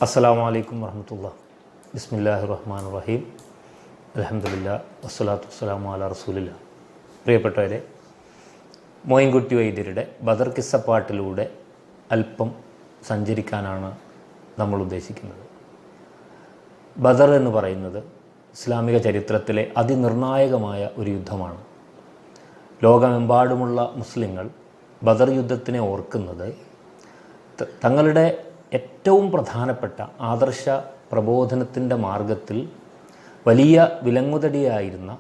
അസ്സലാമു അലൈക്കും വറഹ്മത്തുള്ളാഹി. ബിസ്മില്ലാഹിർ റഹ്മാനിർ റഹീം. അൽഹംദുലില്ലാഹ് വസ്സലാത്തു വസ്സലാമു അലാ റസൂലില്ലാഹ്. പ്രിയപ്പെട്ടവരെ, മോയിൻകുട്ടി വൈദ്യരുടെ ബദർ കിസ്സപ്പാട്ടിലൂടെ അല്പം സഞ്ചരിക്കാനാണ് നമ്മൾ ഉദ്ദേശിക്കുന്നത്. ബദർ എന്ന് പറയുന്നത് ഇസ്ലാമിക ചരിത്രത്തിലെ അതിനിർണായകമായ ഒരു യുദ്ധമാണ്. ലോകമെമ്പാടുമുള്ള മുസ്ലിങ്ങൾ ബദർ യുദ്ധത്തിനെ ഓർക്കുന്നത് തങ്ങളുടെ ഏറ്റവും പ്രധാനപ്പെട്ട ആദർശ പ്രബോധനത്തിൻ്റെ മാർഗത്തിൽ വലിയ വിലങ്ങുതടിയായിരുന്ന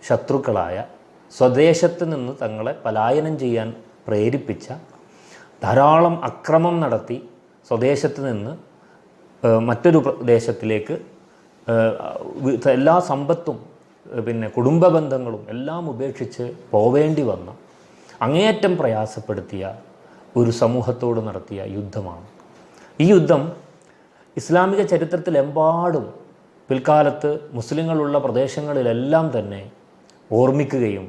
ശത്രുക്കളായ സ്വദേശത്ത് നിന്ന് തങ്ങളെ പലായനം ചെയ്യാൻ പ്രേരിപ്പിച്ച, ധാരാളം അക്രമം നടത്തി സ്വദേശത്ത് നിന്ന് മറ്റൊരു ദേശത്തിലേക്ക് എല്ലാ സമ്പത്തും കുടുംബ ബന്ധങ്ങളും എല്ലാം ഉപേക്ഷിച്ച് പോവേണ്ടി വന്ന, അങ്ങേയറ്റം പ്രയാസപ്പെടുത്തിയ ഒരു സമൂഹത്തോട് നടത്തിയ യുദ്ധമാണ്. ഈ യുദ്ധം ഇസ്ലാമിക ചരിത്രത്തിലെമ്പാടും പിൽക്കാലത്ത് മുസ്ലിങ്ങളുള്ള പ്രദേശങ്ങളിലെല്ലാം തന്നെ ഓർമ്മിക്കുകയും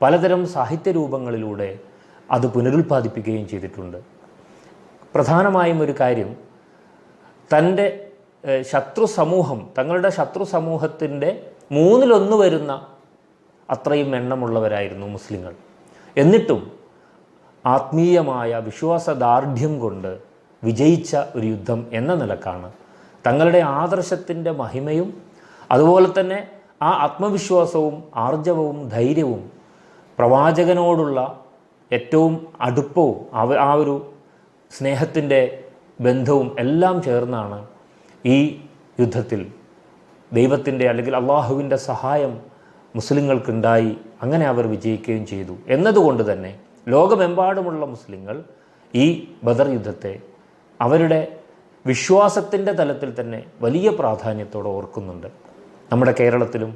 പലതരം സാഹിത്യരൂപങ്ങളിലൂടെ അത് പുനരുൽപ്പാദിപ്പിക്കുകയും ചെയ്തിട്ടുണ്ട്. പ്രധാനമായും ഒരു കാര്യം, തങ്ങളുടെ ശത്രു സമൂഹത്തിൻ്റെ 1/3 വരുന്ന അത്രയും എണ്ണമുള്ളവരായിരുന്നു മുസ്ലിങ്ങൾ. എന്നിട്ടും ആത്മീയമായ വിശ്വാസദാർഢ്യം കൊണ്ട് വിജയിച്ച ഒരു യുദ്ധം എന്ന നിലക്കാണ് തങ്ങളുടെ ആദർശത്തിൻ്റെ മഹിമയും അതുപോലെ തന്നെ ആ ആത്മവിശ്വാസവും ആർജവവും ധൈര്യവും പ്രവാചകനോടുള്ള ഏറ്റവും അടുപ്പവും ആ ഒരു സ്നേഹത്തിൻ്റെ ബന്ധവും എല്ലാം ചേർന്നാണ് ഈ യുദ്ധത്തിൽ ദൈവത്തിൻ്റെ അല്ലെങ്കിൽ അള്ളാഹുവിൻ്റെ സഹായം മുസ്ലിങ്ങൾക്കുണ്ടായി. അങ്ങനെ അവർ വിജയിക്കുകയും ചെയ്തു. എന്നതുകൊണ്ട് തന്നെ ലോകമെമ്പാടുമുള്ള മുസ്ലിങ്ങൾ ഈ ബദർ യുദ്ധത്തെ അവരുടെ വിശ്വാസത്തിൻ്റെ തലത്തിൽ തന്നെ വലിയ പ്രാധാന്യത്തോടെ ഓർക്കുന്നുണ്ട്. നമ്മുടെ കേരളത്തിലും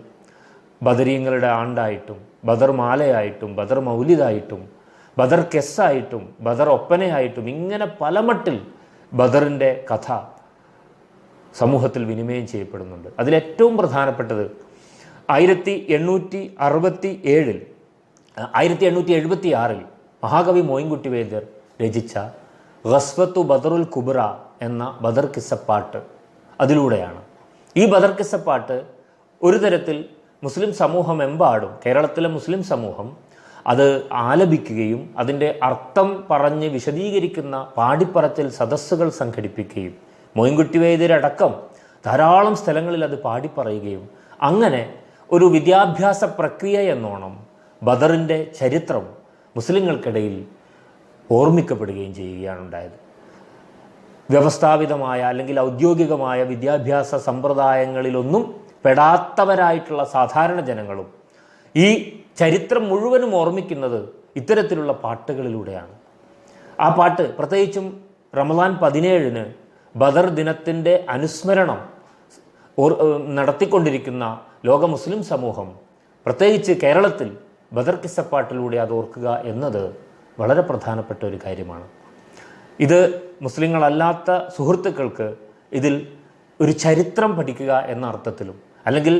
ബദരീങ്ങളുടെ ആണ്ടായിട്ടും ബദർ മാലയായിട്ടും ബദർ മൗലിദായിട്ടും ബദർ കെസ്സായിട്ടും ബദർ ഒപ്പനയായിട്ടും ഇങ്ങനെ പല മട്ടിൽ ബദറിൻ്റെ കഥ സമൂഹത്തിൽ വിനിമയം ചെയ്യപ്പെടുന്നുണ്ട്. അതിലേറ്റവും പ്രധാനപ്പെട്ടത് 1876 മഹാകവി മോയിൻകുട്ടി വൈദ്യർ രചിച്ച ഗസ്വത്തു ബദറുൽ കുബ്ര എന്ന ബദർ കിസ്സപ്പാട്ട് അതിലൂടെയാണ്. ഈ ബദർ കിസ്സപ്പാട്ട് ഒരു തരത്തിൽ മുസ്ലിം സമൂഹമെമ്പാടും, കേരളത്തിലെ മുസ്ലിം സമൂഹം അത് ആലപിക്കുകയും അതിൻ്റെ അർത്ഥം പറഞ്ഞ് വിശദീകരിക്കുന്ന പാടിപ്പറച്ചിൽ സദസ്സുകൾ സംഘടിപ്പിക്കുകയും മോയിൻകുട്ടി വൈദ്യരടക്കം ധാരാളം സ്ഥലങ്ങളിൽ അത് പാടിപ്പറയുകയും അങ്ങനെ ഒരു വിദ്യാഭ്യാസ പ്രക്രിയ എന്നോണം ബദറിൻ്റെ ചരിത്രം മുസ്ലിങ്ങൾക്കിടയിൽ ഓർമ്മിക്കപ്പെടുകയും ചെയ്യുകയാണ് ഉണ്ടായത്. വ്യവസ്ഥാപിതമായ അല്ലെങ്കിൽ ഔദ്യോഗികമായ വിദ്യാഭ്യാസ സമ്പ്രദായങ്ങളിലൊന്നും പെടാത്തവരായിട്ടുള്ള സാധാരണ ജനങ്ങളും ഈ ചരിത്രം മുഴുവനും ഓർമ്മിക്കുന്നത് ഇത്തരത്തിലുള്ള പാട്ടുകളിലൂടെയാണ്. ആ പാട്ട് പ്രത്യേകിച്ചും റമദാൻ 17 ബദർ ദിനത്തിൻ്റെ അനുസ്മരണം നടത്തിക്കൊണ്ടിരിക്കുന്ന ലോക മുസ്ലിം സമൂഹം, പ്രത്യേകിച്ച് കേരളത്തിൽ ബദർ കിസ്സപ്പാട്ടിലൂടെ അത് ഓർക്കുക എന്നത് വളരെ പ്രധാനപ്പെട്ട ഒരു കാര്യമാണ്. ഇത് മുസ്ലിങ്ങളല്ലാത്ത സുഹൃത്തുക്കൾക്ക് ഇതിൽ ഒരു ചരിത്രം പഠിക്കുക എന്ന അർത്ഥത്തിലും, അല്ലെങ്കിൽ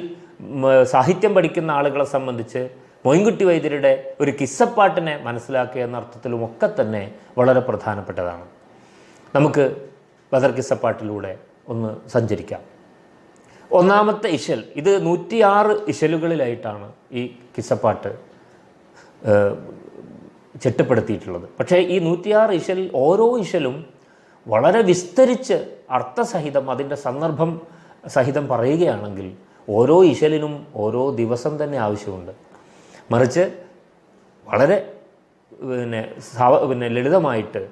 സാഹിത്യം പഠിക്കുന്ന ആളുകളെ സംബന്ധിച്ച് മോയിൻകുട്ടി വൈദ്യരുടെ ഒരു കിസ്സപ്പാട്ടിനെ മനസ്സിലാക്കുക എന്ന അർത്ഥത്തിലുമൊക്കെ തന്നെ വളരെ പ്രധാനപ്പെട്ടതാണ്. നമുക്ക് ബദർ കിസ്സപ്പാട്ടിലൂടെ ഒന്ന് സഞ്ചരിക്കാം. ഒന്നാമത്തെ ഇശൽ, ഇത് 106 ഇശലുകളിലായിട്ടാണ് ഈ കിസ്സപ്പാട്ട് ചിട്ടപ്പെടുത്തിയിട്ടുള്ളത്. പക്ഷേ ഈ 106 ഇശൽ, ഓരോ ഇശലും വളരെ വിസ്തരിച്ച് അർത്ഥസഹിതം അതിൻ്റെ സന്ദർഭം സഹിതം പറയുകയാണെങ്കിൽ ഓരോ ഇശലിനും ഓരോ ദിവസം തന്നെ ആവശ്യമുണ്ട്. മറിച്ച് വളരെ ലളിതമായിട്ട്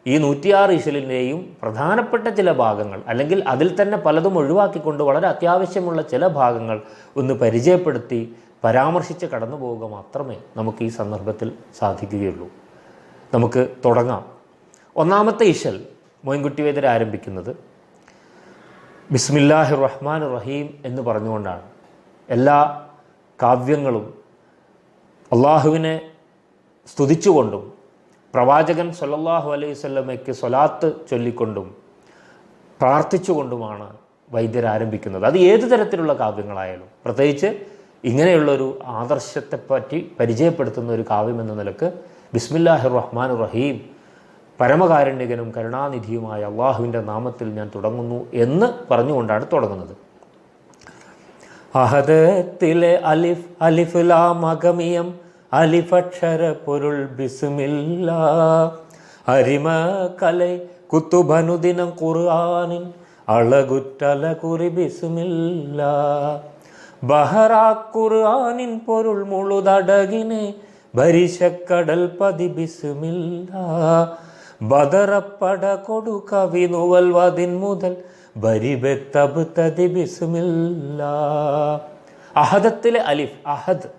ഈ 106 ഇശലിൻ്റെയും പ്രധാനപ്പെട്ട ചില ഭാഗങ്ങൾ, അല്ലെങ്കിൽ അതിൽ തന്നെ പലതും ഒഴിവാക്കിക്കൊണ്ട് വളരെ അത്യാവശ്യമുള്ള ചില ഭാഗങ്ങൾ ഒന്ന് പരിചയപ്പെടുത്തി പരാമർശിച്ച് കടന്നു പോവുക മാത്രമേ നമുക്ക് ഈ സന്ദർഭത്തിൽ സാധിക്കുകയുള്ളൂ. നമുക്ക് തുടങ്ങാം. ഒന്നാമത്തെ ഇശൽ മോയിൻകുട്ടി വൈദ്യർ ആരംഭിക്കുന്നത് ബിസ്മില്ലാഹിർ റഹ്മാനിർ റഹീം എന്ന് പറഞ്ഞുകൊണ്ടാണ്. എല്ലാ കാവ്യങ്ങളും അള്ളാഹുവിനെ സ്തുതിച്ചുകൊണ്ടും പ്രവാചകൻ സല്ലല്ലാഹു അലൈഹി വസല്ലമയ്ക്ക് സ്വലാത്ത് ചൊല്ലിക്കൊണ്ടും പ്രാർത്ഥിച്ചുകൊണ്ടുമാണ് വൈദ്യർ ആരംഭിക്കുന്നത്. അത് ഏതു തരത്തിലുള്ള കാവ്യങ്ങളായാലും, പ്രത്യേകിച്ച് ഇങ്ങനെയുള്ളൊരു ആദർശത്തെപ്പറ്റി പരിചയപ്പെടുത്തുന്ന ഒരു കാവ്യം എന്ന നിലക്ക് ബിസ്മില്ലാഹിർ റഹ്മാനിർ റഹീം പരമകാരുണ്യകനും കരുണാനിധിയുമായ അള്ളാഹുവിൻ്റെ നാമത്തിൽ ഞാൻ തുടങ്ങുന്നു എന്ന് പറഞ്ഞുകൊണ്ടാണ് തുടങ്ങുന്നത്. അഹദത്തിലെ അലിഫ് അലിഫ് ലാം അഗമിയം അലിഫക്ഷര പൊരുൾ ബിസ്മില്ലാ അരിമ കലൈ കുത്തുബനുദിനം ഖുർആനിൻ അളകുറ്റലകുറി ബിസ്മില്ലാ ബഹറാ ഖുർആനിൻ പൊരുൾ മുഴുതടകിനെ ഭരിശക്കടൽ പതി ബിസ്മില്ലാ ബദറപ്പട കൊടു കവി നുവൽവതിൻ മുതൽ ബരിബെത്തബുത്തതി ബിസ്മില്ലാ. അഹദത്തിലെ അലിഫ്, അഹദ്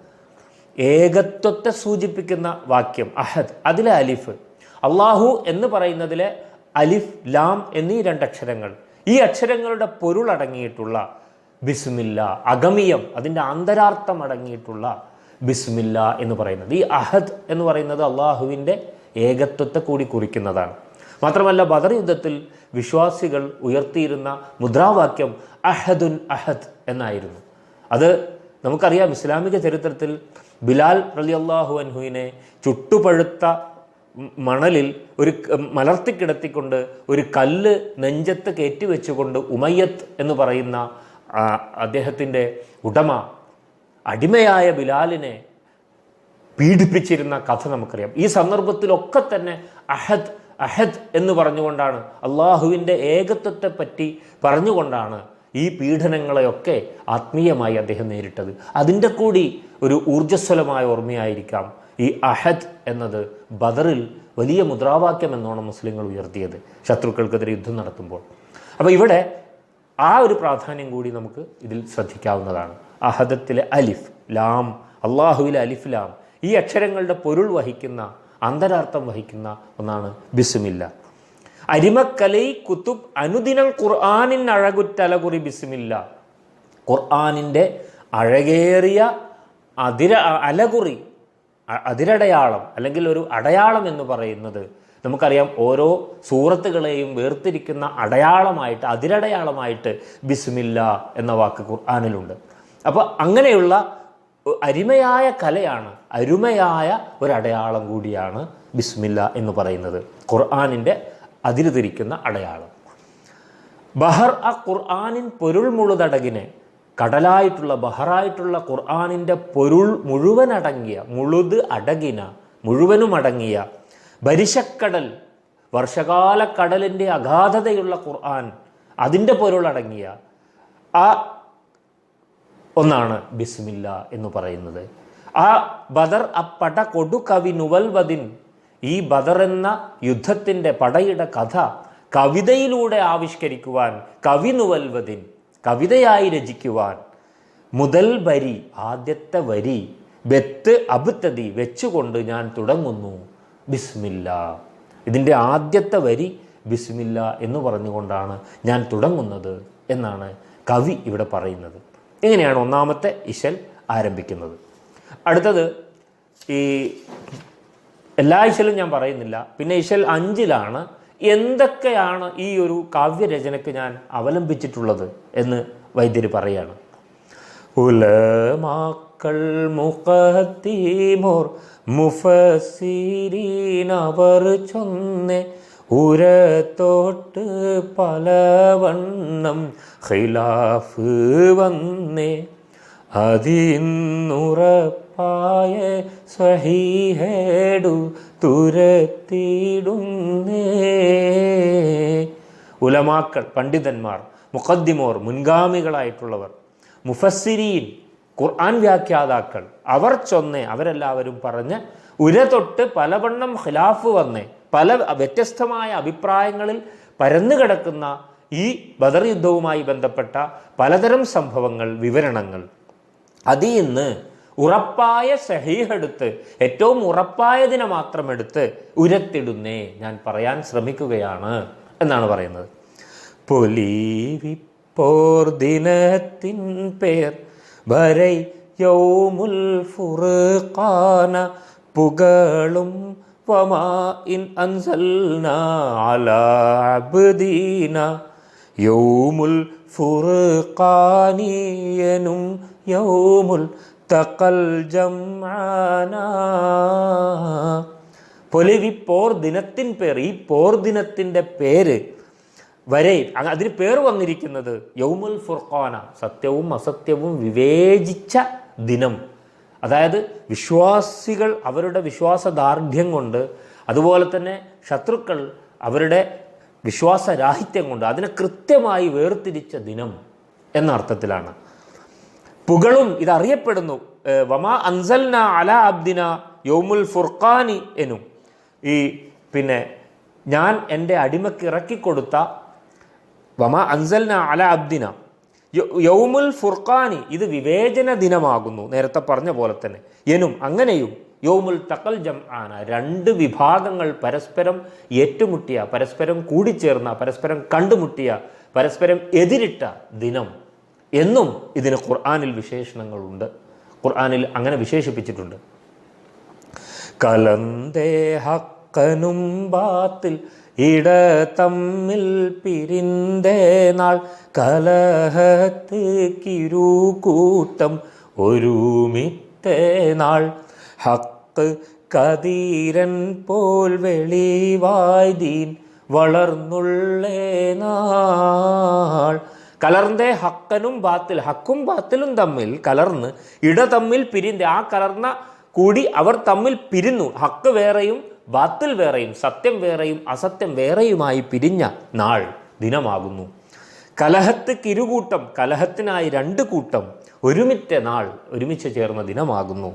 ഏകത്വത്തെ സൂചിപ്പിക്കുന്ന വാക്യം അഹദ്, അതിലെ അലിഫ്, അള്ളാഹു എന്ന് പറയുന്നതിലെ അലിഫ് ലാം എന്നീ രണ്ടക്ഷരങ്ങൾ, ഈ അക്ഷരങ്ങളുടെ പൊരുളടങ്ങിയിട്ടുള്ള ബിസ്മില്ല, അഗമിയം അതിൻ്റെ അന്തരാർത്ഥം അടങ്ങിയിട്ടുള്ള ബിസ്മില്ല എന്ന് പറയുന്നത്. ഈ അഹദ് എന്ന് പറയുന്നത് അള്ളാഹുവിൻ്റെ ഏകത്വത്തെ കൂടി കുറിക്കുന്നതാണ്. മാത്രമല്ല ബദർ യുദ്ധത്തിൽ വിശ്വാസികൾ ഉയർത്തിയിരുന്ന മുദ്രാവാക്യം അഹദുൻ അഹദ് എന്നായിരുന്നു. അത് നമുക്കറിയാം, ഇസ്ലാമിക ചരിത്രത്തിൽ ബിലാൽ റളിയല്ലാഹു അൻഹുവിനെ ചുട്ടുപഴുത്ത മണലിൽ ഒരു മലർത്തിക്കിടത്തിക്കൊണ്ട് ഒരു കല്ല് നെഞ്ചത്ത് കയറ്റിവെച്ചുകൊണ്ട് ഉമയ്യത്ത് എന്ന് പറയുന്ന അദ്ദേഹത്തിൻ്റെ ഉടമ അടിമയായ ബിലാലിനെ പീഡിപ്പിച്ചിരുന്ന കഥ നമുക്കറിയാം. ഈ സന്ദർഭത്തിലൊക്കെ തന്നെ അഹദ് അഹദ് എന്ന് പറഞ്ഞുകൊണ്ടാണ്, അള്ളാഹുവിൻ്റെ ഏകത്വത്തെ പറ്റി പറഞ്ഞുകൊണ്ടാണ് ഈ പീഡനങ്ങളെയൊക്കെ ആത്മീയമായി അദ്ദേഹം നേരിട്ടത്. അതിൻ്റെ കൂടി ഒരു ഊർജ്ജസ്വലമായ ഓർമ്മയായിരിക്കാം ഈ അഹദ് എന്നത് ബദറിൽ വലിയ മുദ്രാവാക്യം എന്നോണം മുസ്ലിങ്ങൾ ഉയർത്തിയത് ശത്രുക്കൾക്കെതിരെ യുദ്ധം നടത്തുമ്പോൾ. അപ്പോൾ ഇവിടെ ആ ഒരു പ്രാധാന്യം കൂടി നമുക്ക് ഇതിൽ ശ്രദ്ധിക്കാവുന്നതാണ്. അഹദത്തിലെ അലിഫ് ലാം, അള്ളാഹുവിലെ അലിഫ് ലാം, ഈ അക്ഷരങ്ങളുടെ പൊരുൾ വഹിക്കുന്ന, അന്തരാർത്ഥം വഹിക്കുന്ന ഒന്നാണ് ബിസ്മില്ല. അരിമക്കലൈ കുത്തുബ് അനുദിനം ഖുർആനിൻ അഴകുറ്റലകുറി ബിസ്മില്ല. ഖുർആനിൻ്റെ അഴകേറിയ അലകുറി, അതിരടയാളം അല്ലെങ്കിൽ ഒരു അടയാളം എന്ന് പറയുന്നത് നമുക്കറിയാം, ഓരോ സൂറത്തുകളെയും വേർതിരിക്കുന്ന അടയാളമായിട്ട്, അതിരടയാളമായിട്ട് ബിസ്മില്ല എന്ന വാക്ക് ഖുർആനിലുണ്ട്. അപ്പോൾ അങ്ങനെയുള്ള അരുമയായ കലയാണ്, അരുമയായ ഒരടയാളം കൂടിയാണ് ബിസ്മില്ല എന്ന് പറയുന്നത്, ഖുർആനിൻ്റെ അതിരുതിരിക്കുന്ന അടയാളം. ബഹർ ആ ഖുർആനിൻ പൊരുൾ മുഴുതടകിനെ, കടലായിട്ടുള്ള ബഹറായിട്ടുള്ള ഖുർആനിൻ്റെ പൊരുൾ മുഴുവൻ അടങ്ങിയ, മുഴുത് അടകിന മുഴുവനും അടങ്ങിയ ബരിശക്കടൽ, വർഷകാല കടലിൻ്റെ അഗാധതയുള്ള ഖുർആൻ, അതിൻ്റെ പൊരുളടങ്ങിയ ആ ഒന്നാണ് ബിസ്മില്ല എന്ന് പറയുന്നത്. ആ ബദർ ആ പട കൊടു കവി നുവൽവദിൻ, ഈ ബദർ എന്ന യുദ്ധത്തിൻ്റെ പടയുടെ കഥ കവിതയിലൂടെ ആവിഷ്കരിക്കുവാൻ, കവി നുവൽവദിൻ കവിതയായി രചിക്കുവാൻ, മുതൽ വരി ആദ്യത്തെ വരി, ബെത്ത് അബുത്തതി വെച്ചുകൊണ്ട് ഞാൻ തുടങ്ങുന്നു ബിസ്മില്ല. ഇതിൻ്റെ ആദ്യത്തെ വരി ബിസ്മില്ല എന്ന് പറഞ്ഞുകൊണ്ടാണ് ഞാൻ തുടങ്ങുന്നത് എന്നാണ് കവി ഇവിടെ പറയുന്നത്. ഇങ്ങനെയാണ് ഒന്നാമത്തെ ഇശൽ ആരംഭിക്കുന്നത്. അടുത്തത്, ഈ എല്ലാ ഇശലും ഞാൻ പറയുന്നില്ല, പിന്നെ ഇശൽ 5 എന്തൊക്കെയാണ് ഈ ഒരു കാവ്യരചനയ്ക്ക് ഞാൻ അവലംബിച്ചിട്ടുള്ളത് എന്ന് വൈദ്യർ പറയാണ്. ഉലമാക്കൾ മുഖത്തീമോർ മുഫസ്സിരീൻ അവർ ചൊന്നെ ഉരത്തോട്ട് പലവണ്ണം ഖിലാഫ് വന്നേ അതിന്നുറപ്പായ സ്വഹീഹേടു തുരത്തിടുന്നേ. ഉലമാക്കൾ പണ്ഡിതന്മാർ, മുഖദ്ദിമോർ മുൻഗാമികളായിട്ടുള്ളവർ, മുഫസ്സിരീൻ ഖുർആൻ വ്യാഖ്യാതാക്കൾ, അവർ ചൊന്നേ അവരെല്ലാവരും പറഞ്ഞ് ഉരതൊട്ട് പലവണ്ണം ഖിലാഫ് വന്നേ, പല വ്യത്യസ്തമായ അഭിപ്രായങ്ങളിൽ പരന്നു കിടക്കുന്ന ഈ ബദർ യുദ്ധവുമായി ബന്ധപ്പെട്ട പലതരം സംഭവങ്ങൾ, വിവരണങ്ങൾ, അതിൽ നിന്ന് ഉറപ്പായ സഹീഹെടുത്ത്, ഏറ്റവും ഉറപ്പായതിനെ മാത്രം എടുത്ത് ഉരത്തിടുന്നേ, ഞാൻ പറയാൻ ശ്രമിക്കുകയാണ് എന്നാണ് പറയുന്നത്. പൊലീവിപ്പോർ ദിനത്തിൻ പേർ വരൈ യൗമുൽ ഫുർഖാന പുകളും വമാ ഇൻ അൻസൽനാ അലാ അബ്ദീന യൗമുൽ ഫുർഖാനിയനും യൗമുൽ തഖൽ ജംആന. പൊലിവി പോർ ദിനത്തിൻ പേർ, ഈ പോർ ദിനത്തിൻ്റെ പേര് വരെ അതിന് പേർ വന്നിരിക്കുന്നത് യൗമുൽ ഫുർഖാന, സത്യവും അസത്യവും വിവേചിച്ച ദിനം. അതായത് വിശ്വാസികൾ അവരുടെ വിശ്വാസദാർഢ്യം കൊണ്ട്, അതുപോലെ തന്നെ ശത്രുക്കൾ അവരുടെ വിശ്വാസരാഹിത്യം കൊണ്ട് അതിനെ കൃത്യമായി വേർതിരിച്ച ദിനം എന്ന അർത്ഥത്തിലാണ്. പുകളും ഇതറിയപ്പെടുന്നു. വമാ അൻസൽന അലാ അബ്ദിന യൗമുൽ ഫുർഖാനി എന്നും, ഈ പിന്നെ ഞാൻ എൻ്റെ അടിമയ്ക്ക് ഇറക്കിക്കൊടുത്ത വമാ അൻസൽന അലാ അബ്ദിന യൗമുൽ ഫുർഖാനി, ഇത് വിവേചന ദിനമാകുന്നു, നേരത്തെ പറഞ്ഞ പോലെ തന്നെ. എനും അങ്ങനെയും യൗമുൽ തഖൽ ജംആന, രണ്ട് വിഭാഗങ്ങൾ പരസ്പരം ഏറ്റുമുട്ടിയ, പരസ്പരം കൂടിച്ചേർന്ന, പരസ്പരം കണ്ടുമുട്ടിയ, പരസ്പരം എതിരിട്ട ദിനം എന്നും ഇതിന് ഖുർആനിൽ വിശേഷണങ്ങളുണ്ട്. ഖുർആനിൽ അങ്ങനെ വിശേഷിപ്പിച്ചിട്ടുണ്ട്. കലന്തേ ഹക്കനും ബാത്തിൽ ഇട തമ്മിൽ പിരിന്തേ നാൾ, കലഹത്ത് കിരുകൂട്ടം ഒരുമിത്തേ നാൾ, ഹക്ക് കതീരൻ പോൽ വെളിവായ്ദീൻ വളർന്നുള്ളേ നാൾ. കലർന്നേ ഹക്കനും ബാത്തിൽ, ഹക്കും ബാത്തിലും തമ്മിൽ കലർന്ന് ഇട തമ്മിൽ പിരിന്ത്, ആ കലർന്ന കൂടി അവർ തമ്മിൽ പിരിന്നു. ഹക്ക് വേറെയും ബാത്തിൽ വേറെയും, സത്യം വേറെയും അസത്യം വേറെയുമായി പിരിഞ്ഞ നാൾ ദിനമാകുന്നു. കലഹത്ത് കിരുകൂട്ടം, കലഹത്തിനായി രണ്ട് കൂട്ടം ഒരുമിറ്റ നാൾ, ഒരുമിച്ച് ചേർന്ന ദിനമാകുന്നു.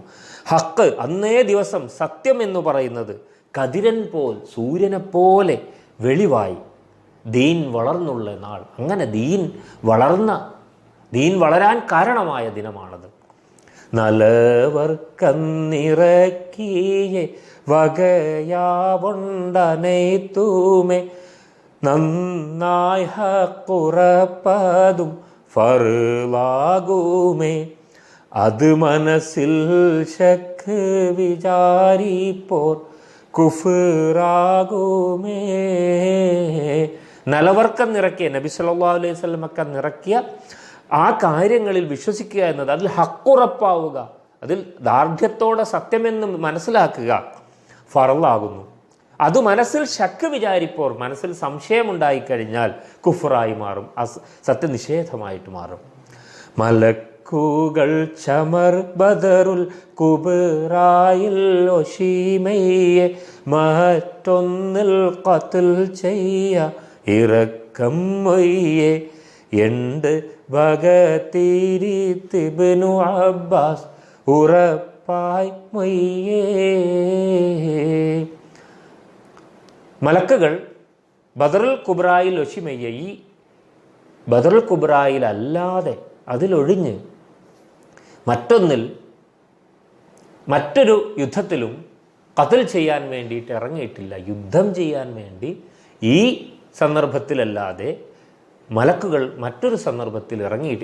ഹക്ക് അന്നേ ദിവസം, സത്യം എന്ന് പറയുന്നത് കതിരൻ പോൽ, സൂര്യനെപ്പോലെ വെളിവായി ദീൻ വളർന്നുള്ള നാൾ. അങ്ങനെ ദീൻ വളരാൻ കാരണമായ ദിനമാണത്. നലവർക്കന്നിറക്കിയെ വകയാവൊണ്ടനൈത്തൂമേ, നന്നായി ഹക്കുറപ്പതും ഫർലാകുമേ, അത് മനസ്സിൽ ശക്ക് വിചാരിപ്പോർ കുഫ്റാകുമേ. നിലവർക്കന്നിറക്കിയ, നബി സല്ലല്ലാഹു അലൈഹി വസല്ലമക്ക് നിറക്കിയ ആ കാര്യങ്ങളിൽ വിശ്വസിക്കുക എന്നത്, അതിൽ ഹക്കുറപ്പാവുക, അതിൽ ദാർഢ്യത്തോടെ സത്യമെന്ന് മനസ്സിലാക്കുക ഫറലാകുന്നു. അത് മനസ്സിൽ ശക്ക് വിചാരിപ്പോർ, മനസ്സിൽ സംശയമുണ്ടായിക്കഴിഞ്ഞാൽ കുഫറായി മാറും, സത്യനിഷേധമായിട്ട് മാറും. മലക്കുകൾ ചമർ ബദറുൽ കുബറായിൽ ഒശീമയെ മറ്റൊന്നിൽ ഖത്ൽ ചെയ്യ ഇറക്കം മൊയ്യെ, എണ്ട് ഭഗതിരിത്തിബ്നു അബ്ബാസ് ഉറപ്പായി മൊയ്യേ. മലക്കുകൾ ബദറുൽ കുബ്രായിൽ ഒശിമയ്യ, ഈ ബദറുൽ കുബ്രായിൽ അല്ലാതെ, അതിലൊഴിഞ്ഞ് മറ്റൊരു യുദ്ധത്തിലും ഖത്ൽ ചെയ്യാൻ വേണ്ടിയിട്ട് ഇറങ്ങിയിട്ടില്ല. യുദ്ധം ചെയ്യാൻ വേണ്ടി ഈ സന്ദർഭത്തിലല്ലാതെ മലക്കുകൾ മറ്റൊരു സന്ദർഭത്തിൽ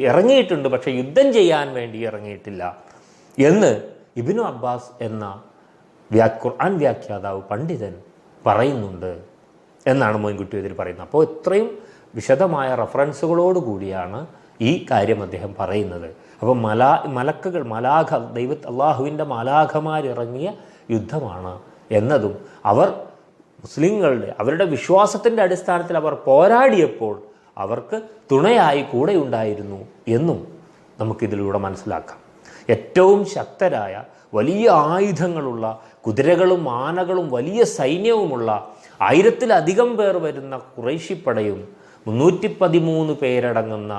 ഇറങ്ങിയിട്ടുണ്ട്, പക്ഷേ യുദ്ധം ചെയ്യാൻ വേണ്ടി ഇറങ്ങിയിട്ടില്ല എന്ന് ഇബ്നു അബ്ബാസ് എന്ന ഖുർആൻ വ്യാഖ്യാതാവ് പണ്ഡിതൻ പറയുന്നുണ്ട് എന്നാണ് മോയിൻകുട്ടി ഇതിൽ പറയുന്നത്. അപ്പോൾ ഇത്രയും വിശദമായ റഫറൻസുകളോട് കൂടിയാണ് ഈ കാര്യം അദ്ദേഹം പറയുന്നത്. അപ്പം മലക്കുകൾ അള്ളാഹുവിൻ്റെ മാലാഖമാരിറങ്ങിയ യുദ്ധമാണ് എന്നതും, അവർ മുസ്ലിങ്ങളുടെ അവരുടെ വിശ്വാസത്തിൻ്റെ അടിസ്ഥാനത്തിൽ അവർ പോരാടിയപ്പോൾ അവർക്ക് തുണയായി കൂടെ ഉണ്ടായിരുന്നു എന്നും നമുക്കിതിലൂടെ മനസ്സിലാക്കാം. ഏറ്റവും ശക്തരായ വലിയ ആയുധങ്ങളുള്ള, കുതിരകളും ആനകളും വലിയ സൈന്യവുമുള്ള 1000-ലധികം പേർ വരുന്ന ഖുറൈശിപ്പടയും 313 പേരടങ്ങുന്ന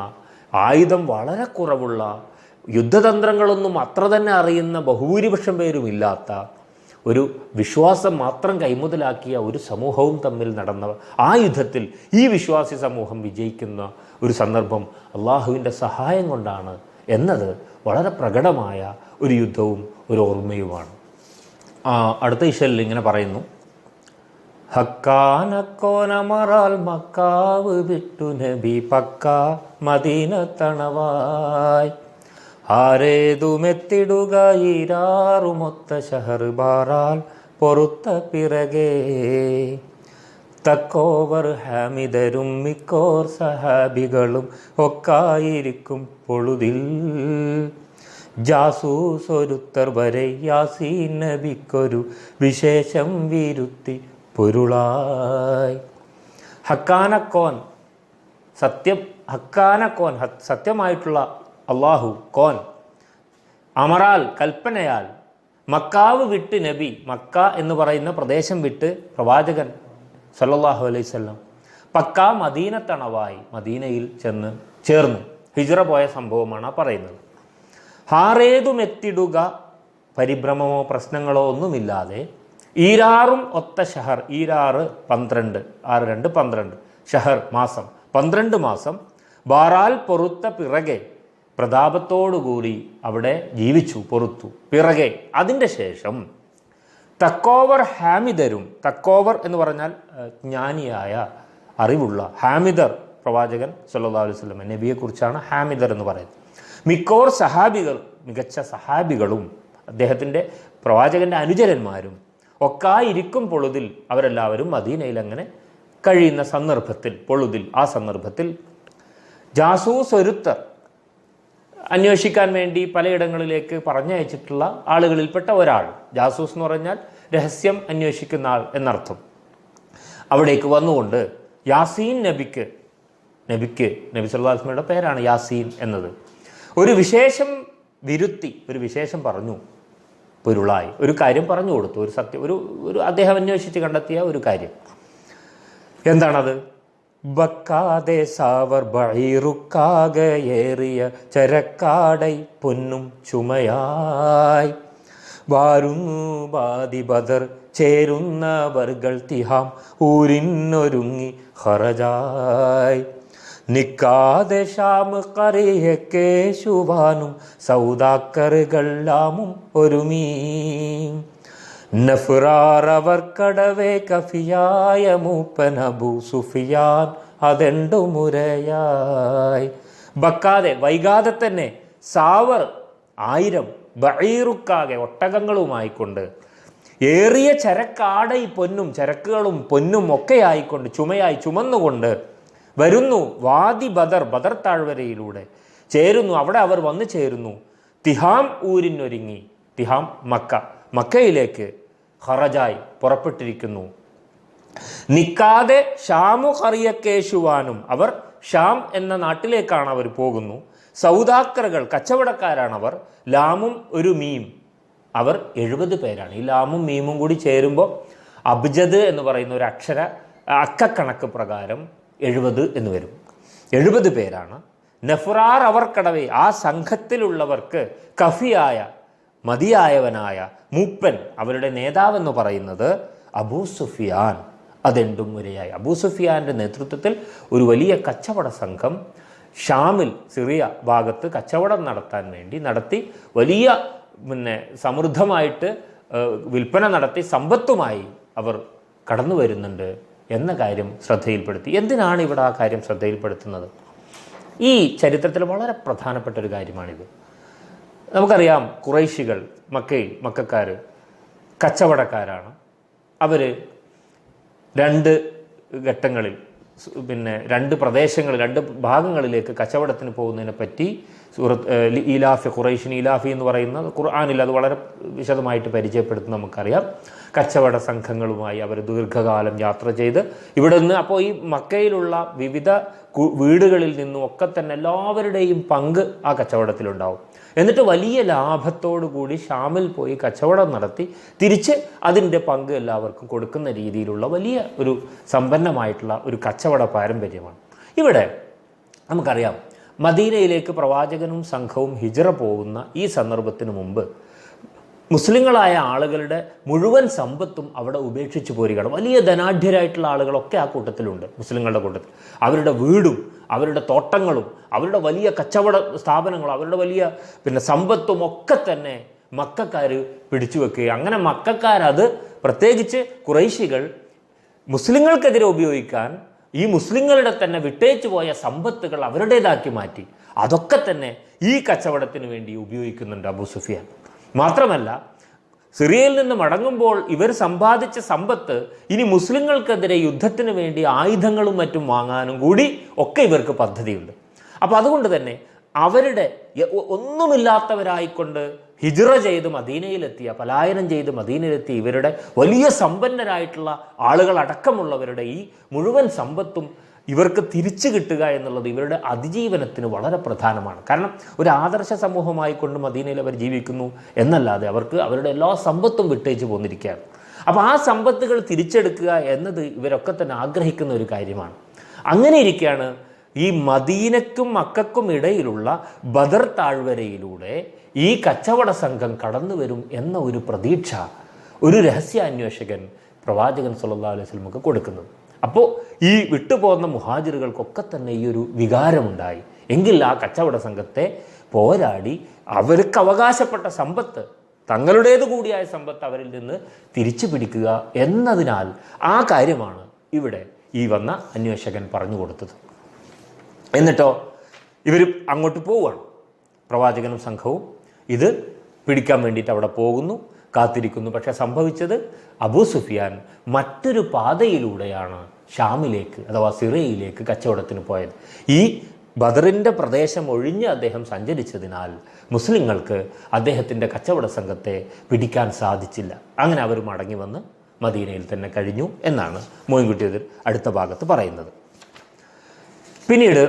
ആയുധം വളരെ കുറവുള്ള, യുദ്ധതന്ത്രങ്ങളൊന്നും അത്ര തന്നെ അറിയുന്ന ബഹുഭൂരിപക്ഷം പേരുമില്ലാത്ത ഒരു വിശ്വാസം മാത്രം കൈമുതലാക്കിയ ഒരു സമൂഹവും തമ്മിൽ നടന്ന ആ യുദ്ധത്തിൽ ഈ വിശ്വാസി സമൂഹം വിജയിക്കുന്ന ഒരു സന്ദർഭം അള്ളാഹുവിൻ്റെ സഹായം കൊണ്ടാണ് എന്നത് വളരെ പ്രകടമായ ഒരു യുദ്ധവും ഒരു ഓർമ്മയുമാണ്. അടുത്ത ഇശലിൽ ഇങ്ങനെ പറയുന്നു: ഹക്കാനക്കോനമറാൽ മക്കാവ് വിട്ടു നബി പക്ക മദീന തണവായി, ആരേതുമെത്തിടുക ഈരാറുമൊത്ത ഷഹർബാറാൽ പൊറുത്ത പിറകെ, തക്കോവർ ഹാമിദരും മിക്കോർ സഹാബികളും ഒക്കായിരിക്കും പൊഴുതിൽ, ജാസൂസ് ഒരുത്തർ വരെ യാസീൻ നബിക്കൊരു വിശേഷം വിരുത്തി പൊരുളായി. ഹക്കാനക്കോൻ ഹക്കാനക്കോൻ സത്യമായിട്ടുള്ള അള്ളാഹു കോൻ അമറാൽ കൽപ്പനയാൽ മക്കാവ് വിട്ട് നബി മക്ക എന്ന് പറയുന്ന പ്രദേശം വിട്ട് പ്രവാചകൻ സല്ലല്ലാഹു അലൈഹി വസല്ലം പക്ക മദീനത്തണവായി മദീനയിൽ ചേർന്നു. ഹിജ്റ പോയ സംഭവമാണ് പറയുന്നത്. ഹാറേതുമെത്തിടുക പരിഭ്രമമോ പ്രശ്നങ്ങളോ ഒന്നുമില്ലാതെ ഈരാറും ഒത്ത ഷഹർ, ഈരാറ് 12, 6 2 12, ഷഹർ മാസം, 12 മാസം ബാറാൽ പൊറുത്ത പിറകെ പ്രതാപത്തോടുകൂടി അവിടെ ജീവിച്ചു, പൊറുത്തു. പിറകെ അതിൻ്റെ ശേഷം തക്കോവർ ഹാമിദരും, തക്കോവർ എന്ന് പറഞ്ഞാൽ ജ്ഞാനിയായ അറിവുള്ള, ഹാമിദർ പ്രവാചകൻ സല്ലല്ലാഹു അലൈഹി വസല്ലം നബിയെക്കുറിച്ചാണ് ഹാമിദർ എന്ന് പറയുന്നത്. മിക്കോർ സഹാബികൾ, മികച്ച സഹാബികളും അദ്ദേഹത്തിൻ്റെ പ്രവാചകൻ്റെ അനുചരന്മാരും ഒക്കായിരിക്കും പൊഴുതിൽ അവരെല്ലാവരും മദീനയിൽ അങ്ങനെ കഴിയുന്ന സന്ദർഭത്തിൽ, പൊഴുതിൽ ആ സന്ദർഭത്തിൽ ജാസൂസ് ഒരുത്തർ അന്വേഷിക്കാൻ വേണ്ടി പലയിടങ്ങളിലേക്ക് പറഞ്ഞയച്ചിട്ടുള്ള ആളുകളിൽപ്പെട്ട ഒരാൾ, ജാസൂസ് എന്ന് പറഞ്ഞാൽ രഹസ്യം അന്വേഷിക്കുന്ന ആൾ എന്നർത്ഥം, അവിടേക്ക് വന്നുകൊണ്ട് യാസീൻ നബി സല്ലല്ലാഹു അലൈഹി വസല്ലമയുടെ പേരാണ് യാസീൻ എന്നത്, ഒരു വിശേഷം വിരുത്തി, ഒരു വിശേഷം പറഞ്ഞു പൊരുളായി, ഒരു കാര്യം പറഞ്ഞു കൊടുത്തു, ഒരു സത്യം, ഒരു അദ്ദേഹം അന്വേഷിച്ച് കണ്ടെത്തിയ ഒരു കാര്യം. എന്താണത്? ബക്കാതെ സാവർ ബഈറുക്കാകയേറിയ ചരക്കാടൈ പൊന്നും ചുമയായി വാരുന്നു ബാദി ബദർ ചേരുന്നവർകൾ തിഹാം ഊരിന്നൊരുങ്ങി ഹറജായി നിക്കാതെ ഷാം കറിയക്കേശുവാനും സൗദാക്കറുകളാമും ഒരുമീ നഫ്റാറവർ കടവേ കഫിയായ മൂപ്പൻ അബൂ സുഫിയാൻ അതെണ്ടു മുരയായി. ബക്കാതെ വൈകാതെ തന്നെ സാവർ 1000 ബഈറുക്കാകെ ഒട്ടകങ്ങളുമായിക്കൊണ്ട് ഏറിയ ചരക്കാടൈ പൊന്നും, ചരക്കുകളും പൊന്നും ഒക്കെ ആയിക്കൊണ്ട് ചുമയായി ചുമന്നുകൊണ്ട് വരുന്നു വാദി ബദർ, ബദർ താഴ്വരയിലൂടെ ചേരുന്നു. അവിടെ അവർ വന്നു ചേരുന്നു. തിഹാം ഊരിനൊരുങ്ങി, തിഹാം മക്കയിലേക്ക് ഹറജായി പുറപ്പെട്ടിരിക്കുന്നു. നിക്കാതെ ഷാമു കറിയക്കേശുവാനും, അവർ ഷാം എന്ന നാട്ടിലേക്കാണ് അവർ പോകുന്നു. സൗദാക്കറുകൾ കച്ചവടക്കാരാണവർ. ലാമും ഒരു മീം, അവർ 70 പേരാണ്. ഈ ലാമും മീമും കൂടി ചേരുമ്പോൾ അബ്ജദ് എന്ന് പറയുന്ന ഒരു അക്കക്കണക്ക് പ്രകാരം 70 എന്ന് വരും. 70 പേരാണ്. നഫ്റാർ അവർ കടവേ, ആ സംഘത്തിലുള്ളവർക്ക് കഫിയായ മതിയായവനായ മൂപ്പൻ, അവരുടെ നേതാവെന്ന് പറയുന്നത് അബൂ സുഫിയാൻ അതെണ്ടും മുരയായി. അബൂ സുഫിയാൻ്റെ നേതൃത്വത്തിൽ ഒരു വലിയ കച്ചവട സംഘം ഷാമിൽ, സിറിയ ഭാഗത്ത് കച്ചവടം നടത്താൻ വേണ്ടി നടത്തി വലിയ സമൃദ്ധമായിട്ട് വിൽപ്പന നടത്തി സമ്പത്തുമായി അവർ കടന്നു വരുന്നുണ്ട് എന്ന കാര്യം ശ്രദ്ധയിൽപ്പെടുത്തി. എന്തിനാണ് ഇവിടെ ആ കാര്യം ശ്രദ്ധയിൽപ്പെടുത്തുന്നത്? ഈ ചരിത്രത്തിൽ വളരെ പ്രധാനപ്പെട്ട ഒരു കാര്യമാണിത്. നമുക്കറിയാം, ഖുറൈശികൾ മക്കക്കാർ കച്ചവടക്കാരാണ്. അവർ 2 ഘട്ടങ്ങളിൽ, 2 പ്രദേശങ്ങളിൽ, 2 ഭാഗങ്ങളിലേക്ക് കച്ചവടത്തിന് പോകുന്നതിനെ പറ്റി ഈലാഫി ഖുറൈഷിന്, ഈലാഫി എന്ന് പറയുന്ന ഖുർആനിൽ അത് വളരെ വിശദമായിട്ട് പരിചയപ്പെടുത്തുന്ന നമുക്കറിയാം. കച്ചവട സംഘങ്ങളുമായി അവർ ദീർഘകാലം യാത്ര ചെയ്ത് ഇവിടെ നിന്ന്, അപ്പോൾ ഈ മക്കയിലുള്ള വിവിധ വീടുകളിൽ നിന്നും ഒക്കെ തന്നെ എല്ലാവരുടെയും പങ്ക് ആ കച്ചവടത്തിലുണ്ടാവും. എന്നിട്ട് വലിയ ലാഭത്തോടു കൂടി ഷാമിൽ പോയി കച്ചവടം നടത്തി തിരിച്ച് അതിൻ്റെ പങ്ക് എല്ലാവർക്കും കൊടുക്കുന്ന രീതിയിലുള്ള വലിയ ഒരു സമ്പന്നമായിട്ടുള്ള ഒരു കച്ചവട പാരമ്പര്യമാണ്. ഇവിടെ നമുക്കറിയാം, മദീനയിലേക്ക് പ്രവാചകനും സംഘവും ഹിജ്റ പോകുന്ന ഈ സന്ദർഭത്തിന് മുമ്പ് മുസ്ലിങ്ങളായ ആളുകളുടെ മുഴുവൻ സമ്പത്തും അവിടെ ഉപേക്ഷിച്ച് പോരുകയാണ്. വലിയ ധനാഢ്യരായിട്ടുള്ള ആളുകളൊക്കെ ആ കൂട്ടത്തിലുണ്ട്, മുസ്ലിങ്ങളുടെ കൂട്ടത്തിൽ. അവരുടെ വീടും അവരുടെ തോട്ടങ്ങളും അവരുടെ വലിയ കച്ചവട സ്ഥാപനങ്ങളും അവരുടെ വലിയ സമ്പത്തും ഒക്കെ തന്നെ മക്കക്കാർ പിടിച്ചു വെക്കുകയും അങ്ങനെ മക്കക്കാരത്, പ്രത്യേകിച്ച് ഖുറൈശികൾ മുസ്ലിങ്ങൾക്കെതിരെ ഉപയോഗിക്കാൻ ഈ മുസ്ലിങ്ങളുടെ തന്നെ വിട്ടേച്ചു പോയ സമ്പത്തുകൾ അവരുടേതാക്കി മാറ്റി അതൊക്കെ തന്നെ ഈ കച്ചവടത്തിന് വേണ്ടി ഉപയോഗിക്കുന്നുണ്ട് അബൂ സുഫിയാൻ. മാത്രമല്ല, സിറിയയിൽ നിന്ന് മടങ്ങുമ്പോൾ ഇവർ സമ്പാദിച്ച സമ്പത്ത് ഇനി മുസ്ലിങ്ങൾക്കെതിരെ യുദ്ധത്തിന് വേണ്ടി ആയുധങ്ങളും മറ്റും വാങ്ങാനും കൂടി ഒക്കെ ഇവർക്ക് പദ്ധതിയുണ്ട്. അപ്പോൾ അതുകൊണ്ട് തന്നെ അവരുടെ ഒന്നുമില്ലാത്തവരായിക്കൊണ്ട് ഹിജ്റ ചെയ്ത് മദീനയിലെത്തിയ, പലായനം ചെയ്ത് മദീനയിലെത്തിയ ഇവരുടെ വലിയ സമ്പന്നരായിട്ടുള്ള ആളുകളടക്കമുള്ളവരുടെ ഈ മുഴുവൻ സമ്പത്തും ഇവർക്ക് തിരിച്ചു കിട്ടുക എന്നുള്ളത് ഇവരുടെ അതിജീവനത്തിന് വളരെ പ്രധാനമാണ്. കാരണം ഒരു ആദർശ സമൂഹമായിക്കൊണ്ട് മദീനയിൽ അവർ ജീവിക്കുന്നു എന്നല്ലാതെ അവർക്ക് അവരുടെ എല്ലാ സമ്പത്തും വിട്ടേച്ച് പോന്നിരിക്കുകയാണ്. അപ്പോൾ ആ സമ്പത്തുകൾ തിരിച്ചെടുക്കുക എന്നത് ഇവരൊക്കെ തന്നെ ആഗ്രഹിക്കുന്ന ഒരു കാര്യമാണ്. അങ്ങനെ ഇരിക്കുകയാണ് ഈ മദീനയ്ക്കും മക്കയ്ക്കും ഇടയിലുള്ള ബദർ താഴ്വരയിലൂടെ ഈ കച്ചവട സംഘം കടന്നു വരും എന്ന ഒരു പ്രതീക്ഷ ഒരു രഹസ്യാന്വേഷകൻ പ്രവാചകൻ സല്ലല്ലാഹു അലൈഹി വസല്ലമക്ക് കൊടുക്കുന്നത്. അപ്പോൾ ഈ വിട്ടുപോകുന്ന മുഹാജിറുകൾക്കൊക്കെ തന്നെ ഈ ഒരു വികാരമുണ്ടായി. എങ്കിൽ ആ കച്ചവട സംഘത്തെ പോരാടി അവർക്ക് അവകാശപ്പെട്ട സമ്പത്ത്, തങ്ങളുടേതു കൂടിയായ സമ്പത്ത് അവരിൽ നിന്ന് തിരിച്ചു പിടിക്കുക എന്നതിനാൽ ആ കാര്യമാണ് ഇവിടെ ഈ വന്ന അന്വേഷകൻ പറഞ്ഞു കൊടുത്തത്. എന്നിട്ടോ ഇവർ അങ്ങോട്ട് പോവുകയാണ്. പ്രവാചകനും സംഘവും ഇത് പിടിക്കാൻ വേണ്ടിയിട്ട് അവിടെ പോകുന്നു, കാത്തിരിക്കുന്നു. പക്ഷേ സംഭവിച്ചത് അബൂ സുഫിയാൻ മറ്റൊരു പാതയിലൂടെയാണ് ഷാമിലേക്ക് അഥവാ സിറിയയിലേക്ക് കച്ചവടത്തിന് പോയത്. ഈ ബദറിൻ്റെ പ്രദേശം ഒഴിഞ്ഞ് അദ്ദേഹം സഞ്ചരിച്ചതിനാൽ മുസ്ലിങ്ങൾക്ക് അദ്ദേഹത്തിൻ്റെ കച്ചവട സംഘത്തെ പിടിക്കാൻ സാധിച്ചില്ല. അങ്ങനെ അവർ മടങ്ങി വന്ന് മദീനയിൽ തന്നെ കഴിഞ്ഞു എന്നാണ് മോയിൻകുട്ടി അടുത്ത ഭാഗത്ത് പറയുന്നത്. പിന്നീട്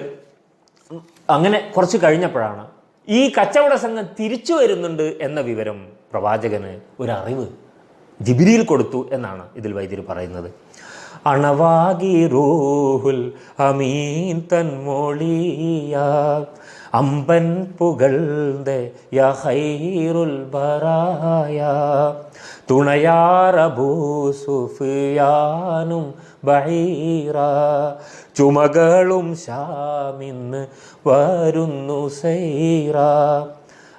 അങ്ങനെ കുറച്ച് കഴിഞ്ഞപ്പോഴാണ് ഈ കച്ചവട സംഘം തിരിച്ചു വരുന്നുണ്ട് എന്ന വിവരം പ്രവാചകന് ഒരറിവ് ജിബ്രീൽ കൊടുത്തു എന്നാണ് ഇതിൽ വൈദ്യർ പറയുന്നത്. അണവാകി റൂഹുൽ അമീൻ തൻമൊഴിയ അമ്പൻ പുകഴ്ந்த യാ ഖൈറുൽ ബറായ തുണയാറബൂ സുഫിയാനും ബഈറ ചുമകളും ഷാമിന്ന് വരുന്നു സൈറ.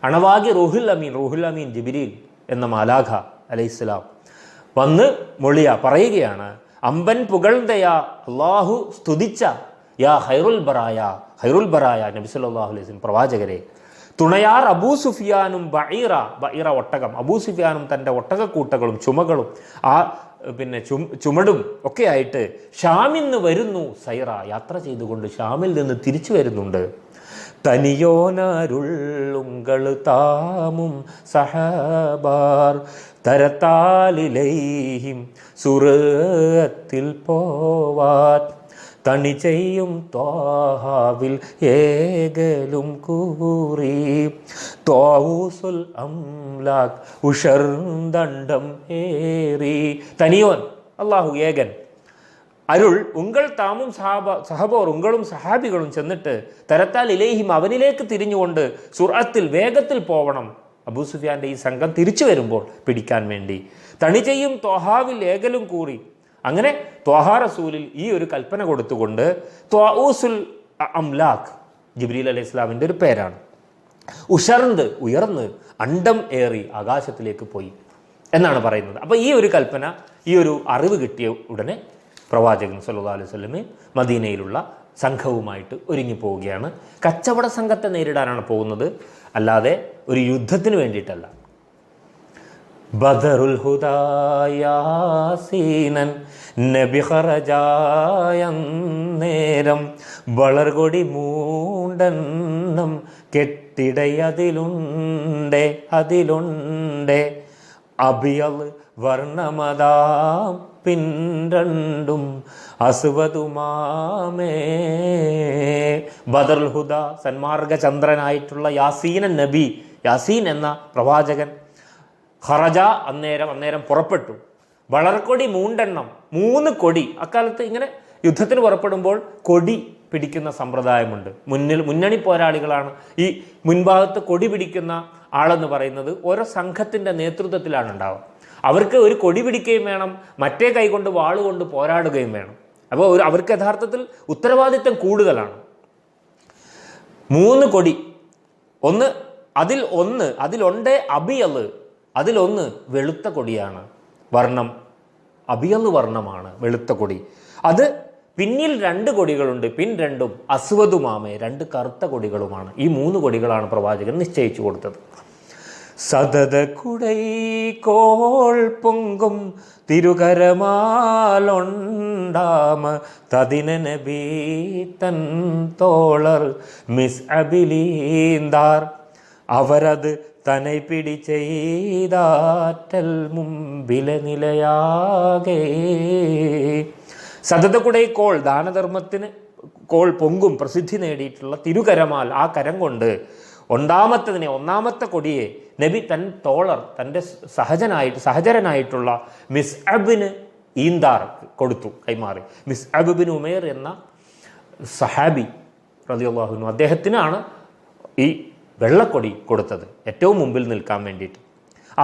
അണവാകി റൂഹുൽ അമീൻ ജിബ്രീൽ എന്ന മാലാഖ അലൈഹിസ്സലാം വന്ന് മൊഴിയ പറയുകയാണ്, അമ്പൻ പുകഴ്ന്തയാ അള്ളാഹു സ്തുതിച്ച യാ ഖൈറുൽ ബറായ നബി സല്ലല്ലാഹു അലൈഹി വസല്ലം പ്രവാചകരെ, തുണയാർ അബൂ സുഫിയാനും ബഈറ ഒട്ടകം, അബൂ സുഫിയാനും തൻ്റെ ഒട്ടകക്കൂട്ടകളും ചുമകളും ആ ചുമടും ഒക്കെ ആയിട്ട് ഷാമിന്ന് വരുന്നു സൈറ, യാത്ര ചെയ്തുകൊണ്ട് ഷാമിൽ നിന്ന് തിരിച്ചു വരുന്നുണ്ട്. തനിയോനരുള്ളുങ്കൾ താമും സഹബാർ തരത്താലിലൈഹിം സുറത്തിൽ പോവാൻ തണി ചെയ്യും ത്വാഹാവിൽ ഏകലും കൂറി ത്വാഊസുൽ അംലാക് ഉഷർദണ്ഡം ഏറി. തനിയോൻ അള്ളാഹു ഏകൻ, അരുൾ ഉങ്കൾ താമും സഹബോർ ഉങ്ങളും സഹാബികളും ചെന്നിട്ട് തരത്താൽ ഇലൈഹിം അവനിലേക്ക് തിരിഞ്ഞുകൊണ്ട് സുറത്തിൽ വേഗത്തിൽ പോവണം. അബൂ സുഫിയാൻ്റെ ഈ സംഘം തിരിച്ചു വരുമ്പോൾ പിടിക്കാൻ വേണ്ടി. തണി ചെയ്യും ത്വാഹാവിൽ ഏകലും കൂറി. അങ്ങനെ ത്വാഹാ റസൂലിൽ ഈ ഒരു കൽപ്പന കൊടുത്തുകൊണ്ട് ത്വാഊസുൽ അംലാഖ് ജിബ്രീൽ അലൈഹി ഇസ്ലാമിൻ്റെ ഒരു പേരാണ്. ഉഷർന്ന് ഉയർന്ന് അണ്ടം ഏറി ആകാശത്തിലേക്ക് പോയി എന്നാണ് പറയുന്നത്. അപ്പോൾ ഈ ഒരു കൽപ്പന, ഈ ഒരു അറിവ് കിട്ടിയ ഉടനെ പ്രവാചകൻ സല്ലല്ലാഹു അലൈഹി വസല്ലം മദീനയിലുള്ള സംഘവുമായിട്ട് ഒരുങ്ങി പോവുകയാണ്. കച്ചവട സംഘത്തെ നേരിടാനാണ് പോകുന്നത്, അല്ലാതെ ഒരു യുദ്ധത്തിന് വേണ്ടിയിട്ടല്ല. ബദറുൽ ഹുദായാസീനൻ നബി ഖറജായ നേരം വളർകൊടി മൂണ്ടെണ്ണം കെട്ടിടയതിലുണ്ടേ അബിയൽ വർണ്ണമതാം പിൻരണ്ടും അസ്വദുമാമേ. ബദറുൽ ഹുദ സന്മാർഗചന്ദ്രനായിട്ടുള്ള യാസീനൻ നബി, യാസീൻ എന്ന പ്രവാചകൻ ഖറജ അന്നേരം പുറപ്പെട്ടു. വളർക്കൊടി മൂണ്ടെണ്ണം, 3 കൊടി. അക്കാലത്ത് ഇങ്ങനെ യുദ്ധത്തിന് പുറപ്പെടുമ്പോൾ കൊടി പിടിക്കുന്ന സമ്പ്രദായമുണ്ട്. മുന്നണി പോരാളികളാണ് ഈ മുൻഭാഗത്ത് കൊടി പിടിക്കുന്ന ആളെന്ന് പറയുന്നത്. ഓരോ സംഘത്തിൻ്റെ നേതൃത്വത്തിലാണ് ഉണ്ടാവുക. അവർക്ക് ഒരു കൊടി പിടിക്കുകയും വേണം, മറ്റേ കൈകൊണ്ട് വാളുകൊണ്ട് പോരാടുകയും വേണം. അപ്പോൾ അവർക്ക് യഥാർത്ഥത്തിൽ ഉത്തരവാദിത്തം കൂടുതലാണ്. 3 കൊടി, അതിലൊണ്ടേ അബിയല്, അതിലൊന്ന് വെളുത്ത കൊടിയാണ്. വർണ്ണം അബിയല് വർണ്ണമാണ് വെളുത്ത കൊടി. അത് പിന്നിൽ 2 കൊടികളുണ്ട്, പിൻ 2ഉം അസ്വദുമാമേ 2 കറുത്ത കൊടികളുമാണ്. ഈ 3 കൊടികളാണ് പ്രവാചകൻ നിശ്ചയിച്ചു കൊടുത്തത്. സതത കുടൈകോൾ പൊങ്കും തിരുകരമാലൊണ്ടാമ തതിന നബി തൻ തോളർ മിസ് അബിലീന്താർ അവരത് തനെ പിടി ചെയ്താറ്റൽ മുമ്പില നിലയാകെ. സതത കുടൈകോൾ ദാനധർമ്മത്തിന് കോൾ പൊങ്കും പ്രസിദ്ധി നേടിയിട്ടുള്ള തിരുകരമാൽ, ആ കരം കൊണ്ട് ഒന്നാമത്തെ കൊടിയെ നബി തൻ തോളർ തൻ്റെ സഹചരനായിട്ടുള്ള മിസ്അബിന് ഈന്താർ കൊടുത്തു, കൈമാറി. മിസ്അബ് ബിൻ ഉമൈർ എന്ന സഹാബി റളിയല്ലാഹു അൻഹു, അദ്ദേഹത്തിനാണ് ഈ വെള്ളക്കൊടി കൊടുത്തത്, ഏറ്റവും മുമ്പിൽ നിൽക്കാൻ വേണ്ടിയിട്ട്.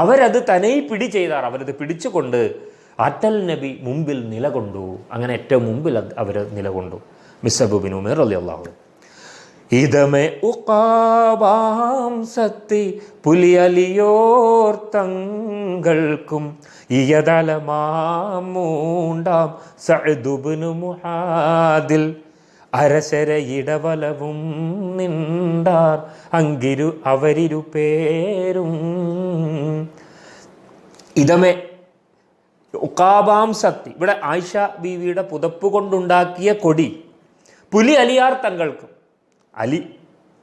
അവരത് തനൈ പിടി ചെയ്താർ, അവരത് പിടിച്ചുകൊണ്ട് അറ്റൽ നബി മുമ്പിൽ നിലകൊണ്ടു. അങ്ങനെ ഏറ്റവും മുമ്പിൽ അവർ നിലകൊണ്ടു. മിസ്അബ് ബിൻ ഉമൈർ റളിയല്ലാഹു അൻഹു. ഇതമേ ഉഖാബാം സത്തി പുലിയലിയോർ തങ്ങൾക്കും ഇയതലമാമൂണ്ടാം സഅദ് ഇബ്നു മുആദിൽ അരശര ഇടവലവും നിണ്ടാർ അങ്കിരു അവരിരു പേരും. ഇതമേ ഉഖാബാം സത്തി, ഇവിടെ ആയിഷ ബീവിയുടെ പുതപ്പ് കൊണ്ടുണ്ടാക്കിയ കൊടി പുലി അലിയാർ തങ്ങൾക്കും, അലി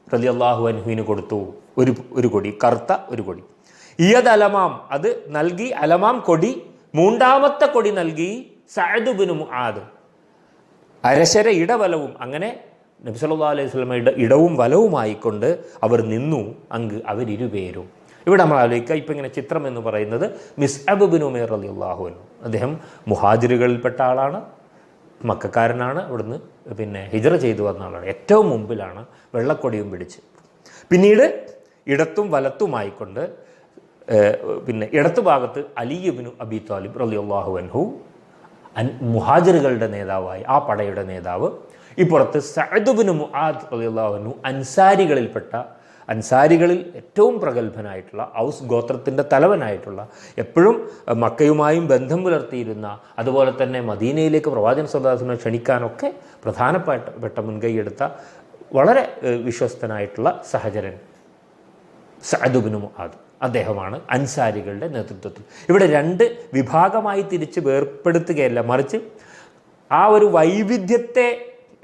റളിയല്ലാഹു അൻഹുവിന് കൊടുത്തു ഒരു കൊടി, കറുത്ത ഒരു കൊടി. ഇയദ് അലമാം, അത് നൽകി, അലമാം കൊടി, മൂന്നാമത്തെ കൊടി നൽകി സഅദ് ഇബ്നു മുആദ്, അരശര ഇടവലവും. അങ്ങനെ നബി സല്ലല്ലാഹു അലൈഹി വസല്ലമയുടെ ഇടവും വലവുമായിക്കൊണ്ട് അവർ നിന്നു, അവരിരുപേരും. ഇവിടെ നമ്മൾ ആലോചിക്കുക, ഇപ്പം ഇങ്ങനെ ചിത്രം എന്ന് പറയുന്നത് മിസ്അബ് ബിൻ ഉമൈർ റളിയല്ലാഹു അൻഹു, അദ്ദേഹം മുഹാജിറുകളിൽപ്പെട്ട ആളാണ്, മക്കക്കാരനാണ്, അവിടുന്ന് ഹിജ്റ ചെയ്തു വന്ന ആളാണ്. ഏറ്റവും മുമ്പിലാണ് വെള്ളക്കൊടിയും പിടിച്ച്. പിന്നീട് ഇടത്തും വലത്തുമായിക്കൊണ്ട് ഇടത്തു ഭാഗത്ത് അലി ഇബ്നു അബി ത്വാലിബ് റളിയല്ലാഹു അൻഹു, മുഹാജിറുകളുടെ നേതാവായി, ആ പടയുടെ നേതാവ്. ഇപ്പുറത്ത് സഅദ് ഇബ്നു മുആദ് റളിയല്ലാഹു അൻഹു, അൻസാരികളിൽ ഏറ്റവും പ്രഗത്ഭനായിട്ടുള്ള, ഔസ് ഗോത്രത്തിൻ്റെ തലവനായിട്ടുള്ള, എപ്പോഴും മക്കയുമായും ബന്ധം പുലർത്തിയിരുന്ന, അതുപോലെ തന്നെ മദീനയിലേക്ക് പ്രവാചകൻ സ്വല്ലല്ലാഹു അലൈഹി വസല്ലം ക്ഷണിക്കാനൊക്കെ പ്രധാനപ്പെട്ട മുൻകൈയെടുത്ത വളരെ വിശ്വസ്തനായിട്ടുള്ള സഹചരൻ സഅദ് ഇബ്നു മുആദ്, അദ്ദേഹമാണ് അൻസാരികളുടെ നേതൃത്വത്തിൽ. ഇവിടെ രണ്ട് വിഭാഗമായി തിരിച്ച് വേർപ്പെടുത്തുകയല്ല, മറിച്ച് ആ ഒരു വൈവിധ്യത്തെ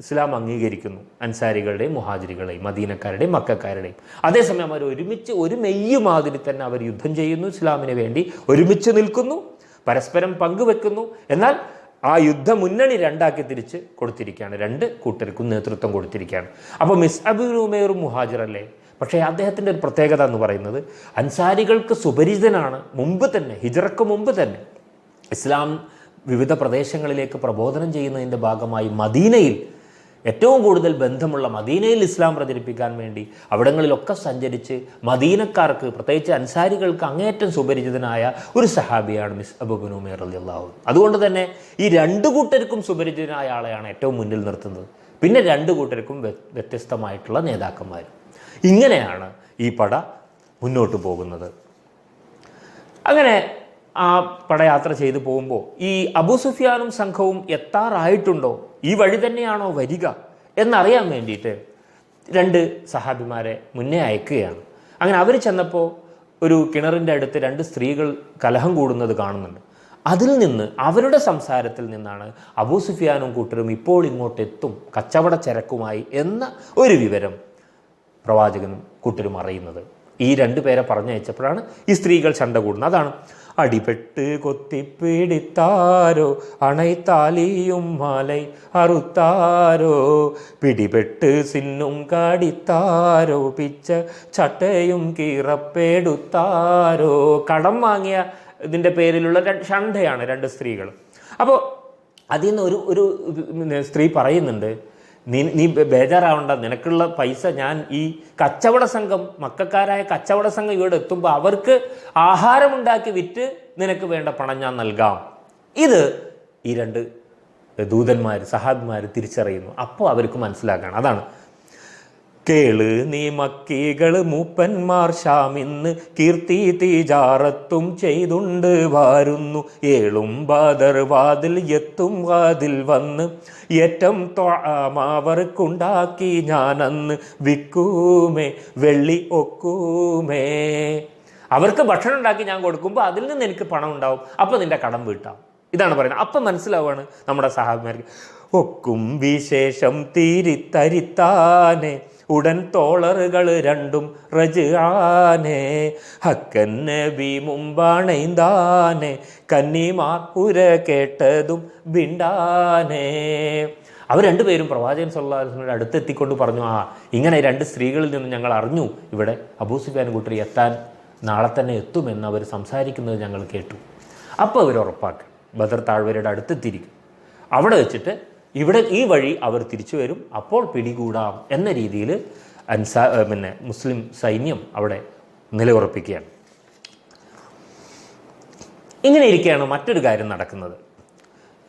ഇസ്ലാം അംഗീകരിക്കുന്നു. അൻസാരികളുടെയും മുഹാജിറുകളെയും മദീനക്കാരുടെയും മക്കക്കാരുടെയും. അതേസമയം അവർ ഒരുമിച്ച് ഒരു നെയ്യ് മാതിരി തന്നെ അവർ യുദ്ധം ചെയ്യുന്നു, ഇസ്ലാമിന് വേണ്ടി ഒരുമിച്ച് നിൽക്കുന്നു, പരസ്പരം പങ്കുവെക്കുന്നു. എന്നാൽ ആ യുദ്ധ മുന്നണി രണ്ടാക്കി തിരിച്ച് കൊടുത്തിരിക്കുകയാണ്, രണ്ട് കൂട്ടർക്കും നേതൃത്വം കൊടുത്തിരിക്കുകയാണ്. അപ്പോൾ മിസ്അബ് ബിൻ ഉമൈർ മുഹാജിറല്ലേ, പക്ഷേ അദ്ദേഹത്തിൻ്റെ ഒരു പ്രത്യേകത എന്ന് പറയുന്നത് അൻസാരികൾക്ക് സുപരിചിതനാണ്. മുമ്പ് തന്നെ, ഹിജ്റക്ക് മുമ്പ് തന്നെ ഇസ്ലാം വിവിധ പ്രദേശങ്ങളിലേക്ക് പ്രബോധനം ചെയ്യുന്നതിൻ്റെ ഭാഗമായി മദീനയിൽ ഏറ്റവും കൂടുതൽ ബന്ധമുള്ള മദീനയിൽ ഇസ്ലാം പ്രചരിപ്പിക്കാൻ വേണ്ടി അവിടങ്ങളിലൊക്കെ സഞ്ചരിച്ച് മദീനക്കാർക്ക്, പ്രത്യേകിച്ച് അൻസാരികൾക്ക് അങ്ങേയറ്റം സുപരിചിതനായ ഒരു സഹാബിയാണ് മിസ്അബ് ബിൻ ഉമൈർ റളിയല്ലാഹു അൻഹു. അതുകൊണ്ട് തന്നെ ഈ രണ്ടു കൂട്ടർക്കും സുപരിചിതനായ ആളെയാണ് ഏറ്റവും മുന്നിൽ നിർത്തുന്നത്. പിന്നെ രണ്ടു കൂട്ടർക്കും വ്യത്യസ്തമായിട്ടുള്ള നേതാക്കന്മാർ. ഇങ്ങനെയാണ് ഈ പട മുന്നോട്ട് പോകുന്നത്. അങ്ങനെ ആ പടയാത്ര ചെയ്തു പോകുമ്പോൾ ഈ അബൂ സുഫിയാനും സംഘവും എത്താറായിട്ടുണ്ടോ, ഈ വഴി തന്നെയാണോ വരിക എന്നറിയാൻ വേണ്ടിയിട്ട് രണ്ട് സഹാബിമാരെ മുന്നേ അയക്കുകയാണ്. അങ്ങനെ അവർ ചെന്നപ്പോൾ ഒരു കിണറിൻ്റെ അടുത്ത് രണ്ട് സ്ത്രീകൾ കലഹം കൂടുന്നത് കാണുന്നുണ്ട്. അതിൽ നിന്ന്, അവരുടെ സംസാരത്തിൽ നിന്നാണ് അബൂ സുഫിയാനും കൂട്ടരും ഇപ്പോൾ ഇങ്ങോട്ട് എത്തും കച്ചവട ചരക്കുമായി എന്ന ഒരു വിവരം പ്രവാചകനും കൂട്ടരും അറിയുന്നത്. ഈ രണ്ടു പേരെ പറഞ്ഞയച്ചപ്പോഴാണ് ഈ സ്ത്രീകൾ ചണ്ട കൂടുന്നത്. അതാണ് അടിപെട്ട് കൊത്തിപ്പിടിത്താരോ അണൈത്താലിയും മലൈ അറുത്താരോ പിടിപെട്ട് സിന്നും കാടിത്താരോ പിച്ച ചട്ടയും കീറപ്പെടുത്താരോ. കടം വാങ്ങിയ ഇതിൻ്റെ പേരിലുള്ള ഷണ്ടയാണ് രണ്ട് സ്ത്രീകൾ. അപ്പോൾ അതിൽ നിന്ന് ഒരു സ്ത്രീ പറയുന്നുണ്ട്, നീ ബേജാറാവണ്ട, നിനക്കുള്ള പൈസ ഞാൻ ഈ കച്ചവട സംഘം, മക്കക്കാരായ കച്ചവട സംഘം ഇവിടെ എത്തുമ്പോൾ അവർക്ക് ആഹാരമുണ്ടാക്കി വിറ്റ് നിനക്ക് വേണ്ട പണം ഞാൻ നൽകാം. ഇത് ഈ രണ്ട് ദൂതന്മാർ, സഹാബിമാർ തിരിച്ചറിയുന്നു. അപ്പോൾ അവർക്ക് മനസ്സിലാക്കണം. അതാണ് കേള് നീ മക്കികള് മൂപ്പന്മാർ ഷാമിന്ന് കീർത്തി തീജാറത്തും ചെയ്തുണ്ട് വാരുന്നു ഏളും ബാദർ വാതിൽ എത്തും വാതിൽ വന്ന് ഏറ്റം ത്വാമാവർക്കുണ്ടാക്കി ഞാനന്ന് വിക്കൂമേ വെള്ളി ഒക്കൂമേ. അവർക്ക് ഭക്ഷണം ഉണ്ടാക്കി ഞാൻ കൊടുക്കുമ്പോൾ അതിൽ നിന്ന് എനിക്ക് പണം ഉണ്ടാവും, അപ്പോൾ നിൻ്റെ കടം വീട്ടാം. ഇതാണ് പറയുന്നത്. അപ്പം മനസ്സിലാവുകയാണ് നമ്മുടെ സഹാബിമാർക്ക്. ഒക്കും വിശേഷം തീരിത്തരിത്താനെ ഉടൻ തോളറുകൾ രണ്ടും റജാനെ ഹക്കൻ നബി മുമ്പാണൈന്താനെ കന്നിമാർ പുര കേട്ടതും ബിണ്ടാനെ. അവർ രണ്ടുപേരും പ്രവാചകൻ സല്ലല്ലാഹു അലൈഹി വസല്ലമയുടെ അടുത്തെത്തിക്കൊണ്ട് പറഞ്ഞു, ഇങ്ങനെ 2 സ്ത്രീകളിൽ നിന്ന് ഞങ്ങൾ അറിഞ്ഞു ഇവിടെ അബൂ സുഫിയാൻ കൂട്ടർ എത്താൻ നാളെ തന്നെ എത്തുമെന്ന് അവർ സംസാരിക്കുന്നത് ഞങ്ങൾ കേട്ടു. അപ്പോൾ അവർ ഉറപ്പാക്കി ബദർ താഴ്വരയുടെ അടുത്തെത്തിയിരിക്കും. അവിടെ വെച്ചിട്ട് ഇവിടെ ഈ വഴി അവർ തിരിച്ചു വരും, അപ്പോൾ പിടികൂടാം എന്ന രീതിയിൽ മുസ്ലിം സൈന്യം അവിടെ നിലയുറപ്പിക്കുകയാണ്. ഇങ്ങനെ ഇരിക്കുകയാണ് മറ്റൊരു കാര്യം നടക്കുന്നത്.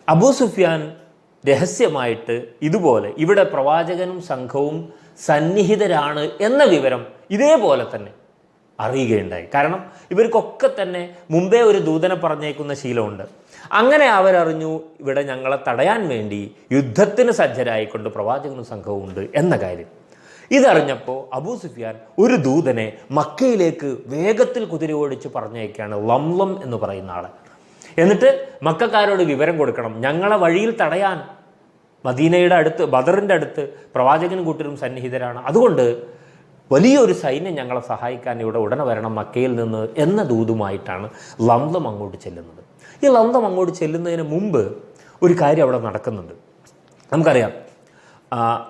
അബൂ സുഫിയാൻ രഹസ്യമായിട്ട് ഇതുപോലെ ഇവിടെ പ്രവാചകനും സംഘവും സന്നിഹിതരാണ് എന്ന വിവരം ഇതേപോലെ തന്നെ അറിയുകയുണ്ടായി. കാരണം ഇവർക്കൊക്കെ തന്നെ മുമ്പേ ഒരു ദൂതനെ പറഞ്ഞേക്കുന്ന ശീലമുണ്ട്. അങ്ങനെ അവരറിഞ്ഞു ഇവിടെ ഞങ്ങളെ തടയാൻ വേണ്ടി യുദ്ധത്തിന് സജ്ജരായിക്കൊണ്ട് പ്രവാചകനും സംഘവും ഉണ്ട് എന്ന കാര്യം. ഇതറിഞ്ഞപ്പോൾ അബൂ സുഫിയാൻ ഒരു ദൂതനെ മക്കയിലേക്ക് വേഗത്തിൽ കുതിര ഓടിച്ച് പറഞ്ഞേക്കാണ്, ലംലം എന്ന് പറയുന്ന ആളെ. എന്നിട്ട് മക്കക്കാരോട് വിവരം കൊടുക്കണം, ഞങ്ങളെ വഴിയിൽ തടയാൻ മദീനയുടെ അടുത്ത് ബദറിൻ്റെ അടുത്ത് പ്രവാചകനും കൂട്ടരും സന്നിഹിതരാണ്, അതുകൊണ്ട് വലിയൊരു സൈന്യം ഞങ്ങളെ സഹായിക്കാൻ ഇവിടെ ഉടനെ വരണം മക്കയിൽ നിന്ന് എന്ന ദൂതുമായിട്ടാണ് ലംലം അങ്ങോട്ട് ചെല്ലുന്നത്. ഈ ലംലം അങ്ങോട്ട് ചെല്ലുന്നതിന് മുമ്പ് ഒരു കാര്യം അവിടെ നടക്കുന്നുണ്ട്. നമുക്കറിയാം,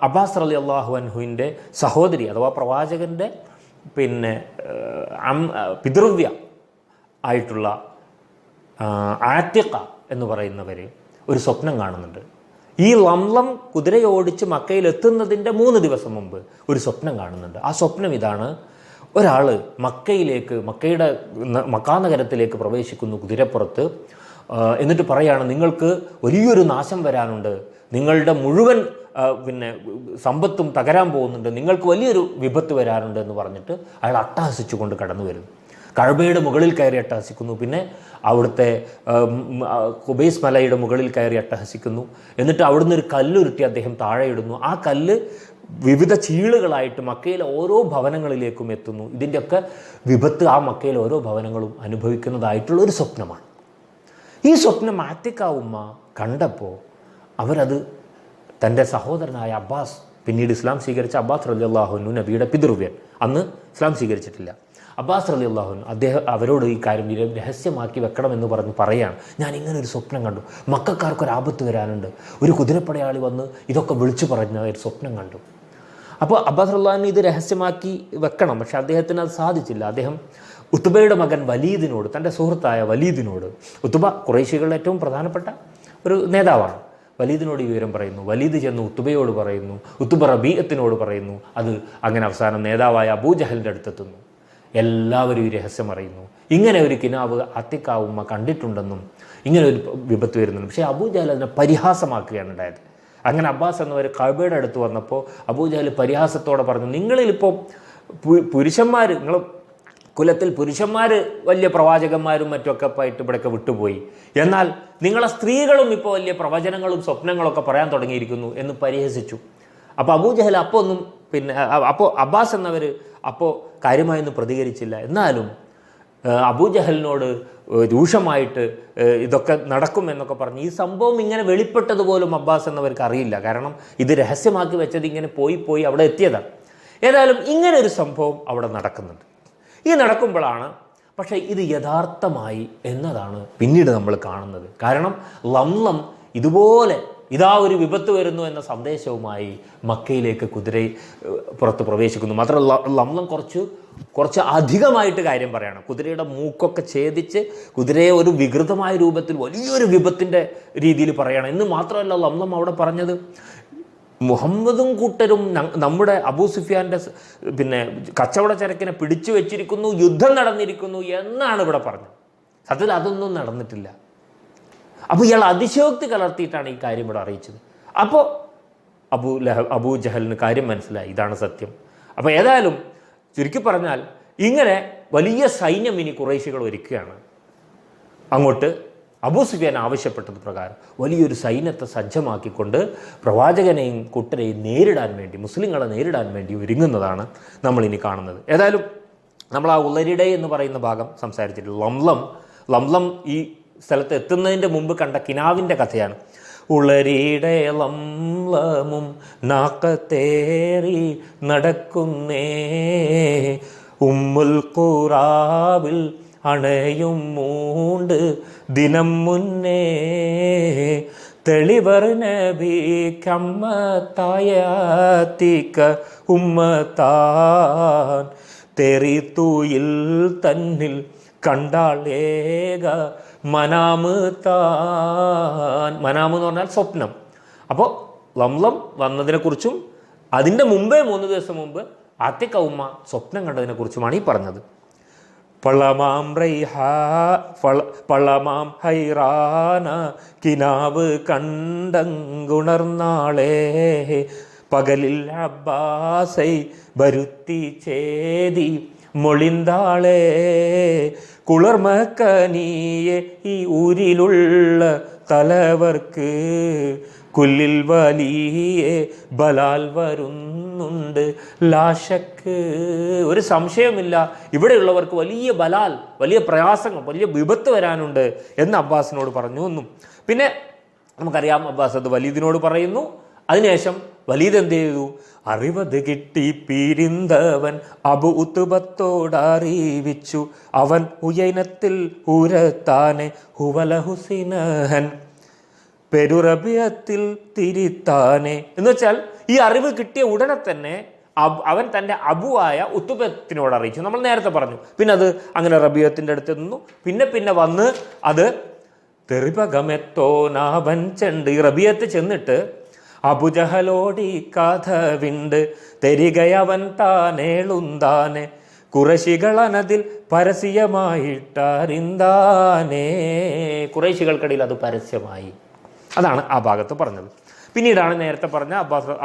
അബ്ബാസ് റളിയല്ലാഹു അൻഹുവിൻ്റെ സഹോദരി അഥവാ പ്രവാചകൻ്റെ പിതൃവ്യ ആയിട്ടുള്ള ആത്തിഖ എന്ന് പറയുന്നവർ ഒരു സ്വപ്നം കാണുന്നുണ്ട്. ഈ ലംലം കുതിരയോടിച്ച് മക്കയിലെത്തുന്നതിൻ്റെ 3 ദിവസം മുമ്പ് ഒരു സ്വപ്നം കാണുന്നുണ്ട്. ആ സ്വപ്നം ഇതാണ്: ഒരാൾ മക്കയുടെ മക്കാ നഗരത്തിലേക്ക് പ്രവേശിക്കുന്നു കുതിരപ്പുറത്ത്. എന്നിട്ട് പറയാണ്, നിങ്ങൾക്ക് വലിയൊരു നാശം വരാനുണ്ട്, നിങ്ങളുടെ മുഴുവൻ സമ്പത്തും തകരാൻ പോകുന്നുണ്ട്, നിങ്ങൾക്ക് വലിയൊരു വിപത്ത് വരാനുണ്ട് എന്ന് പറഞ്ഞിട്ട് അയാൾ അട്ടഹസിച്ചു കൊണ്ട് കടന്നു വരുന്നു. കഅബയുടെ മുകളിൽ കയറി അട്ടഹസിക്കുന്നു. പിന്നെ അവിടുത്തെ ഖുബൈസ് മലയുടെ മുകളിൽ കയറി അട്ടഹസിക്കുന്നു. എന്നിട്ട് അവിടുന്ന് ഒരു കല്ലുരുട്ടി അദ്ദേഹം താഴെ ഇടുന്നു. ആ കല്ല് വിവിധ ചീളുകളായിട്ട് മക്കയിലെ ഓരോ ഭവനങ്ങളിലേക്കും എത്തുന്നു. ഇതിൻ്റെയൊക്കെ വിപത്ത് ആ മക്കയിലെ ഓരോ ഭവനങ്ങളും അനുഭവിക്കുന്നതായിട്ടുള്ള ഒരു സ്വപ്നമാണ്. ഈ സ്വപ്നം ആത്തിഖ ഉമ്മ കണ്ടപ്പോൾ അവരത് തൻ്റെ സഹോദരനായ അബ്ബാസ്, പിന്നീട് ഇസ്ലാം സ്വീകരിച്ച അബ്ബാസ് റളിയല്ലാഹു അൻഹു, നബിയുടെ പിതൃവ്യൻ, അന്ന് ഇസ്ലാം സ്വീകരിച്ചിട്ടില്ല, അബ്ബാസ് റളിയല്ലാഹു അൻഹു അവരോട് ഈ കാര്യം രഹസ്യമാക്കി വെക്കണമെന്ന് പറയുകയാണ്. ഞാൻ ഇങ്ങനെ ഒരു സ്വപ്നം കണ്ടു, മക്കൾക്കാർക്കൊരാപത്ത് വരാനുണ്ട്, ഒരു കുതിരപ്പടയാളി വന്ന് ഇതൊക്കെ വിളിച്ചു പറഞ്ഞ ഒരു സ്വപ്നം കണ്ടു. അപ്പോൾ അബ്ബാസ് റളിയല്ലാഹു അൻഹു ഇത് രഹസ്യമാക്കി വെക്കണം, പക്ഷെ അദ്ദേഹത്തിന് അത് സാധിച്ചില്ല. അദ്ദേഹം ഉത്ബയുടെ മകൻ വലീദിനോട്, തൻ്റെ സുഹൃത്തായ വലീദിനോട്, ഉത്ബ ഖുറൈശികളുടെ ഏറ്റവും പ്രധാനപ്പെട്ട ഒരു നേതാവാണ്, വലീദിനോട് ഈ വിവരം പറയുന്നു. വലീദ് ചെന്ന് ഉത്ബയോട് പറയുന്നു, ഉത്ബ റബീഅത്തിനോട് പറയുന്നു. അത് അങ്ങനെ അവസാനം നേതാവായ അബൂജഹലിൻ്റെ അടുത്തെത്തുന്നു. എല്ലാവരും ഈ രഹസ്യം അറിയുന്നു. ഇങ്ങനെ ഒരു കിനാവ് ആത്തിഖ ഉമ്മ കണ്ടിട്ടുണ്ടെന്നും ഇങ്ങനെ ഒരു വിപത്ത് വരുന്നുണ്ട്. പക്ഷേ അബൂജഹൽ അതിനെ പരിഹാസമാക്കുകയാണ് ഉണ്ടായത്. അങ്ങനെ അബ്ബാസ് എന്നവർ കഅബയുടെ അടുത്ത് വന്നപ്പോൾ അബൂജഹൽ പരിഹാസത്തോടെ പറഞ്ഞു, നിങ്ങളിലിപ്പോൾ പുരുഷന്മാർ, നിങ്ങൾ കുലത്തിൽ പുരുഷന്മാർ വലിയ പ്രവാചകന്മാരും മറ്റുമൊക്കെ ആയിട്ട് ഇവിടെയൊക്കെ വിട്ടുപോയി, എന്നാൽ നിങ്ങളെ സ്ത്രീകളും ഇപ്പോൾ വലിയ പ്രവചനങ്ങളും സ്വപ്നങ്ങളൊക്കെ പറയാൻ തുടങ്ങിയിരിക്കുന്നു എന്ന് പരിഹസിച്ചു. അപ്പോൾ അബൂജഹൽ അപ്പോൾ അബ്ബാസ് എന്നവർ അപ്പോൾ കാര്യമായൊന്നും പ്രതികരിച്ചില്ല. എന്നാലും അബൂജഹലിനോട് രൂക്ഷമായിട്ട് ഇതൊക്കെ നടക്കുമെന്നൊക്കെ പറഞ്ഞ് ഈ സംഭവം ഇങ്ങനെ വെളിപ്പെട്ടതുപോലും അബ്ബാസ് എന്നവർക്ക് അറിയില്ല. കാരണം ഇത് രഹസ്യമാക്കി വെച്ചത് ഇങ്ങനെ പോയി അവിടെ എത്തിയതാണ്. ഏതായാലും ഇങ്ങനെ ഒരു സംഭവം അവിടെ നടക്കുന്നുണ്ട്. ഈ നടക്കുമ്പോഴാണ് പക്ഷേ ഇത് യഥാർത്ഥമായി എന്നതാണ് പിന്നീട് നമ്മൾ കാണുന്നത്. കാരണം ലംലം ഇതുപോലെ ഇതാ ഒരു വിപത്ത് വരുന്നു എന്ന സന്ദേശവുമായി മക്കയിലേക്ക് പുറത്ത് പ്രവേശിക്കുന്നു. മാത്രമല്ല ലംലം കുറച്ച് അധികമായിട്ട് കാര്യം പറയണം. കുതിരയുടെ മൂക്കൊക്കെ ഛേദിച്ച് കുതിരയെ ഒരു വികൃതമായ രൂപത്തിൽ വലിയൊരു വിപത്തിൻ്റെ രീതിയിൽ പറയണം എന്ന് മാത്രമല്ല, ലംലം അവിടെ പറഞ്ഞത് മുഹമ്മദും കൂട്ടരും നമ്മുടെ അബൂ സുഫിയാൻ്റെ കച്ചവട ചരക്കിനെ പിടിച്ചു വെച്ചിരിക്കുന്നു, യുദ്ധം നടന്നിരിക്കുന്നു എന്നാണ് ഇവിടെ പറഞ്ഞത്. സത്യത്തിൽ അതൊന്നും നടന്നിട്ടില്ല. അപ്പോൾ ഇയാൾ അതിശയോക്തി കലർത്തിയിട്ടാണ് ഈ കാര്യം ഇവിടെ അറിയിച്ചത്. അപ്പോൾ അബൂജഹലിന് കാര്യം മനസ്സിലായി, ഇതാണ് സത്യം. അപ്പോൾ ഏതായാലും ചുരുക്കി പറഞ്ഞാൽ ഇങ്ങനെ വലിയ സൈന്യം ഇനി ഖുറൈശികൾ ഒരുക്കുകയാണ്. അങ്ങോട്ട് അബൂ സുഫിയാൻ ആവശ്യപ്പെട്ടത് പ്രകാരം വലിയൊരു സൈന്യത്തെ സജ്ജമാക്കിക്കൊണ്ട് പ്രവാചകനെയും കൂട്ടരെയും നേരിടാൻ വേണ്ടി, മുസ്ലിങ്ങളെ നേരിടാൻ വേണ്ടി ഒരുങ്ങുന്നതാണ് നമ്മളിനി കാണുന്നത്. ഏതായാലും നമ്മൾ ആ ഉളരിട എന്ന് പറയുന്ന ഭാഗം സംസാരിച്ചിട്ടുണ്ട്. ലംലം ഈ സ്ഥലത്ത് എത്തുന്നതിൻ്റെ മുമ്പ് കണ്ട കിനാവിൻ്റെ കഥയാണ്. ഉളരിടെ ലംലമും നാക്കത്തേറി നടക്കുന്നേ, ഉമ്മുൽ ഖുറാവിൽ അണയും മൂണ്ട് ദിനം മുന്നേ, തെളിവർ നബി കമ്മത്തായത്തിക്ക ഉമ്മത്താൻ, തെറിത്തൂയിൽ തന്നിൽ കണ്ടാളേക മനാമ് താൻ. മനാമ് എന്ന് പറഞ്ഞാൽ സ്വപ്നം. അപ്പോൾ ലംലം വന്നതിനെക്കുറിച്ചും അതിൻ്റെ മുമ്പേ 3 ദിവസം മുമ്പ് ആത്തിക്ക ഉമ്മ സ്വപ്നം കണ്ടതിനെക്കുറിച്ചുമാണ് ഈ പറഞ്ഞത്. പള്ളമാം ഹൈറാന കിനാവ് കണ്ടങ്കുണർന്നാളേ, പകലിൽ അബ്ബാസൈ വരുത്തി ചേതി മൊളിന്താളേ, കുളിർമക്കനിയെ ഈ ഊരിലുള്ള തലവർക്ക്, കുല്ലിൽ വലിയെ ബലാൽ വരുന്നുണ്ട് ലാശക്ക്. ഒരു സംശയമില്ല, ഇവിടെയുള്ളവർക്ക് വലിയ ബലാൽ, വലിയ പ്രയാസങ്ങൾ, വലിയ വിപത്ത് വരാനുണ്ട് എന്ന് അബ്ബാസിനോട് പറഞ്ഞു എന്നും. പിന്നെ നമുക്കറിയാം അബ്ബാസ് അത് വലീദിനോട് പറയുന്നു. അതിനുശേഷം വലീദ് എന്ത് ചെയ്തു? അറിവത് കിട്ടി പിരിന്തവൻ അബു ഉത്തുബത്തോടറിയിച്ചു, അവൻ ഉയനത്തിൽ ഉരത്താനെ ഹുവല ഹുസിനഹൻ, പെരുറബിയത്തിൽ തിരിത്താനെ. എന്ന് വെച്ചാൽ ഈ അറിവ് കിട്ടിയ ഉടനെ തന്നെ അവൻ തൻ്റെ അബുവായ ഉത്തുബത്തിനോട് അറിയിച്ചു. നമ്മൾ നേരത്തെ പറഞ്ഞു. പിന്നെ അത് അങ്ങനെ റബിയത്തിൻ്റെ അടുത്ത് നിന്നു. പിന്നെ വന്ന് അത് തെറിപകമെത്തോനാവൻ ചെണ്ട് ഈ റബിയത്ത് ചെന്നിട്ട് അബുജഹലോടി കഥ വിണ്ട് തെരികയവൻ താനേളുന്താനെ, കുറശികളനതിൽ പരസ്യമായിട്ടറിന്താനേ. കുറേശികൾക്കിടയിൽ അത് പരസ്യമായി. അതാണ് ആ ഭാഗത്ത് പറഞ്ഞത്. പിന്നീടാണ് നേരത്തെ പറഞ്ഞ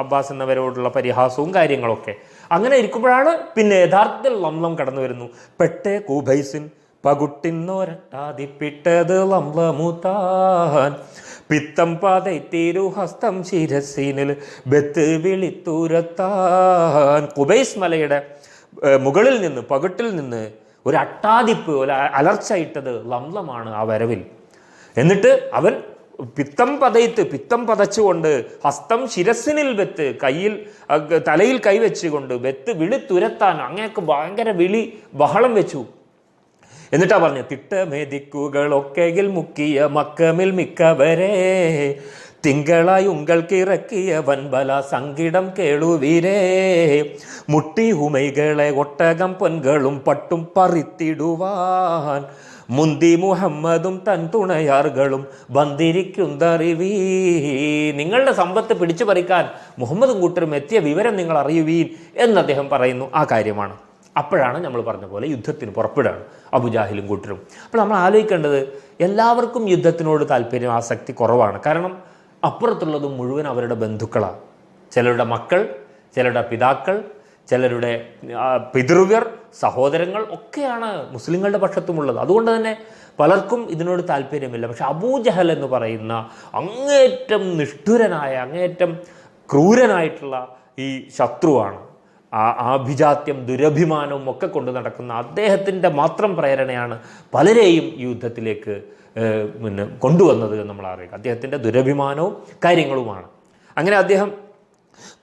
അബ്ബാസ് എന്നവരോടുള്ള പരിഹാസവും കാര്യങ്ങളൊക്കെ. അങ്ങനെ ഇരിക്കുമ്പോഴാണ് പിന്നെ യഥാർത്ഥത്തിൽ ലംലം കടന്നു വരുന്നു. പെട്ടേ കൂബൈസിൻ പകുട്ടിന്നോരട്ടാതിപ്പിട്ടത് ലംലമുതാൻ, പിത്തം പാതൈത്തീരു ഹസ്തം ശിരസീനിൽ ബത്ത് വിളിത്തൂരത്താൻ. കുബൈസ് മലയുടെ മുകളിൽ നിന്ന്, പകുട്ടിൽ നിന്ന് ഒരു അട്ടാതിപ്പ്, ഒരു അലർച്ച ഇട്ടത് ലംലമാണ് ആ വരവിൽ. എന്നിട്ട് അവൻ പിത്തം പതച്ചുകൊണ്ട് ഹസ്തം ശിരസിനിൽ വെത്ത്, തലയിൽ കൈവച്ചുകൊണ്ട് വെത്ത് വിളിത്തുരത്താൻ, അങ്ങേക്ക് ഭയങ്കര ബഹളം വെച്ചു. എന്നിട്ടാ പറഞ്ഞു, തിട്ടമേദിക്കുകളൊക്കെയിൽ മുക്കിയ മക്കമിൽ മിക്കവരെ, തിങ്കളായി ഉങ്ങൾക്കിറക്കിയ വൻബല സങ്കിടം കേളുവീരേ, മുട്ടി ഹുമൈകളെ ഒട്ടകം പൊൻകളും പട്ടും പറിത്തിടുവാൻ, മുന്തി മുഹമ്മദും തൻ തുണയാറുകളും വന്നിരിക്കുന്നറിവീ. നിങ്ങളുടെ സമ്പത്ത് പിടിച്ചു പറിക്കാൻ മുഹമ്മദും കൂട്ടരും എത്തിയ വിവരം നിങ്ങൾ അറിയുവീൻ എന്ന് അദ്ദേഹം പറയുന്നു. ആ കാര്യമാണ്. അപ്പോഴാണ് നമ്മൾ പറഞ്ഞ പോലെ യുദ്ധത്തിന് പുറപ്പെടുകയാണ് അബുജാഹിലും കൂട്ടരും. അപ്പോൾ നമ്മൾ ആലോചിക്കേണ്ടത്, എല്ലാവർക്കും യുദ്ധത്തിനോട് താല്പര്യം, ആസക്തി കുറവാണ്. കാരണം അപ്പുറത്തുള്ളതും മുഴുവൻ അവരുടെ ബന്ധുക്കളാണ്. ചിലരുടെ മക്കൾ, ചിലരുടെ പിതാക്കൾ, ചിലരുടെ പിതൃവ്യർ, സഹോദരങ്ങൾ ഒക്കെയാണ് മുസ്ലിങ്ങളുടെ പക്ഷത്തുമുള്ളത്. അതുകൊണ്ട് തന്നെ പലർക്കും ഇതിനോട് താല്പര്യമില്ല. പക്ഷെ അബൂജഹൽ എന്ന് പറയുന്ന അങ്ങേറ്റം നിഷ്ഠുരനായ, അങ്ങേറ്റം ക്രൂരനായിട്ടുള്ള ഈ ശത്രുവാണ്. ആഭിജാത്യം, ദുരഭിമാനവും ഒക്കെ കൊണ്ട് നടക്കുന്ന അദ്ദേഹത്തിൻ്റെ മാത്രം പ്രേരണയാണ് പലരെയും ഈ യുദ്ധത്തിലേക്ക് കൊണ്ടുവന്നത് എന്ന് നമ്മൾ അറിയുക. അദ്ദേഹത്തിൻ്റെ ദുരഭിമാനവും കാര്യങ്ങളുമാണ്. അങ്ങനെ അദ്ദേഹം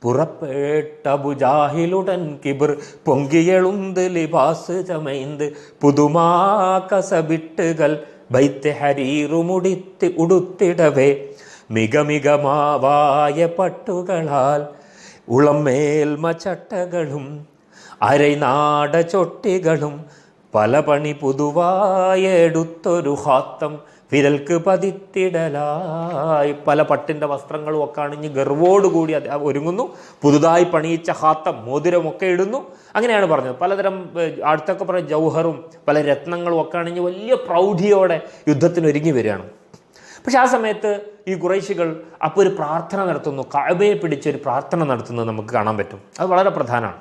പുറപ്പെട്ട അബുജാഹിലുടൻ കിബിർ പൊങ്കിയെളുന്ത് ലിബാസ് ചമൈന്ത് പുതുമാക്കസബിട്ടുകൾ ബൈത്ത് ഹരീറുമുടിത്ത് ഉടുത്തിടവേ, മികമികമാവായ പട്ടുകളാൽ ഉളമേൽമ ചട്ടകളും അരൈനാട ചൊട്ടികളും പല പണി പുതുവായെടുത്തൊരു ഹാത്തം വിരൽക്ക് പതിത്തിടലായി. പല പട്ടിൻ്റെ വസ്ത്രങ്ങളും ഒക്കെ അണിഞ്ഞ് ഗർവോടുകൂടി ഒരുങ്ങുന്നു. പുതുതായി പണിയിച്ച ഹാത്തം, മോതിരമൊക്കെ ഇടുന്നു. അങ്ങനെയാണ് പറഞ്ഞത്. പലതരം അടുത്തൊക്കെ പറഞ്ഞ ജൗഹറും പല രത്നങ്ങളും ഒക്കെ അണിഞ്ഞ് വലിയ പ്രൗഢിയോടെ യുദ്ധത്തിനൊരുങ്ങി വരികയാണ്. പക്ഷെ ആ സമയത്ത് ഈ ഖുറൈശികൾ അപ്പോൾ ഒരു പ്രാർത്ഥന നടത്തുന്നു. കഅബയെ പിടിച്ചൊരു പ്രാർത്ഥന നടത്തുന്നത് നമുക്ക് കാണാൻ പറ്റും. അത് വളരെ പ്രധാനമാണ്.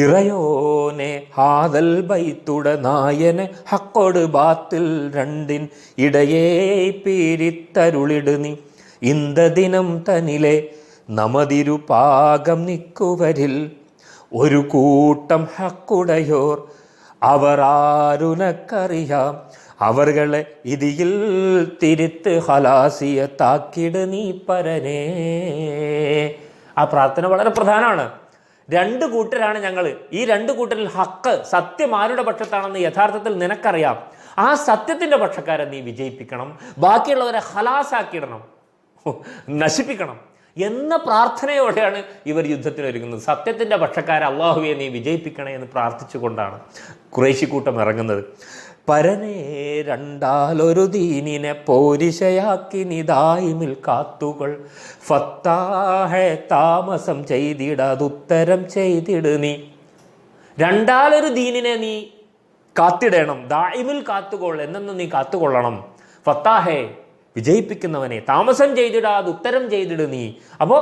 ഇറയോനെ ഹാദൽ ബൈത്തുട നായനെ ഹക്കോട് ബാത്തിൽ രണ്ടിൻ ഇടയേ പീരിത്തരുളിട് നീ ഇന്ദ ദിനം തനിലെ നമതിരു പാകം നിക്കുവരിൽ ഒരു കൂട്ടം ഹക്കുടയോർ അവർ ആരുനക്കറിയാം, അവർകളെ ഇതിൽ തിരുത്ത് ഹലാസിയത്താക്കിട് നീ പരനേ. ആ പ്രാർത്ഥന വളരെ പ്രധാനമാണ്. രണ്ട് കൂട്ടരാണ് ഞങ്ങൾ. ഈ രണ്ട് കൂട്ടരിൽ ഹക്ക്, സത്യം ആരുടെ പക്ഷത്താണെന്ന് യഥാർത്ഥത്തിൽ നിനക്കറിയാം. ആ സത്യത്തിൻ്റെ പക്ഷക്കാരെ നീ വിജയിപ്പിക്കണം, ബാക്കിയുള്ളവരെ ഹലാസാക്കിയിടണം, നശിപ്പിക്കണം എന്ന പ്രാർത്ഥനയോടെയാണ് ഇവർ യുദ്ധത്തിനൊരുങ്ങുന്നത്. സത്യത്തിൻ്റെ പക്ഷക്കാരെ അള്ളാഹുവെ നീ വിജയിപ്പിക്കണേ എന്ന് പ്രാർത്ഥിച്ചുകൊണ്ടാണ് ഖുറൈശിക്കൂട്ടം ഇറങ്ങുന്നത്. പരനേ രണ്ടാലൊരു ദീനിനെ പോരിശയാക്കി നിദായിമിൽ കാത്തുകൾ, ഫത്താഹെ താമസം ചെയ്തിടതുത്തരം ചെയ്തിട് നീ. രണ്ടാലൊരു ദീനിനെ നീ കാത്തിടണം, ദായിമിൽ കാത്തുകൊൾ, എന്നെന്നും നീ കാത്തുകൊള്ളണം. ഫത്താഹെ വിജയിപ്പിക്കുന്നവനെ, താമസം ചെയ്തിടാതെ ഉത്തരം ചെയ്തിട് നീ. അപ്പോൾ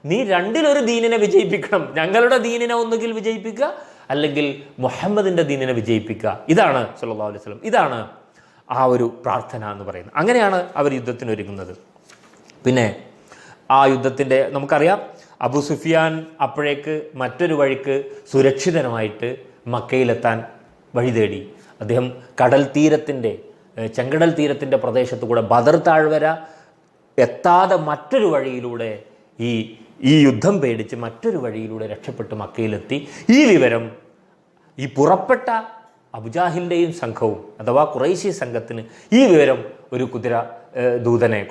നീ രണ്ടിലൊരു ദീനിനെ വിജയിപ്പിക്കണം. ഞങ്ങളുടെ ദീനിനെ ഒന്നുകിൽ വിജയിപ്പിക്കുക, അല്ലെങ്കിൽ മുഹമ്മദിൻ്റെ ദീനിനെ വിജയിപ്പിക്കുക. ഇതാണ് സല്ലല്ലാഹു അലൈഹി വസല്ലം, ഇതാണ് ആ ഒരു പ്രാർത്ഥന എന്ന് പറയുന്നത്. അങ്ങനെയാണ് അവർ യുദ്ധത്തിനൊരുങ്ങുന്നത്. പിന്നെ ആ യുദ്ധത്തിൻ്റെ നമുക്കറിയാം, അബൂ സുഫിയാൻ അപ്പോഴേക്ക് മറ്റൊരു വഴിക്ക് സുരക്ഷിതമായിട്ട് മക്കയിലെത്താൻ വഴി തേടി. അദ്ദേഹം ചെങ്കടൽ തീരത്തിൻ്റെ പ്രദേശത്തു കൂടെ ബദർ താഴ്വര എത്താതെ മറ്റൊരു വഴിയിലൂടെ ഈ യുദ്ധം പേടിച്ച് മറ്റൊരു വഴിയിലൂടെ രക്ഷപ്പെട്ട് മക്കയിലെത്തി. ഈ വിവരം ഈ പുറപ്പെട്ട അബുജാഹിലിൻ്റെയും സംഘവും അഥവാ ഖുറൈശി സംഘത്തിന് ഈ വിവരം ഒരു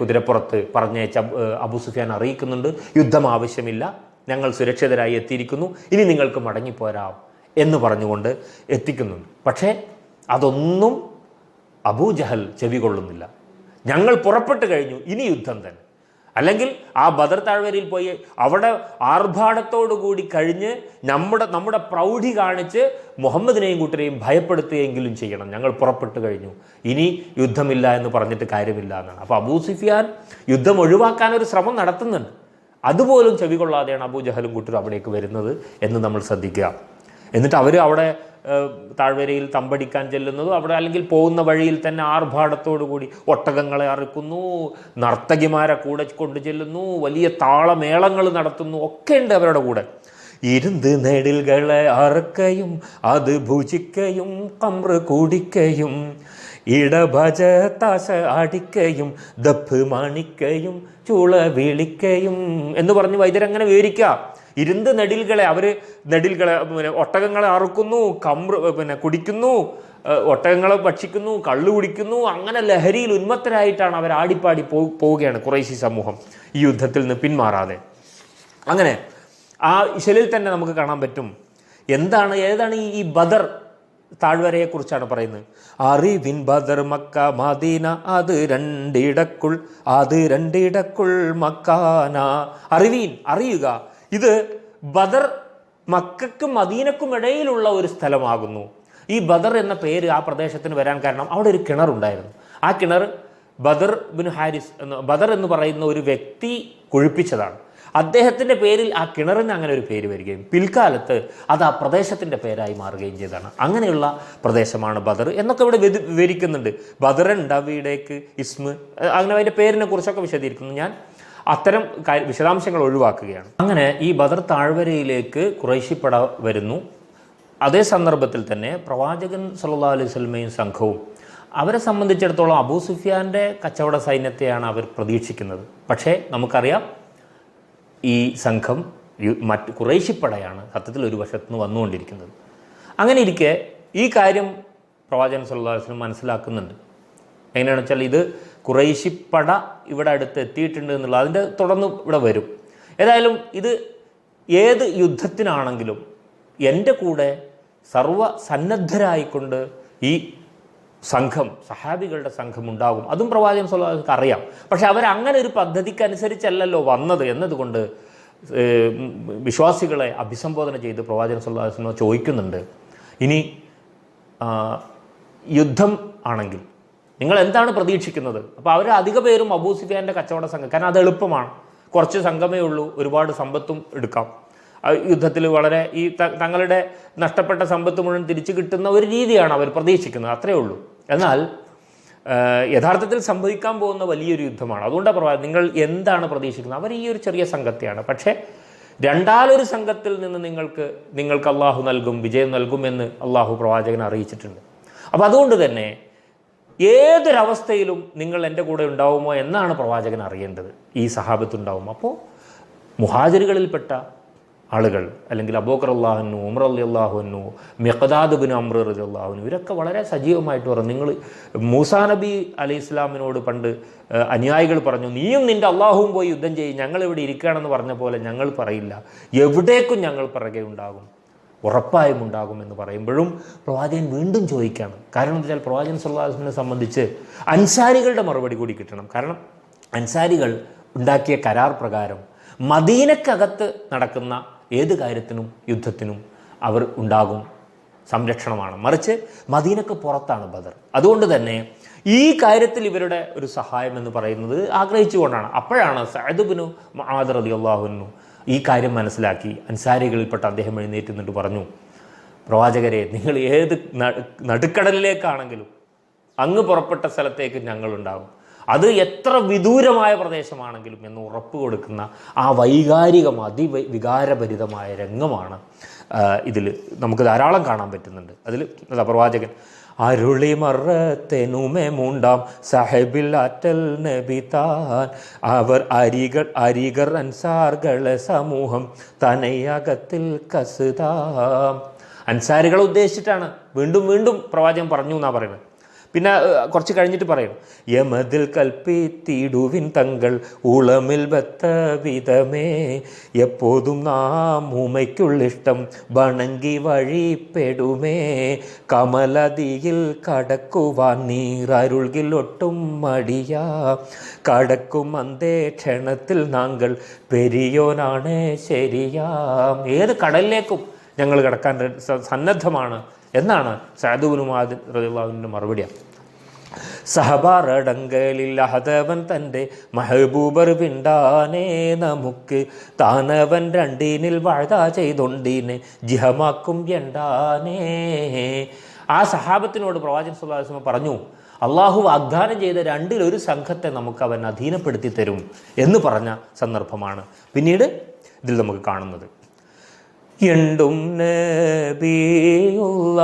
കുതിരപ്പുറത്ത് പറഞ്ഞയച്ച അബൂ സുഫിയാൻ അറിയിക്കുന്നുണ്ട്. യുദ്ധം ആവശ്യമില്ല, ഞങ്ങൾ സുരക്ഷിതരായി എത്തിയിരിക്കുന്നു, ഇനി നിങ്ങൾക്ക് മടങ്ങിപ്പോരാം എന്ന് പറഞ്ഞുകൊണ്ട് എത്തിക്കുന്നുണ്ട്. പക്ഷേ അതൊന്നും അബൂജഹൽ ചെവി കൊള്ളുന്നില്ല. ഞങ്ങൾ പുറപ്പെട്ടു കഴിഞ്ഞു, ഇനി യുദ്ധം തന്നെ. അല്ലെങ്കിൽ ആ ബദർ താഴ്വരയിൽ പോയി അവിടെ ആർഭാടത്തോടു കൂടി കഴിഞ്ഞ് നമ്മുടെ പ്രൗഢി കാണിച്ച് മുഹമ്മദിനെയും കൂട്ടരെയും ഭയപ്പെടുത്തുകയെങ്കിലും ചെയ്യണം. ഞങ്ങൾ പുറപ്പെട്ടു കഴിഞ്ഞു, ഇനി യുദ്ധമില്ല എന്ന് പറഞ്ഞിട്ട് കാര്യമില്ല എന്നാണ്. അപ്പോൾ അബൂ സുഫിയാൻ യുദ്ധം ഒഴിവാക്കാനൊരു ശ്രമം നടത്തുന്നുണ്ട്. അതുപോലും ചെവി കൊള്ളാതെയാണ് അബൂജഹലും കൂട്ടരും അവിടേക്ക് വരുന്നത് എന്ന് നമ്മൾ ശ്രദ്ധിക്കുക. എന്നിട്ട് അവർ അവിടെ താഴ്വരയിൽ തമ്പടിക്കാൻ ചെല്ലുന്നതും അവിടെ അല്ലെങ്കിൽ പോകുന്ന വഴിയിൽ തന്നെ ആർഭാടത്തോടു കൂടി ഒട്ടകങ്ങളെ അറുക്കുന്നു, നർത്തകിമാരെ കൂടെ കൊണ്ടു ചെല്ലുന്നു, വലിയ താളമേളങ്ങൾ നടത്തുന്നു, ഒക്കെ ഉണ്ട് അവരുടെ കൂടെ. ഇരുന്ന് നെടിൽകളെ അറുക്കയും അത് ഭുജിക്കയും കമ്ര് കുടിക്കയും ഇടഭജ താശ അടിക്കയും ദഫ് മാണിക്കയും ചുള വിളിക്കയും എന്ന് പറഞ്ഞ് വൈദ്യരങ്ങനെ വിവരിക്കുക. ഇരുന്ന് നെടിൽകളെ ഒട്ടകങ്ങളെ അറുക്കുന്നു, കുടിക്കുന്നു, ഒട്ടകങ്ങളെ ഭക്ഷിക്കുന്നു, കള്ളു കുടിക്കുന്നു. അങ്ങനെ ലഹരിയിൽ ഉന്മത്തരായിട്ടാണ് അവർ ആടിപ്പാടി പോവുകയാണ് ഖുറൈശി സമൂഹം ഈ യുദ്ധത്തിൽ നിന്ന് പിന്മാറാതെ. അങ്ങനെ ആ ഇശലിൽ തന്നെ നമുക്ക് കാണാൻ പറ്റും ഏതാണ് ഈ ബദർ താഴ്വരയെക്കുറിച്ചാണ് പറയുന്നത്. അറിവിൻ ബദർ മക്ക മദീന അത് രണ്ടിടക്കുൾ മക്കാന. അറിയുക, ഇത് ബദർ മക്കക്കും മദീനക്കും ഇടയിലുള്ള ഒരു സ്ഥലമാകുന്നു. ഈ ബദർ എന്ന പേര് ആ പ്രദേശത്തിന് വരാൻ കാരണം അവിടെ ഒരു കിണറുണ്ടായിരുന്നു. ആ കിണർ ബദർ എന്ന് പറയുന്ന ഒരു വ്യക്തി കുഴിപ്പിച്ചതാണ്. അദ്ദേഹത്തിൻ്റെ പേരിൽ ആ കിണറിന് അങ്ങനെ ഒരു പേര് വരികയും പിൽക്കാലത്ത് അത് ആ പ്രദേശത്തിൻ്റെ പേരായി മാറുകയും ചെയ്തതാണ്. അങ്ങനെയുള്ള പ്രദേശമാണ് ബദർ എന്നൊക്കെ ഇവിടെ വിവരിക്കുന്നുണ്ട്. ബദറൻ ഡവിയുടേക്ക് ഇസ്മ, അങ്ങനെ അതിൻ്റെ പേരിനെ കുറിച്ചൊക്കെ വിശദീകരിക്കുന്നു. ഞാൻ അത്തരം വിശദാംശങ്ങൾ ഒഴിവാക്കുകയാണ്. അങ്ങനെ ഈ ബദർ താഴ്വരയിലേക്ക് ഖുറൈശി പട വരുന്നു. അതേ സന്ദർഭത്തിൽ തന്നെ പ്രവാചകൻ സല്ലല്ലാഹു അലൈഹി വസല്ലമയും സംഘവും അവരെ സംബന്ധിച്ചിടത്തോളം അബൂ സുഫിയാൻ്റെ കച്ചവട സൈന്യത്തെയാണ് അവർ പ്രതീക്ഷിക്കുന്നത്. പക്ഷേ നമുക്കറിയാം ഈ സംഘം മറ്റ് ഖുറൈശിപ്പടയാണ് സത്യത്തിൽ ഒരു വശത്ത് നിന്ന് വന്നുകൊണ്ടിരിക്കുന്നത്. അങ്ങനെ ഇരിക്കെ ഈ കാര്യം പ്രവാചകൻ സല്ലല്ലാഹു അലൈഹി വസല്ലം മനസ്സിലാക്കുന്നുണ്ട്. എങ്ങനെയാണെന്ന് വെച്ചാൽ ഇത് ഖുറൈശിപ്പട ഇവിടെ അടുത്ത് എത്തിയിട്ടുണ്ട് എന്നുള്ളത് അതിൻ്റെ തുടർന്ന് ഇവിടെ വരും. ഏതായാലും ഇത് ഏത് യുദ്ധത്തിനാണെങ്കിലും എൻ്റെ കൂടെ സർവ്വസന്നദ്ധരായിക്കൊണ്ട് ഈ സംഘം, സഹാബികളുടെ സംഘം ഉണ്ടാകും. അതും പ്രവാചകൻ സല്ലല്ലാഹു അലൈഹി വസല്ലം അറിയാം. പക്ഷെ അവരങ്ങനെ ഒരു പദ്ധതിക്കനുസരിച്ചല്ലല്ലോ വന്നത് എന്നതുകൊണ്ട് വിശ്വാസികളെ അഭിസംബോധന ചെയ്ത് പ്രവാചകൻ സല്ലല്ലാഹു അലൈഹി വസല്ലം ചോദിക്കുന്നുണ്ട്, ഇനി യുദ്ധം ആണെങ്കിൽ നിങ്ങൾ എന്താണ് പ്രതീക്ഷിക്കുന്നത്? അപ്പോൾ അവർ അധിക പേരും അബൂ സുഫിയാൻ്റെ കച്ചവട സംഘം, കാരണം അത് എളുപ്പമാണ്, കുറച്ച് സംഘമേ ഉള്ളൂ, ഒരുപാട് സമ്പത്തും എടുക്കാം. യുദ്ധത്തിൽ വളരെ തങ്ങളുടെ നഷ്ടപ്പെട്ട സമ്പത്ത് മുഴുവൻ തിരിച്ചു കിട്ടുന്ന ഒരു രീതിയാണ് അവർ പ്രതീക്ഷിക്കുന്നത്, അത്രയേ ഉള്ളൂ. എന്നാൽ യഥാർത്ഥത്തിൽ സംഭവിക്കാൻ പോകുന്ന വലിയൊരു യുദ്ധമാണ്. അതുകൊണ്ടാണ് നിങ്ങൾ എന്താണ് പ്രതീക്ഷിക്കുന്നത്? അവർ ഈ ഒരു ചെറിയ സംഘത്തെയാണ്. പക്ഷേ രണ്ടാലൊരു സംഘത്തിൽ നിന്ന് നിങ്ങൾക്ക് അള്ളാഹു നൽകും, വിജയം നൽകുമെന്ന് അള്ളാഹു പ്രവാചകനെ അറിയിച്ചിട്ടുണ്ട്. അപ്പോൾ അതുകൊണ്ട് തന്നെ ഏതൊരവസ്ഥയിലും നിങ്ങൾ എൻ്റെ കൂടെ ഉണ്ടാവുമോ എന്നാണ് പ്രവാചകൻ അറിയേണ്ടത്. ഈ സഹാബത്ത് ഉണ്ടാവും. അപ്പോൾ മുഹാജിറുകളിൽപ്പെട്ട ആളുകൾ, അല്ലെങ്കിൽ അബൂബക്കർ റളിയല്ലാഹു, ഉമർ റളിയല്ലാഹു അൻഹു, മിഖ്ദാദ് ബിൻ അംർ റളിയല്ലാഹു അൻഹു, ഇവരൊക്കെ വളരെ സജീവമായിട്ട് പറഞ്ഞു. നിങ്ങൾ മൂസാ നബി അലൈഹി ഇസ്ലാമിനോട് പണ്ട് അനുയായികൾ പറഞ്ഞു, നീയും നിൻ്റെ അള്ളാഹുവും പോയി യുദ്ധം ചെയ്യും, ഞങ്ങളിവിടെ ഇരിക്കുകയാണെന്ന് പറഞ്ഞ പോലെ ഞങ്ങൾ പറയില്ല, എവിടേക്കും ഞങ്ങൾ പിറകെ ഉണ്ടാകും, ഉറപ്പായും ഉണ്ടാകുമെന്ന് പറയുമ്പോഴും പ്രവാചകൻ വീണ്ടും ചോദിക്കുകയാണ്. കാരണം എന്താ വെച്ചാൽ പ്രവാചകൻ സല്ലല്ലാഹു അലൈഹി വസല്ലമയെ സംബന്ധിച്ച് അൻസാരികളുടെ മറുപടി കൂടി കിട്ടണം. കാരണം അൻസാരികൾ ഉണ്ടാക്കിയ കരാർ പ്രകാരം മദീനക്കകത്ത് നടക്കുന്ന ഏത് കാര്യത്തിനും യുദ്ധത്തിനും അവർ ഉണ്ടാകും, സംരക്ഷണമാണ്. മറിച്ച് മദീനക്ക് പുറത്താണ് ബദർ. അതുകൊണ്ട് തന്നെ ഈ കാര്യത്തിൽ ഇവരുടെ ഒരു സഹായം എന്ന് പറയുന്നത് ആഗ്രഹിച്ചുകൊണ്ടാണ്. അപ്പോഴാണ് സഅദ് ബിൻ മുആദ് റളിയല്ലാഹു അൻഹു ഈ കാര്യം മനസ്സിലാക്കി അൻസാരികളിൽപ്പെട്ട അദ്ദേഹം എഴുന്നേറ്റ് നിന്നിട്ട് പറഞ്ഞു, പ്രവാചകരെ, നിങ്ങൾ ഏത് നടുക്കടലിലേക്കാണെങ്കിലും അങ്ങ് പുറപ്പെട്ട സ്ഥലത്തേക്ക് ഞങ്ങളുണ്ടാകും, അത് എത്ര വിദൂരമായ പ്രദേശമാണെങ്കിലും എന്ന് ഉറപ്പ് കൊടുക്കുന്ന ആ വൈകാരികം, വികാരഭരിതമായ രംഗമാണ് ഇതിൽ നമുക്ക് ധാരാളം കാണാൻ പറ്റുന്നുണ്ട്. അതിൽ പ്രവാചകൻ അരുളി മറത്തെനുമേ മൂണ്ടാം സാഹിബിൽ അറ്റൽ നബിതാൻ അവർ അരികർ അൻസാറുകളെ സമൂഹം തനയകത്തിൽ കസുതാം. അൻസാരികളെ ഉദ്ദേശിച്ചിട്ടാണ് വീണ്ടും വീണ്ടും പ്രവാചകൻ പറഞ്ഞു എന്നാണ് പറയുന്നത്. പിന്നെ കുറച്ച് കഴിഞ്ഞിട്ട് പറയും, യമതിൽ കൽപ്പിത്തിടുവിൻ തങ്ങൾ ഉളമിൽ ബത്ത വിധമേ എപ്പോതും നാം ഉമയ്ക്കുള്ളിഷ്ടം വണങ്ങി വഴിപ്പെടുമേ കമലതിയിൽ കടക്കുവാൻ നീറരുൾകിൽ ഒട്ടും മടിയാ കടക്കും അന്തേ ക്ഷണത്തിൽ നാങ്കൾ പെരിയോനാണ് ശരിയാം. ഏത് കടലിലേക്കും ഞങ്ങൾ കടക്കാൻ സന്നദ്ധമാണ് എന്നാണ് സഅദ് ബിൻ മുആദ് റളിയല്ലാഹു അൻഹുവിൻ്റെ മറുപടിയാണ്. സഹബാറടങ്കലിൽ അഹദവൻ തൻ്റെ മഹബൂബർ വിണ്ടാനേ നമുക്ക് താനവൻ രണ്ടീനിൽ വാഴ്ത ചെയ്തൊണ്ടീനെ ജിഹമാക്കും എണ്ടാനേ. ആ സഹാബത്തിനോട് പ്രവാചകൻ സല്ലല്ലാഹു അലൈഹി വസല്ലം പറഞ്ഞു, അള്ളാഹു വാഗ്ദാനം ചെയ്ത രണ്ടിലൊരു സംഘത്തെ നമുക്ക് അവൻ അധീനപ്പെടുത്തി തരും എന്ന് പറഞ്ഞ സന്ദർഭമാണ് പിന്നീട് ഇതിൽ നമുക്ക് കാണുന്നത്. എണ്ടും നബിയുള്ള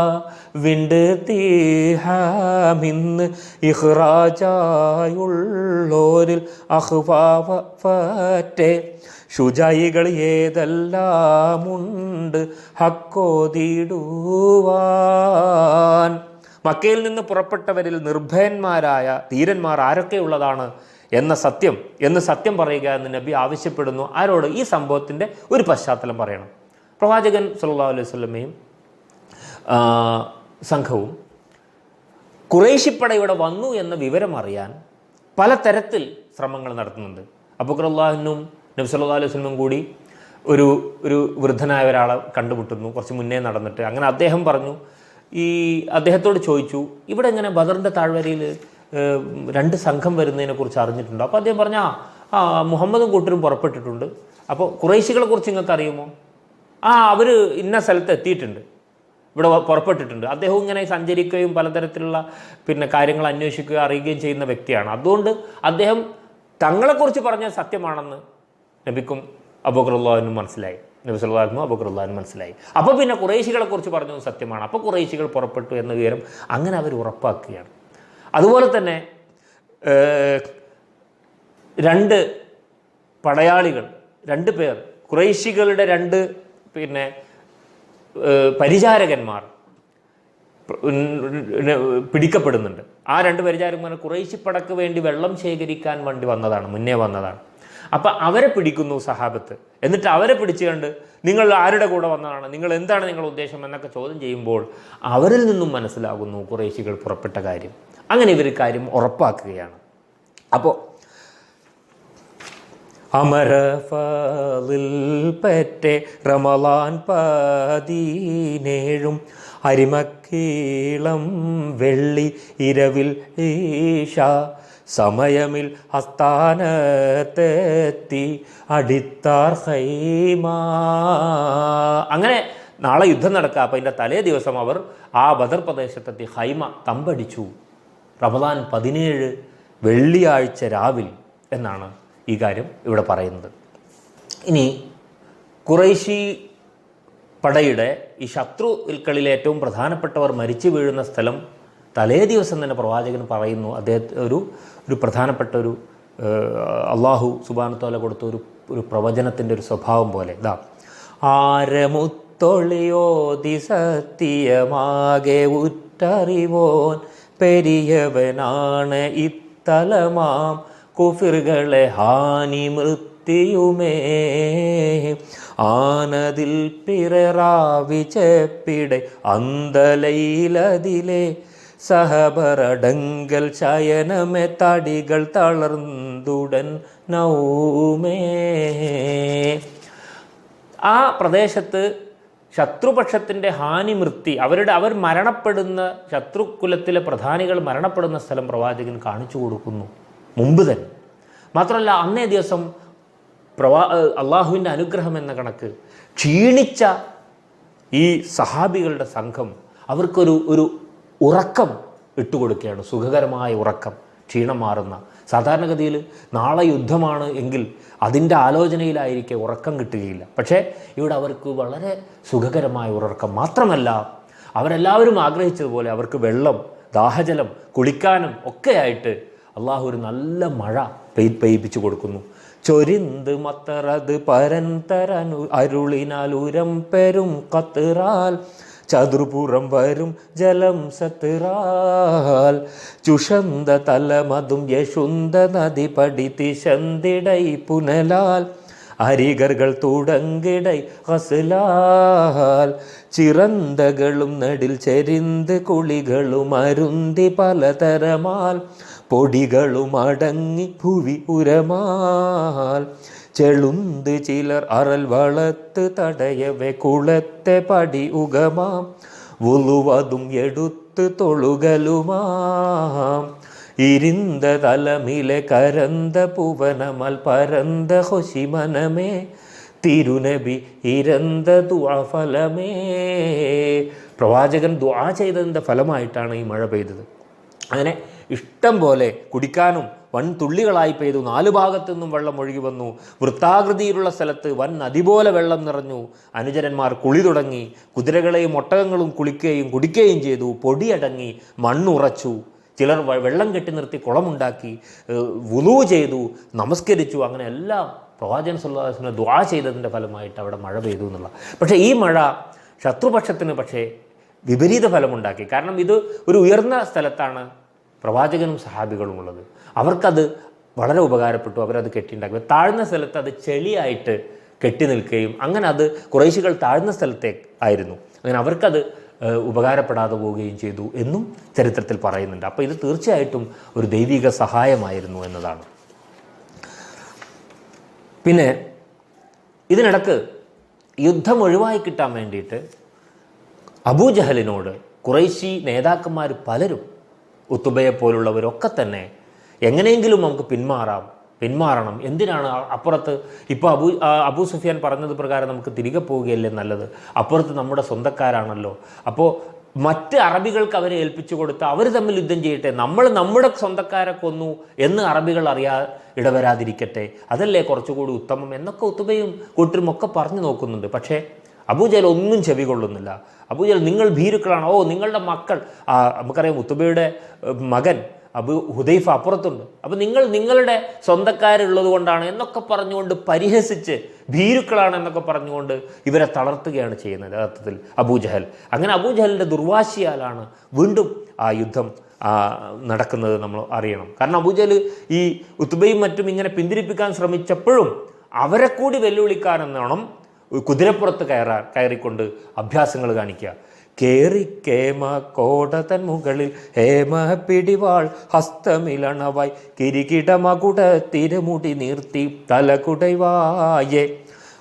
വിണ്ട് തീഹാമിന്ന് ഇഹ്റാജായുള്ളോരിൽ അഹ്വാവറ്റേ ശുജായികൾ ഏതെല്ലാമുണ്ട് ഹക്കോതിടുവാൻ. മക്കയിൽ നിന്ന് പുറപ്പെട്ടവരിൽ നിർഭയന്മാരായ ധീരന്മാർ ആരൊക്കെയുള്ളതാണ് എന്ന് സത്യം പറയുക എന്ന് നബി ആവശ്യപ്പെടുന്നു. ആരോട്? ഈ സംഭവത്തിൻ്റെ ഒരു പശ്ചാത്തലം പറയണം. പ്രവാചകൻ സല്ലല്ലാഹു അലൈഹി വസല്ലമയും സംഘവും ഖുറൈശിപ്പട ഇവിടെ വന്നു എന്ന വിവരം അറിയാൻ പലതരത്തിൽ ശ്രമങ്ങൾ നടത്തുന്നുണ്ട്. അബൂബക്കർ റളിയല്ലാഹു അൻഹും നബി സല്ലല്ലാഹു അലൈഹി വസല്ലമയും കൂടി ഒരു വൃദ്ധനായ ഒരാളെ കണ്ടുമുട്ടുന്നു, കുറച്ച് മുന്നേ നടന്നിട്ട്. അങ്ങനെ അദ്ദേഹം പറഞ്ഞു, അദ്ദേഹത്തോട് ചോദിച്ചു, ഇവിടെ ഇങ്ങനെ ബദറിൻ്റെ താഴ്വരയിൽ 2 സംഘം വരുന്നതിനെക്കുറിച്ച് അറിഞ്ഞിട്ടുണ്ടോ? അപ്പോൾ അദ്ദേഹം പറഞ്ഞു, മുഹമ്മദും കൂട്ടരും പുറപ്പെട്ടിട്ടുണ്ട്. അപ്പോൾ ഖുറൈശികളെ കുറിച്ച് നിങ്ങൾക്ക് അറിയുമോ? അവർ ഇന്ന സ്ഥലത്ത് എത്തിയിട്ടുണ്ട്, ഇവിടെ പുറപ്പെട്ടിട്ടുണ്ട്. അദ്ദേഹം ഇങ്ങനെ സഞ്ചരിക്കുകയും പലതരത്തിലുള്ള കാര്യങ്ങൾ അന്വേഷിക്കുകയും അറിയുകയും ചെയ്യുന്ന വ്യക്തിയാണ്. അതുകൊണ്ട് അദ്ദേഹം തങ്ങളെക്കുറിച്ച് പറഞ്ഞ സത്യമാണെന്ന് നബിക്കും അബൂബക്കർ റളിയല്ലാഹു അൻഹു മനസ്സിലായി, നബി സല്ലല്ലാഹു അലൈഹി വസല്ലം അബൂബക്കർ റളിയല്ലാഹു അൻഹു മനസ്സിലായി. അപ്പോൾ പിന്നെ ഖുറൈശികളെക്കുറിച്ച് പറഞ്ഞത് സത്യമാണ്, അപ്പോൾ ഖുറൈശികൾ പുറപ്പെട്ടു എന്ന വിവരം അങ്ങനെ അവർ ഉറപ്പാക്കുകയാണ്. അതുപോലെ തന്നെ 2 പടയാളികൾ, 2 പേർ, ഖുറൈശികളുടെ 2 പരിചാരകന്മാർ പിടിക്കപ്പെടുന്നുണ്ട്. ആ 2 പരിചാരകന്മാർ ഖുറൈശിപ്പടക്ക് വേണ്ടി വെള്ളം ശേഖരിക്കാൻ വേണ്ടി മുന്നേ വന്നതാണ്. അപ്പം അവരെ പിടിക്കുന്നു സഹാബത്ത്. എന്നിട്ട് അവരെ പിടിച്ചുകൊണ്ട് നിങ്ങൾ ആരുടെ കൂടെ വന്നതാണ്, നിങ്ങൾ എന്താണ് നിങ്ങളുടെ ഉദ്ദേശം എന്നൊക്കെ ചോദ്യം ചെയ്യുമ്പോൾ അവരിൽ നിന്നും മനസ്സിലാകുന്നു ഖുറൈശികൾ പുറപ്പെട്ട കാര്യം. അങ്ങനെ ഇവർ കാര്യം ഉറപ്പാക്കുകയാണ്. അപ്പോൾ അമരഫലിൽ പറ്റേ റമളാൻ 17 അരിമക്കീളം വെള്ളി ഇരവിൽ ഈശ സമയമിൽ ഹസ്താനത്തെത്തി അടിത്താർ ഹൈമ. അങ്ങനെ നാളെ യുദ്ധം നടക്കുക. അപ്പം അതിൻ്റെ തലേ ദിവസം അവർ ആ ബദർ പ്രദേശത്തെത്തി ഹൈമ തമ്പടിച്ചു. റമളാൻ 17 വെള്ളിയാഴ്ച രാവിൽ എന്നാണ് ഈ കാര്യം ഇവിടെ പറയുന്നത്. ഇനി ഖുറൈശി പടയുടെ ഈ ശത്രുക്കളിൽ ഏറ്റവും പ്രധാനപ്പെട്ടവർ മരിച്ചു വീഴുന്ന സ്ഥലം തലേ ദിവസം തന്നെ പ്രവാചകൻ പറയുന്നു. അദ്ദേഹത്തെ ഒരു പ്രധാനപ്പെട്ട ഒരു അള്ളാഹു സുബ്ഹാനഹു വ തആല കൊടുത്ത ഒരു പ്രവചനത്തിൻ്റെ ഒരു സ്വഭാവം പോലെ ഇതാ: ആരമുത്തൊളിയോതി സത്യമാകെ ഉറ്ററിവോൻ പെരിയവനാണ് ഇത്തലമാം കുഫിറുകളെ ഹാനി മൃത്യുമേ ആനതിൽ പിററാവിച്ചെപ്പിടെ അന്തലയിലതിലെ സഹബറടങ്കൽ ശയനമേ തടികൾ തളർന്നുടൻ നൗമേ. ആ പ്രദേശത്ത് ശത്രുപക്ഷത്തിൻ്റെ ഹാനി മൃത്തി അവർ മരണപ്പെടുന്ന ശത്രുകുലത്തിലെ പ്രധാനികൾ മരണപ്പെടുന്ന സ്ഥലം പ്രവാചകൻ കാണിച്ചു കൊടുക്കുന്നു മുമ്പ് തന്നെ. മാത്രമല്ല അന്നേ ദിവസം അള്ളാഹുവിൻ്റെ അനുഗ്രഹം എന്ന കണക്ക് ക്ഷീണിച്ച ഈ സഹാബികളുടെ സംഘം അവർക്കൊരു ഉറക്കം ഇട്ടുകൊടുക്കുകയാണ്. സുഖകരമായ ഉറക്കം, ക്ഷീണം മാറുന്ന. സാധാരണഗതിയിൽ നാളെ യുദ്ധമാണ് എങ്കിൽ അതിൻ്റെ ആലോചനയിലായിരിക്കെ ഉറക്കം കിട്ടുകയില്ല. പക്ഷേ ഇവിടെ അവർക്ക് വളരെ സുഖകരമായ ഉറക്കം. മാത്രമല്ല അവരെല്ലാവരും ആഗ്രഹിച്ചതുപോലെ അവർക്ക് വെള്ളം, ദാഹജലം, കുളിക്കാനും ഒക്കെയായിട്ട് അള്ളാഹു ഒരു നല്ല മഴ പെയ്യിപ്പിച്ചു കൊടുക്കുന്നു. ചൊരിന്ത് മത്തറത് പരന്തരനു അരുളിനാലുരം പെരും കത്തിറാൽ ചതുർപുറം വരും ജലം സത്തിറാൽ ചുഷന്ത തലമതും യശുന്ത നദി പടിതിശന്തിടൈ പുനലാൽ അരികർകൾ തുടങ്ങിടൈ ഹസലാൽ ചിറന്തകളും നടിൽ ചെരിന്ത് കുളികളും അരുന്തി പലതരമാൽ പൊടികളും അടങ്ങി ഭുവി ഉരമാൽ ചെളുന്ത് ചിലർ അറൽ വളത്ത് തടയവെ കുളത്തെ പടി ഉഗമാം വുളുവതും എടുത്ത് തൊളുകലുമാം ഇരിന്ത തലമിലെ കരന്ത പുവനമൽ പരന്ത ഹൊശിമനമേ തിരുനബി ഇരന്ത ദുആ ഫലമേ. പ്രവാചകൻ ദുആ ചെയ്തതിൻ്റെ ഫലമായിട്ടാണ് ഈ മഴ പെയ്തത്. അങ്ങനെ ഇഷ്ടം പോലെ കുടിക്കാനും വൻ തുള്ളികളായി പെയ്തു. 4 ഭാഗത്തു നിന്നും വെള്ളം ഒഴുകി വന്നു. വൃത്താകൃതിയിലുള്ള സ്ഥലത്ത് വൻ നദി പോലെ വെള്ളം നിറഞ്ഞു. അനുചരന്മാർ കുളി തുടങ്ങി. കുതിരകളെയും ഒട്ടകങ്ങളും കുളിക്കുകയും കുടിക്കുകയും ചെയ്തു. പൊടിയടങ്ങി, മണ്ണുറച്ചു. ചിലർ വെള്ളം കെട്ടി നിർത്തി കുളമുണ്ടാക്കി, വുളൂ ചെയ്തു, നമസ്കരിച്ചു. അങ്ങനെ എല്ലാം പ്രവാചകൻ സല്ലല്ലാഹു അലൈഹി വസല്ലം ദുആ ചെയ്തതിൻ്റെ ഫലമായിട്ട് അവിടെ മഴ പെയ്തു എന്നുള്ള. പക്ഷേ ഈ മഴ ശത്രുപക്ഷത്തിന് വിപരീത ഫലമുണ്ടാക്കി. കാരണം ഇത് ഒരു ഉയർന്ന സ്ഥലത്താണ് പ്രവാചകനും സഹാബികളും ഉള്ളത്. അവർക്കത് വളരെ ഉപകാരപ്പെട്ടു. അവരത് കെട്ടിയുണ്ടാക്കി. താഴ്ന്ന സ്ഥലത്ത് അത് ചെളിയായിട്ട് കെട്ടി നിൽക്കുകയും അങ്ങനെ അത് ഖുറൈശികൾ താഴ്ന്ന സ്ഥലത്തേക്ക് ആയിരുന്നു. അങ്ങനെ അവർക്കത് ഉപകാരപ്പെടാതെ പോവുകയും ചെയ്തു എന്നും ചരിത്രത്തിൽ പറയുന്നുണ്ട്. അപ്പോൾ ഇത് തീർച്ചയായിട്ടും ഒരു ദൈവിക സഹായമായിരുന്നു എന്നതാണ്. പിന്നെ ഇതിനിടക്ക് യുദ്ധം ഒഴിവായി കിട്ടാൻ വേണ്ടിയിട്ട് അബൂജഹലിനോട് ഖുറൈശി നേതാക്കന്മാർ പലരും, ഉത്തുബയെ പോലുള്ളവരൊക്കെ തന്നെ എങ്ങനെയെങ്കിലും നമുക്ക് പിന്മാറണം, എന്തിനാണ് അപ്പുറത്ത് ഇപ്പോൾ അബൂ സുഫിയാൻ പറഞ്ഞത് പ്രകാരം നമുക്ക് തിരികെ പോവുകയല്ലേ നല്ലത്, അപ്പുറത്ത് നമ്മുടെ സ്വന്തക്കാരാണല്ലോ, അപ്പോൾ മറ്റ് അറബികൾക്ക് അവരെ ഏൽപ്പിച്ചു കൊടുത്ത് അവർ തമ്മിൽ യുദ്ധം ചെയ്യട്ടെ, നമ്മൾ നമ്മുടെ സ്വന്തക്കാരെ കൊന്നു എന്ന് അറബികൾ ഇടവരാതിരിക്കട്ടെ, അതല്ലേ കുറച്ചുകൂടി ഉത്തമം എന്നൊക്കെ ഉത്തുബയും കൂട്ടരും ഒക്കെ പറഞ്ഞു നോക്കുന്നുണ്ട്. പക്ഷേ അബൂജഹൽ ഒന്നും ചെവി കൊള്ളുന്നില്ല. അബൂജഹൽ നിങ്ങൾ ഭീരുക്കളാണ്, നിങ്ങളുടെ മക്കൾ, നമുക്കറിയാം ഉത്തുബയുടെ മകൻ അബു ഹുദൈഫ അപ്പുറത്തുണ്ട്, അപ്പോൾ നിങ്ങളുടെ സ്വന്തക്കാരുള്ളത് കൊണ്ടാണ് എന്നൊക്കെ പറഞ്ഞുകൊണ്ട് പരിഹസിച്ച് ഭീരുക്കളാണ് എന്നൊക്കെ പറഞ്ഞുകൊണ്ട് ഇവരെ തളർത്തുകയാണ് ചെയ്യുന്നത് യഥാർത്ഥത്തിൽ അബൂജഹൽ. അങ്ങനെ അബൂജഹലിൻ്റെ ദുർവാശിയാലാണ് വീണ്ടും ആ യുദ്ധം നടക്കുന്നത് നമ്മൾ അറിയണം. കാരണം അബൂജഹൽ ഈ ഉത്തുബയും മറ്റും ഇങ്ങനെ പിന്തിരിപ്പിക്കാൻ ശ്രമിച്ചപ്പോഴും അവരെ കൂടി വെല്ലുവിളിക്കാനെന്നോണം കുതിരപ്പുറത്ത് കയറിക്കൊണ്ട് അഭ്യാസങ്ങൾ കാണിക്കുക. കേറി കേമ കോടതൻ മുകളിൽ ഹേമ പിടിവാൾ ഹസ്തമിലണവായി കിരികിടമകുട തിരുമുടി നീർത്തി തലകുടൈവായേ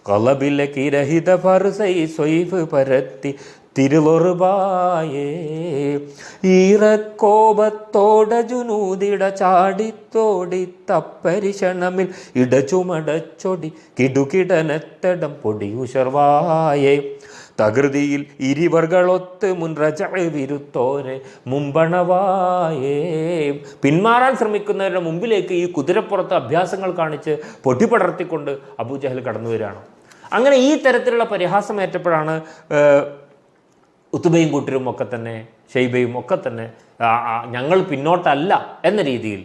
കളബിലെ കിരഹിത ഫർസൈ സ്വൈഫ് പരത്തി തിരുളൊറുബായേ ഈറക്കോപത്തോട ജുനൂതിട ചാടിത്തോടി തപ്പരിശണമിൽ ഇടചുമടച്ചൊടി കിടുകിടനത്തടം പൊടിയുശർവായേ തകൃതിയിൽ ഇരുവർകളൊത്ത് മുൻരജ വിരുത്തോരെ മുമ്പണവായേ. പിന്മാറാൻ ശ്രമിക്കുന്നവരുടെ മുമ്പിലേക്ക് ഈ കുതിരപ്പുറത്ത് അഭ്യാസങ്ങൾ കാണിച്ച് പൊട്ടിപ്പടർത്തിക്കൊണ്ട് അബൂജഹൽ കടന്നു വരികയാണ്. അങ്ങനെ ഈ തരത്തിലുള്ള പരിഹാസമേറ്റപ്പോഴാണ് ഉത്തുബയും കൂട്ടരും ഒക്കെ തന്നെ ഷെയ്ബയും ഒക്കെ തന്നെ ഞങ്ങൾ പിന്നോട്ടല്ല എന്ന രീതിയിൽ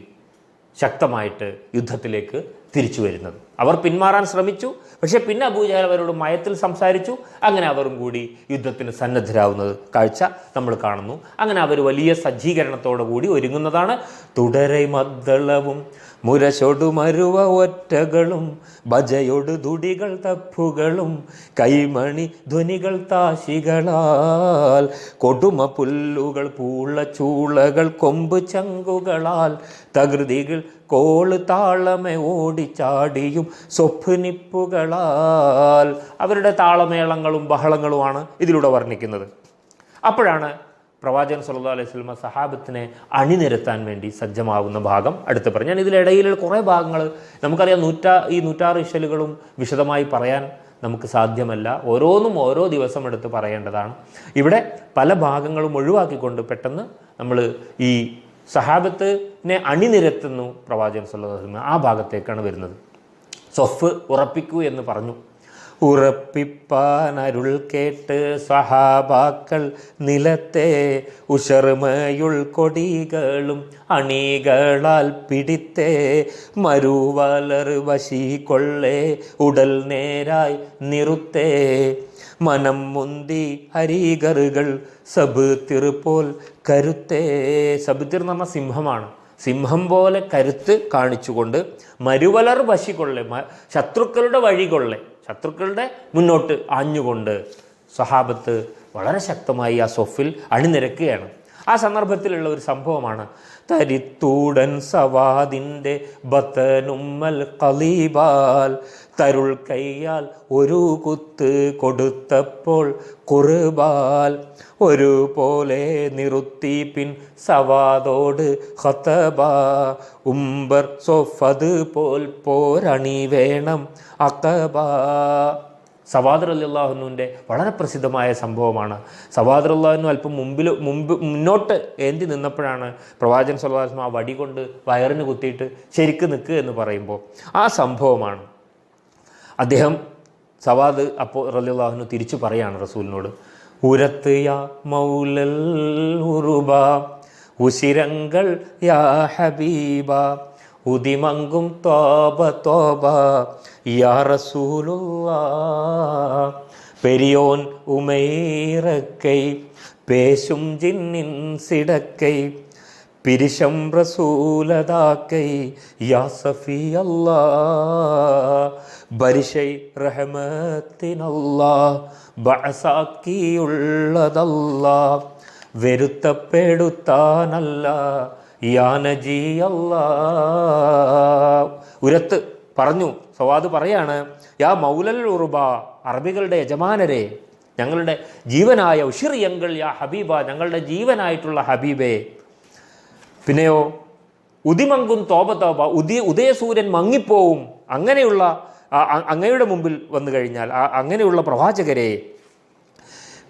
ശക്തമായിട്ട് യുദ്ധത്തിലേക്ക് തിരിച്ചു വരുന്നത്. അവർ പിന്മാറാൻ ശ്രമിച്ചു, പക്ഷേ പിന്നെ അബൂജഹൽ അവരോട് മയത്തിൽ സംസാരിച്ചു. അങ്ങനെ അവരും കൂടി യുദ്ധത്തിന് സന്നദ്ധരാകുന്നത് കാഴ്ച നമ്മൾ കാണുന്നു. അങ്ങനെ അവർ വലിയ സജ്ജീകരണത്തോടു കൂടി ഒരുങ്ങുന്നതാണ്. തുടരെ മദ്ദളവും മുരശൊടു മരുവ ഒറ്റകളും ഭജയൊടു തുടികൾ തപ്പുകളും കൈമണി ധ്വനികൾ താശികളാൽ കൊടുമ പുല്ലുകൾ പൂള ചൂളകൾ കൊമ്പ് ചങ്കുകളാൽ തകൃതികൾ കോള് താളമേ ഓടിച്ചാടിയും സ്വപ്നിപ്പുകളാൽ അവരുടെ താളമേളങ്ങളും ബഹളങ്ങളുമാണ് ഇതിലൂടെ വർണ്ണിക്കുന്നത്. അപ്പോഴാണ് പ്രവാചകൻ സല്ലല്ലാഹു അലൈഹി വസല്ലം സഹാബത്തിനെ അണിനിരത്താൻ വേണ്ടി സജ്ജമാവുന്ന ഭാഗം അടുത്ത് പറഞ്ഞു. ഞാൻ ഇതിലിടയിൽ കുറേ ഭാഗങ്ങൾ നമുക്കറിയാം, 106 ഇശലുകളും വിശദമായി പറയാൻ നമുക്ക് സാധ്യമല്ല. ഓരോന്നും ഓരോ ദിവസം എടുത്ത് പറയേണ്ടതാണ്. ഇവിടെ പല ഭാഗങ്ങളും ഒഴിവാക്കിക്കൊണ്ട് പെട്ടെന്ന് നമ്മൾ ഈ സഹാബത്തിനെ അണിനിരത്തുന്നു പ്രവാചകൻ സല്ലല്ലാഹു അലൈഹി വസല്ലം. ആ ഭാഗത്തേക്കാണ് വരുന്നത്. സൊഫ് ഉറപ്പിക്കൂ എന്ന് പറഞ്ഞു. ഉറപ്പിപ്പാൻ അരുൾ കേട്ട് സഹാബാക്കൾ നിലത്തെ ഉഷർമയുൾ കൊടികളും അണികളാൽ പിടിത്തേ മരുവലർ വശി കൊള്ളേ ഉടൽ നേരായി നിറുത്തേ മനം മുന്തി അരീകറുകൾ സബ് പോൽ കരുത്തേ. സബിത്തിർ എന്ന് പറഞ്ഞ സിംഹമാണ്. സിംഹം പോലെ കരുത്ത് കാണിച്ചുകൊണ്ട് മരുവലർ വശികൊള്ളെ, ശത്രുക്കളുടെ വഴികൊള്ളെ, ശത്രുക്കളുടെ മുന്നോട്ട് ആഞ്ഞുകൊണ്ട് സഹാബത്ത് വളരെ ശക്തമായി ആ സൊഫിൽ അണിനിരക്കുകയാണ്. ആ സന്ദർഭത്തിലുള്ള ഒരു സംഭവമാണ് തരിത്തൂടൻ സവാദിൻ്റെ ബത്തനുമ്മൽ ഖലീബാൽ തരുൾ കയ്യാൽ ഒരു കുത്ത് കൊടുത്തപ്പോൾ കുറുബാൽ ഒരുപോലെ നിറുത്തി പിൻ സവാദോട് ഖതബ ഉംബർ സൊഫത് പോൽ പോരണി വേണം അഖബ. സവാദ് റളിയല്ലാഹു അൻഹുവിൻ്റെ വളരെ പ്രസിദ്ധമായ സംഭവമാണ്. സവാദ് റളിയല്ലാഹു അൻഹു അല്പം മുന്നോട്ട് ഏന്തി നിന്നപ്പോഴാണ് പ്രവാചകൻ സല്ലല്ലാഹു അലൈഹി വസല്ലം ആ വടി കൊണ്ട് വയറിന് കുത്തിയിട്ട് ശരിക്ക് നിൽക്കുക എന്ന് പറയുമ്പോൾ ആ സംഭവമാണ്. അദ്ദേഹം സവാദ് അപ്പോൾ റളിയല്ലാഹു അൻഹു തിരിച്ചു പറയാണ് റസൂലിനോട്, ഉരത്ത് യാ മൗലൽ ഉറുബ ഉശിരങ്ങൾ യാ ഹബീബ ഉദിമങ്കും തോബ തോബ യാ റസൂലുള്ളാഹ് പെരിയോൻ ഉമൈറക്കൈ പേശും ജിന്നിൻ സിടക്കൈ പിരിശം റസൂലതാക്കൈ യാ സഫി അല്ലാഹ് ബരിശൈ റഹ്മത്തിനല്ലാഹ് ബഅസാക്കിയുള്ളതല്ലാഹ് വരുത്തപ്പെടുത്താനല്ല യാ നജി അല്ലാഹ്. ഉരത്ത് പറഞ്ഞു, സവാദ് പറയാണ്, യാ മൗലൽ ഉറുബ, അറബികളുടെ യജമാനരെ, ഞങ്ങളുടെ ജീവനായ ഉഷിറിയങ്കൾ, യാ ഹബീബ, ഞങ്ങളുടെ ജീവനായിട്ടുള്ള ഹബീബേ. പിന്നെയോ ഉദിമങ്കും തോബ തോബ, ഉദയസൂര്യൻ മങ്ങിപ്പോവും, അങ്ങനെയുള്ള അങ്ങയുടെ മുമ്പിൽ വന്നു കഴിഞ്ഞാൽ അങ്ങനെയുള്ള പ്രവാചകരെ.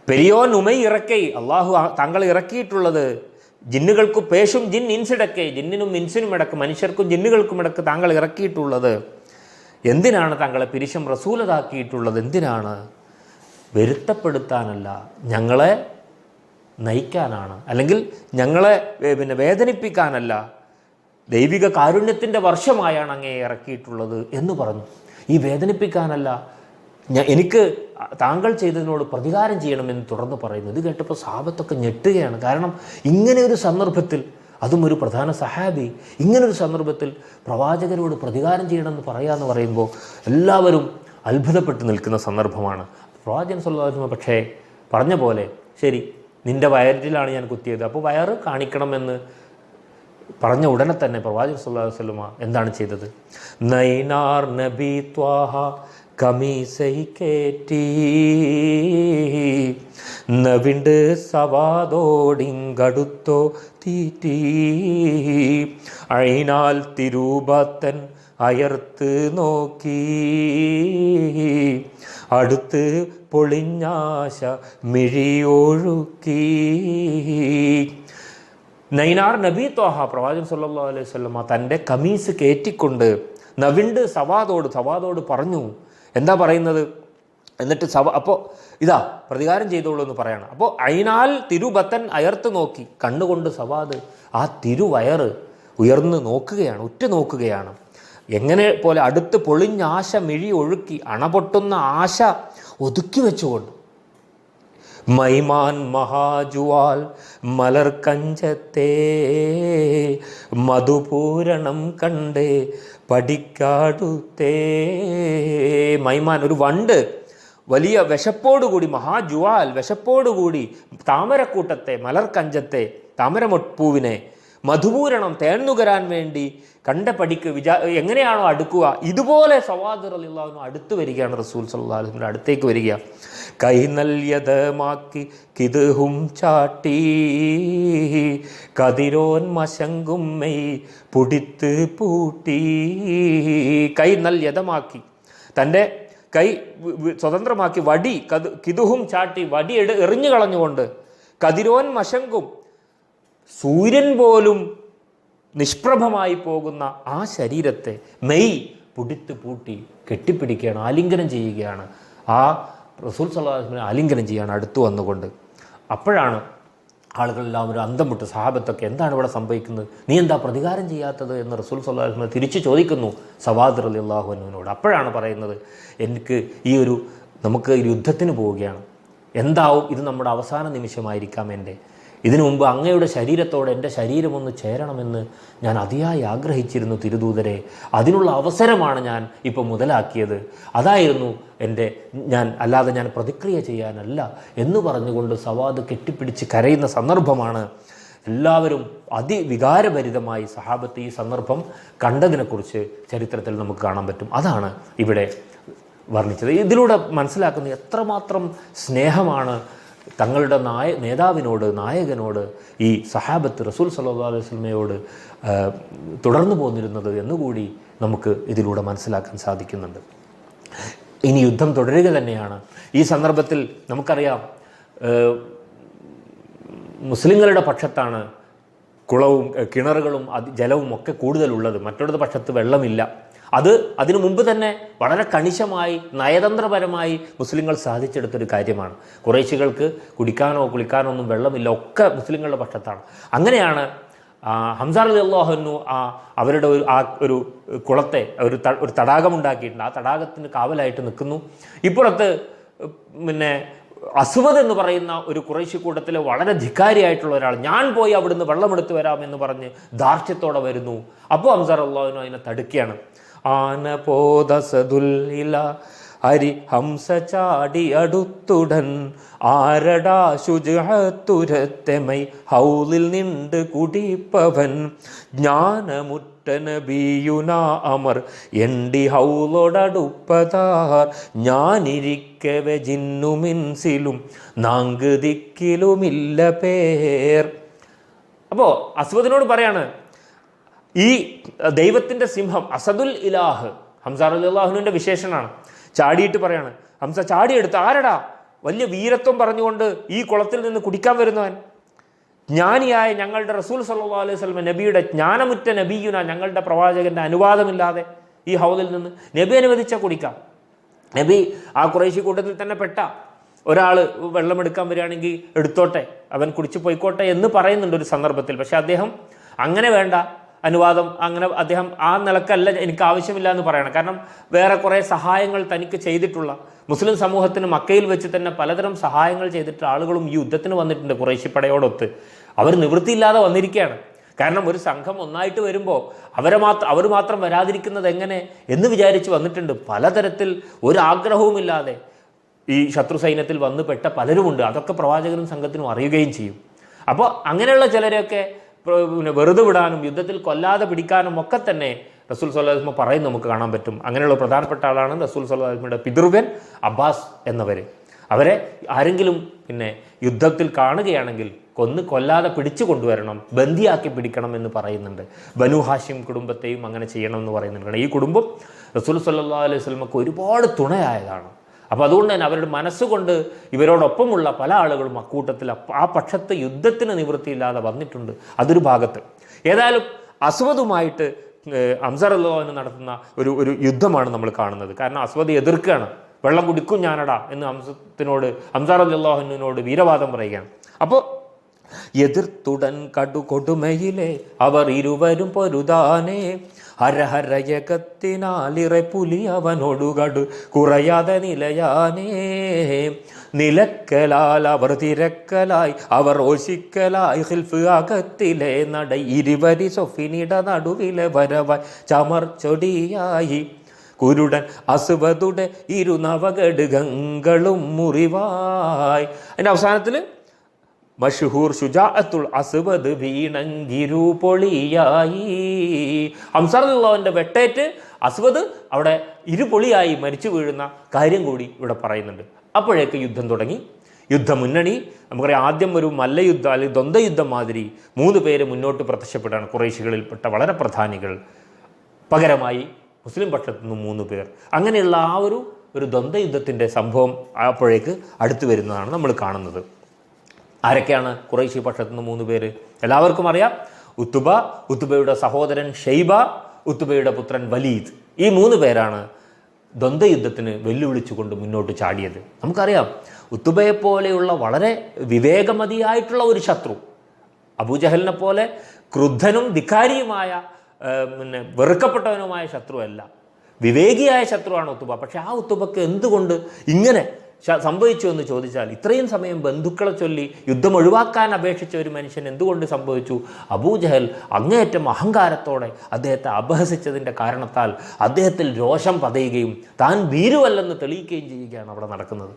പെരിയോൻ ഉമൈ ഇറക്കൈ, അള്ളാഹു താങ്കൾ ഇറക്കിയിട്ടുള്ളത് ജിന്നുകൾക്ക് പേശും ജിൻ ഇൻസിടക്കെ, ജിന്നിനും ഇൻസിനും ഇടക്ക്, മനുഷ്യർക്കും ജിന്നുകൾക്കും ഇടക്ക് താങ്കൾ ഇറക്കിയിട്ടുള്ളത് എന്തിനാണ്? താങ്കളെ പിരിശം റസൂലതാക്കിയിട്ടുള്ളത് എന്തിനാണ്? വരുത്തപ്പെടുത്താനല്ല, ഞങ്ങളെ നയിക്കാനാണ്, അല്ലെങ്കിൽ ഞങ്ങളെ വേദനിപ്പിക്കാനല്ല, ദൈവിക കാരുണ്യത്തിൻ്റെ വർഷമായാണ് അങ്ങേ ഇറക്കിയിട്ടുള്ളത് എന്ന് പറഞ്ഞു. ഈ വേദനിപ്പിക്കാനല്ല, എനിക്ക് താങ്കൾ ചെയ്തതിനോട് പ്രതികാരം ചെയ്യണമെന്ന് തുടർന്ന് പറയുന്നു. ഇത് കേട്ടപ്പോൾ സഹാബത്തൊക്കെ ഞെട്ടുകയാണ്. കാരണം ഇങ്ങനെ ഒരു സന്ദർഭത്തിൽ, അതും ഒരു പ്രധാന സഹാബി, ഇങ്ങനൊരു സന്ദർഭത്തിൽ പ്രവാചകരോട് പ്രതികാരം ചെയ്യണമെന്ന് പറയാമെന്ന് പറയുമ്പോൾ എല്ലാവരും അത്ഭുതപ്പെട്ട് നിൽക്കുന്ന സന്ദർഭമാണ്. പ്രവാചകൻ സല്ലല്ലാഹു അലൈഹി വസല്ലം പക്ഷേ പറഞ്ഞ പോലെ, ശരി നിൻ്റെ വയറ്റിലാണ് ഞാൻ കുത്തിയത്, അപ്പോൾ വയറ് കാണിക്കണമെന്ന് പറഞ്ഞ ഉടനെ തന്നെ പ്രവാചകൻ സല്ലല്ലാഹു അലൈഹി വസല്ലം എന്താണ് ചെയ്തത്? നൈനാർ നബി ത്വാഹ കമീസൈ കേറ്റി നവിണ്ട് സവാദോടിങ്കടുത്തോ തീറ്റി അഴിനാൽ തിരൂപത്തൻ അയർത്ത് നോക്കി അടുത്ത് പൊളിഞ്ഞാശ മിഴിയൊഴുക്കി. നൈനാർ നബി ത്വാഹ, പ്രവാചകൻ സല്ലല്ലാഹു അലൈഹി വസല്ലം തൻ്റെ കമീസ് കയറ്റിക്കൊണ്ട് നവിണ്ട് സവാദോട് പറഞ്ഞു. എന്താ പറയുന്നത്? എന്നിട്ട് അപ്പോൾ ഇതാ പ്രതികാരം ചെയ്തോളൂ എന്ന് പറയണം. അപ്പോൾ അയിനാൽ തിരുബത്തൻ അയർത്ത് നോക്കി, കണ്ണുകൊണ്ട് സവാദ് ആ തിരുവയറ് ഉയർന്ന് നോക്കുകയാണ്, ഉറ്റു നോക്കുകയാണ്. എങ്ങനെ പോലെ അടുത്ത് പൊളിഞ്ഞാശ മിഴി ഒഴുക്കി അണപൊട്ടുന്ന ആശ ഒതുക്കി വെച്ചുകൊണ്ട് മൈമാൻ മഹാജുവാൽ മലർക്കഞ്ചത്തെ മധുപൂരണം കണ്ടേ പഠിക്കാടുത്തേ. മൈമാൻ ഒരു വണ്ട് വലിയ വിശപ്പോടുകൂടി, മഹാജുവാൽ വിശപ്പോടുകൂടി താമരക്കൂട്ടത്തെ മലർക്കഞ്ചത്തെ താമരമൊപ്പൂവിനെ മധുപൂരണം തേർന്നുകരാൻ വേണ്ടി കണ്ട പഠിക്ക് എങ്ങനെയാണോ അടുക്കുക, ഇതുപോലെ സവാദ് റളിയല്ലാഹു അൻഹു അടുത്ത് വരികയാണ്. റസൂൽ സല്ലല്ലാഹു അലൈഹി വസല്ലം അടുത്തേക്ക് വരിക. കൈ നൽയതമാക്കി കിതുഹും ചാട്ടി കതിരോൻ മശങ്കും മെയ് പുടിത്ത് പൂട്ടി. കൈ നൽയതമാക്കി, തൻ്റെ കൈ സ്വതന്ത്രമാക്കി, വടി കിതുഹും ചാട്ടി, വടി എറിഞ്ഞു കളഞ്ഞുകൊണ്ട്, കതിരോൻ മശങ്കും സൂര്യൻ പോലും നിഷ്പ്രഭമായി പോകുന്ന ആ ശരീരത്തെ മെയ് പുടിത്ത് പൂട്ടി കെട്ടിപ്പിടിക്കുകയാണ്, ആലിംഗനം ചെയ്യുകയാണ്. ആ റസൂൽ സല്ലല്ലാഹു അലൈഹി വസല്ലം ആലിംഗനം ചെയ്യുകയാണ് അടുത്ത് വന്നുകൊണ്ട്. അപ്പോഴാണ് ആളുകളെല്ലാം ഒരു അന്തം വിട്ട്, സഹാബത്തൊക്കെ എന്താണ് ഇവിടെ സംഭവിക്കുന്നത്, നീ എന്താ പ്രതികാരം ചെയ്യാത്തത് എന്ന് റസൂൽ സല്ലല്ലാഹു അലൈഹി വസല്ലം തിരിച്ചു ചോദിക്കുന്നു സവാദ് റളിയല്ലാഹു അൻഹുവിനോട്. അപ്പോഴാണ് പറയുന്നത്, എനിക്ക് നമുക്ക് യുദ്ധത്തിന് പോവുകയാണ്, എന്താവും ഇത്, നമ്മുടെ അവസാന നിമിഷമായിരിക്കാം എൻ്റെ, ഇതിനു മുമ്പ് അങ്ങയുടെ ശരീരത്തോടെ എൻ്റെ ശരീരമൊന്ന് ചേരണമെന്ന് ഞാൻ അതിയായി ആഗ്രഹിച്ചിരുന്നു തിരുദൂതരെ, അതിനുള്ള അവസരമാണ് ഞാൻ ഇപ്പോൾ മുതലാക്കിയത്, അതായിരുന്നു അല്ലാതെ ഞാൻ പ്രതിക്രിയ ചെയ്യാനല്ല എന്ന് പറഞ്ഞുകൊണ്ട് സവാദ് കെട്ടിപ്പിടിച്ച് കരയുന്ന സന്ദർഭമാണ്. എല്ലാവരും അതിവികാരഭരിതമായി സഹാബത്ത് ഈ സന്ദർഭം കണ്ടതിനെക്കുറിച്ച് ചരിത്രത്തിൽ നമുക്ക് കാണാൻ പറ്റും. അതാണ് ഇവിടെ വർണ്ണിച്ചത്. ഇതിലൂടെ മനസ്സിലാക്കുന്നത് എത്രമാത്രം സ്നേഹമാണ് തങ്ങളുടെ നേതാവിനോട്, നായകനോട് ഈ സഹാബത്ത് റസൂൽ സല്ലല്ലാഹു അലൈഹി വസല്ലമയോട് തുടർന്നു പോന്നിരുന്നത് എന്നുകൂടി നമുക്ക് ഇതിലൂടെ മനസ്സിലാക്കാൻ സാധിക്കുന്നുണ്ട്. ഇനി യുദ്ധം തുടരുക തന്നെയാണ്. ഈ സന്ദർഭത്തിൽ നമുക്കറിയാം, മുസ്ലിങ്ങളുടെ പക്ഷത്താണ് കുളവും കിണറുകളും ജലവും ഒക്കെ കൂടുതലുള്ളത്, മറ്റൊരു പക്ഷത്ത് വെള്ളമില്ല. അതിനു മുമ്പ് തന്നെ വളരെ കണിശമായി നയതന്ത്രപരമായി മുസ്ലിങ്ങൾ സാധിച്ചെടുത്തൊരു കാര്യമാണ്. കുറേശികൾക്ക് കുടിക്കാനോ കുളിക്കാനോ ഒന്നും വെള്ളമില്ല, ഒക്കെ മുസ്ലിങ്ങളുടെ പക്ഷത്താണ്. അങ്ങനെയാണ് ഹംസ റളിയല്ലാഹു അൻഹു അവരുടെ ഒരു കുളത്തെ ഒരു തടാകമുണ്ടാക്കിയിട്ടുണ്ട്. ആ തടാകത്തിന് കാവലായിട്ട് നിൽക്കുന്നു. ഇപ്പുറത്ത് അസ്വദ് എന്ന് പറയുന്ന ഒരു ഖുറൈശി കൂട്ടത്തിലെ വളരെ ധിക്കാരിയായിട്ടുള്ള ഒരാൾ, ഞാൻ പോയി അവിടുന്ന് വെള്ളമെടുത്ത് വരാമെന്ന് പറഞ്ഞ് ധാർഷ്ട്യത്തോടെ വരുന്നു. അപ്പോൾ ഹംസ റളിയല്ലാഹു അൻഹു അതിനെ തടുക്കുകയാണ്. ആനപോദസദുൽ ഇല ഹരി ഹംസ ചാടി അടുത്തുടൻ ആരടാ ശുജഹത്തുരത്തെമൈ ഹൗലിൽ നിണ്ട് കുടിപ്പവൻ ജ്ഞാനമുറ്റ നബിയുന അമർ എണ്ടി ഹൗലോടടുപ്പതാർ ഞാനിരിക്കവെ ജിന്നുമിൻസിലും നാങ്ക് ദിക്കിലുമില്ല പേർ. അപ്പോൾ അസ്വദിനോട് പറയാണ്, ഈ ദൈവത്തിൻ്റെ സിംഹം അസദുൽ ഇലാഹ് ഹംസ റളിയല്ലാഹു അൻഹുവിൻ്റെ വിശേഷണമാണ്. ചാടിയിട്ട് പറയാണ്, ഹംസ ചാടിയെടുത്ത്, ആരടാ വലിയ വീരത്വം പറഞ്ഞുകൊണ്ട് ഈ കുളത്തിൽ നിന്ന് കുടിക്കാൻ വരുന്നവൻ, ജ്ഞാനിയായ ഞങ്ങളുടെ റസൂൽ സല്ലല്ലാഹു അലൈഹി വസല്ലം നബിയുടെ ജ്ഞാനമുറ്റ നബിയുന, ഞങ്ങളുടെ പ്രവാചകൻ്റെ അനുവാദമില്ലാതെ ഈ ഹൗദിൽ നിന്ന് നബി അനുവദിച്ചാൽ കുടിക്കാം. നബി ആ ഖുറൈശി കൂട്ടത്തിൽ തന്നെ പെട്ട ഒരാൾ വെള്ളമെടുക്കാൻ വരികയാണെങ്കിൽ എടുത്തോട്ടെ, അവൻ കുടിച്ചു പോയിക്കോട്ടെ എന്ന് പറയുന്നുണ്ട് ഒരു സന്ദർഭത്തിൽ. പക്ഷെ അദ്ദേഹം അങ്ങനെ വേണ്ട, അനുവാദം അങ്ങനെ അദ്ദേഹം ആ നിലക്കല്ല, എനിക്ക് ആവശ്യമില്ല എന്ന് പറയണം. കാരണം വേറെ കുറേ സഹായങ്ങൾ തനിക്ക് ചെയ്തിട്ടുള്ള, മുസ്ലിം സമൂഹത്തിന് മക്കയിൽ വെച്ച് തന്നെ പലതരം സഹായങ്ങൾ ചെയ്തിട്ട് ആളുകളും ഈ യുദ്ധത്തിന് വന്നിട്ടുണ്ട് ഖുറൈശി പടയോടൊത്ത്. അവർ നിവൃത്തിയില്ലാതെ വന്നിരിക്കുകയാണ്. കാരണം ഒരു സംഘം ഒന്നായിട്ട് വരുമ്പോൾ അവർ മാത്രം വരാതിരിക്കുന്നത് എങ്ങനെ എന്ന് വിചാരിച്ച് വന്നിട്ടുണ്ട്. പലതരത്തിൽ ഒരാഗ്രഹവുമില്ലാതെ ഈ ശത്രു സൈന്യത്തിൽ വന്നു പെട്ട പലരുമുണ്ട്. അതൊക്കെ പ്രവാചകനും സംഘത്തിനും അറിയുകയും ചെയ്യും. അപ്പോൾ അങ്ങനെയുള്ള ചിലരെയൊക്കെ വെറുതെ വിടാനും യുദ്ധത്തിൽ കൊല്ലാതെ പിടിക്കാനും ഒക്കെ തന്നെ റസൂൽ സല്ലല്ലാഹു അലൈഹി വസല്ലം പറയും നമുക്ക് കാണാൻ പറ്റും. അങ്ങനെയുള്ള പ്രധാനപ്പെട്ട ആളാണ് റസൂൽ സല്ലല്ലാഹു അലൈഹി വസല്ലമയുടെ പിതൃവ്യൻ അബ്ബാസ് എന്നവർ. അവരെ ആരെങ്കിലും യുദ്ധത്തിൽ കാണുകയാണെങ്കിൽ കൊല്ലാതെ പിടിച്ചു കൊണ്ടുവരണം, ബന്ദിയാക്കി പിടിക്കണം എന്ന് പറയുന്നുണ്ട്. ബനു ഹാഷിം കുടുംബത്തെയും അങ്ങനെ ചെയ്യണം എന്ന് പറയുന്നുണ്ട്. ഈ കുടുംബം റസൂൽ സല്ലല്ലാഹു അലൈഹി വസല്ലമക്ക് ഒരുപാട് തുണയായതാണ്. അപ്പോൾ അതുകൊണ്ട് തന്നെ അവരുടെ മനസ്സുകൊണ്ട് ഇവരോടൊപ്പമുള്ള പല ആളുകളും അക്കൂട്ടത്തിൽ ആ പക്ഷത്ത് യുദ്ധത്തിന് നിവൃത്തിയില്ലാതെ വന്നിട്ടുണ്ട്. അതൊരു ഭാഗത്ത്. ഏതായാലും അസ്വദുമായിട്ട് ഹംസ റളിയല്ലാഹു അൻഹു നടത്തുന്ന ഒരു യുദ്ധമാണ് നമ്മൾ കാണുന്നത്. കാരണം അസ്വദ് എതിർക്കുകയാണ്, വെള്ളം കുടിക്കും ഞാനടാ എന്ന് ഹംസാർ റളിയല്ലാഹു അൻഹുവിനോട് വീരവാദം പറയുകയാണ്. അപ്പോൾ എതിർത്തുടൻ കൊടുമയിലെ അവർ ഇരുവരും പൊരുതാനേ ഹരഹരയകത്തിനാലിറെ പുലി അവനോടുകടു കുറയാതെ നിലയാനേ നിലക്കലാൽ അവർ തിരക്കലായി അവർ ഓശിക്കലായി ഹിൽഫ് അകത്തിലെ നട ഇരുവരി സൊഫിനിട നടുവിലെ വരവായി ചമർ ചൊടിയായി കുരുടൻ അസുവതുടെ ഇരുനവഘടുകങ്ങളും മുറിവായി. അതിൻ്റെ അവസാനത്തിൽ മഷ്ഹൂർ ഷുജാഅത്തുൽ അസ്വദ് വീണങ്കിരു പൊളിയായി. ഹംസാർ റളിയല്ലാഹുവിൻ്റെ വെട്ടേറ്റ് അസ്വദ് അവിടെ ഇരുപൊളിയായി മരിച്ചു വീഴുന്ന കാര്യം കൂടി ഇവിടെ പറയുന്നുണ്ട്. അപ്പോഴേക്ക് യുദ്ധം തുടങ്ങി. യുദ്ധമുന്നണി നമുക്കറിയാം, ആദ്യം ഒരു മല്ലയുദ്ധം അല്ലെങ്കിൽ ദ്വന്ദ്വയുദ്ധം മാതിരി 3 പേര് മുന്നോട്ട് പ്രത്യക്ഷപ്പെട്ടാണ് ഖുറൈശികളിൽപ്പെട്ട വളരെ പ്രധാനികൾ. പകരമായി മുസ്ലിം പക്ഷത്തു നിന്ന് 3 പേർ. അങ്ങനെയുള്ള ആ ഒരു ദ്വന്ദ്വയുദ്ധത്തിൻ്റെ സംഭവം അപ്പോഴേക്ക് അടുത്തു വരുന്നതാണ് നമ്മൾ കാണുന്നത്. ആരൊക്കെയാണ് ഖുറൈശി പക്ഷത്തു നിന്ന് 3 പേര്? എല്ലാവർക്കും അറിയാം. ഉത്തുബയുടെ സഹോദരൻ ഷൈബ, ഉത്തുബയുടെ പുത്രൻ വലീദ്. ഈ 3 പേരാണ് ദ്വന്ദ്വയുദ്ധത്തിന് വെല്ലുവിളിച്ചുകൊണ്ട് മുന്നോട്ട് ചാടിയത്. നമുക്കറിയാം, ഉത്തുബയെപ്പോലെയുള്ള വളരെ വിവേകമതിയായിട്ടുള്ള ഒരു ശത്രു, അബൂജഹലിനെ പോലെ ക്രുദ്ധനും ധിക്കാരിയുമായ വെറുക്കപ്പെട്ടവനുമായ ശത്രുവല്ല, വിവേകിയായ ശത്രുവാണ് ഉത്തുബ. പക്ഷെ ആ ഉത്തുബക്ക് എന്തുകൊണ്ട് ഇങ്ങനെ സംഭവിച്ചു എന്ന് ചോദിച്ചാൽ, ഇത്രയും സമയം ബന്ധുക്കളെ ചൊല്ലി യുദ്ധം ഒഴിവാക്കാൻ അപേക്ഷിച്ച ഒരു മനുഷ്യൻ എന്തുകൊണ്ട് സംഭവിച്ചു? അബൂജഹൽ അങ്ങേയറ്റം അഹങ്കാരത്തോടെ അദ്ദേഹത്തെ അപഹസിച്ചതിൻ്റെ കാരണത്താൽ അദ്ദേഹത്തിൽ രോഷം പതയുകയും താൻ ഭീരുവല്ലെന്ന് തെളിയിക്കുകയും ചെയ്യുകയാണ് അവിടെ നടക്കുന്നത്.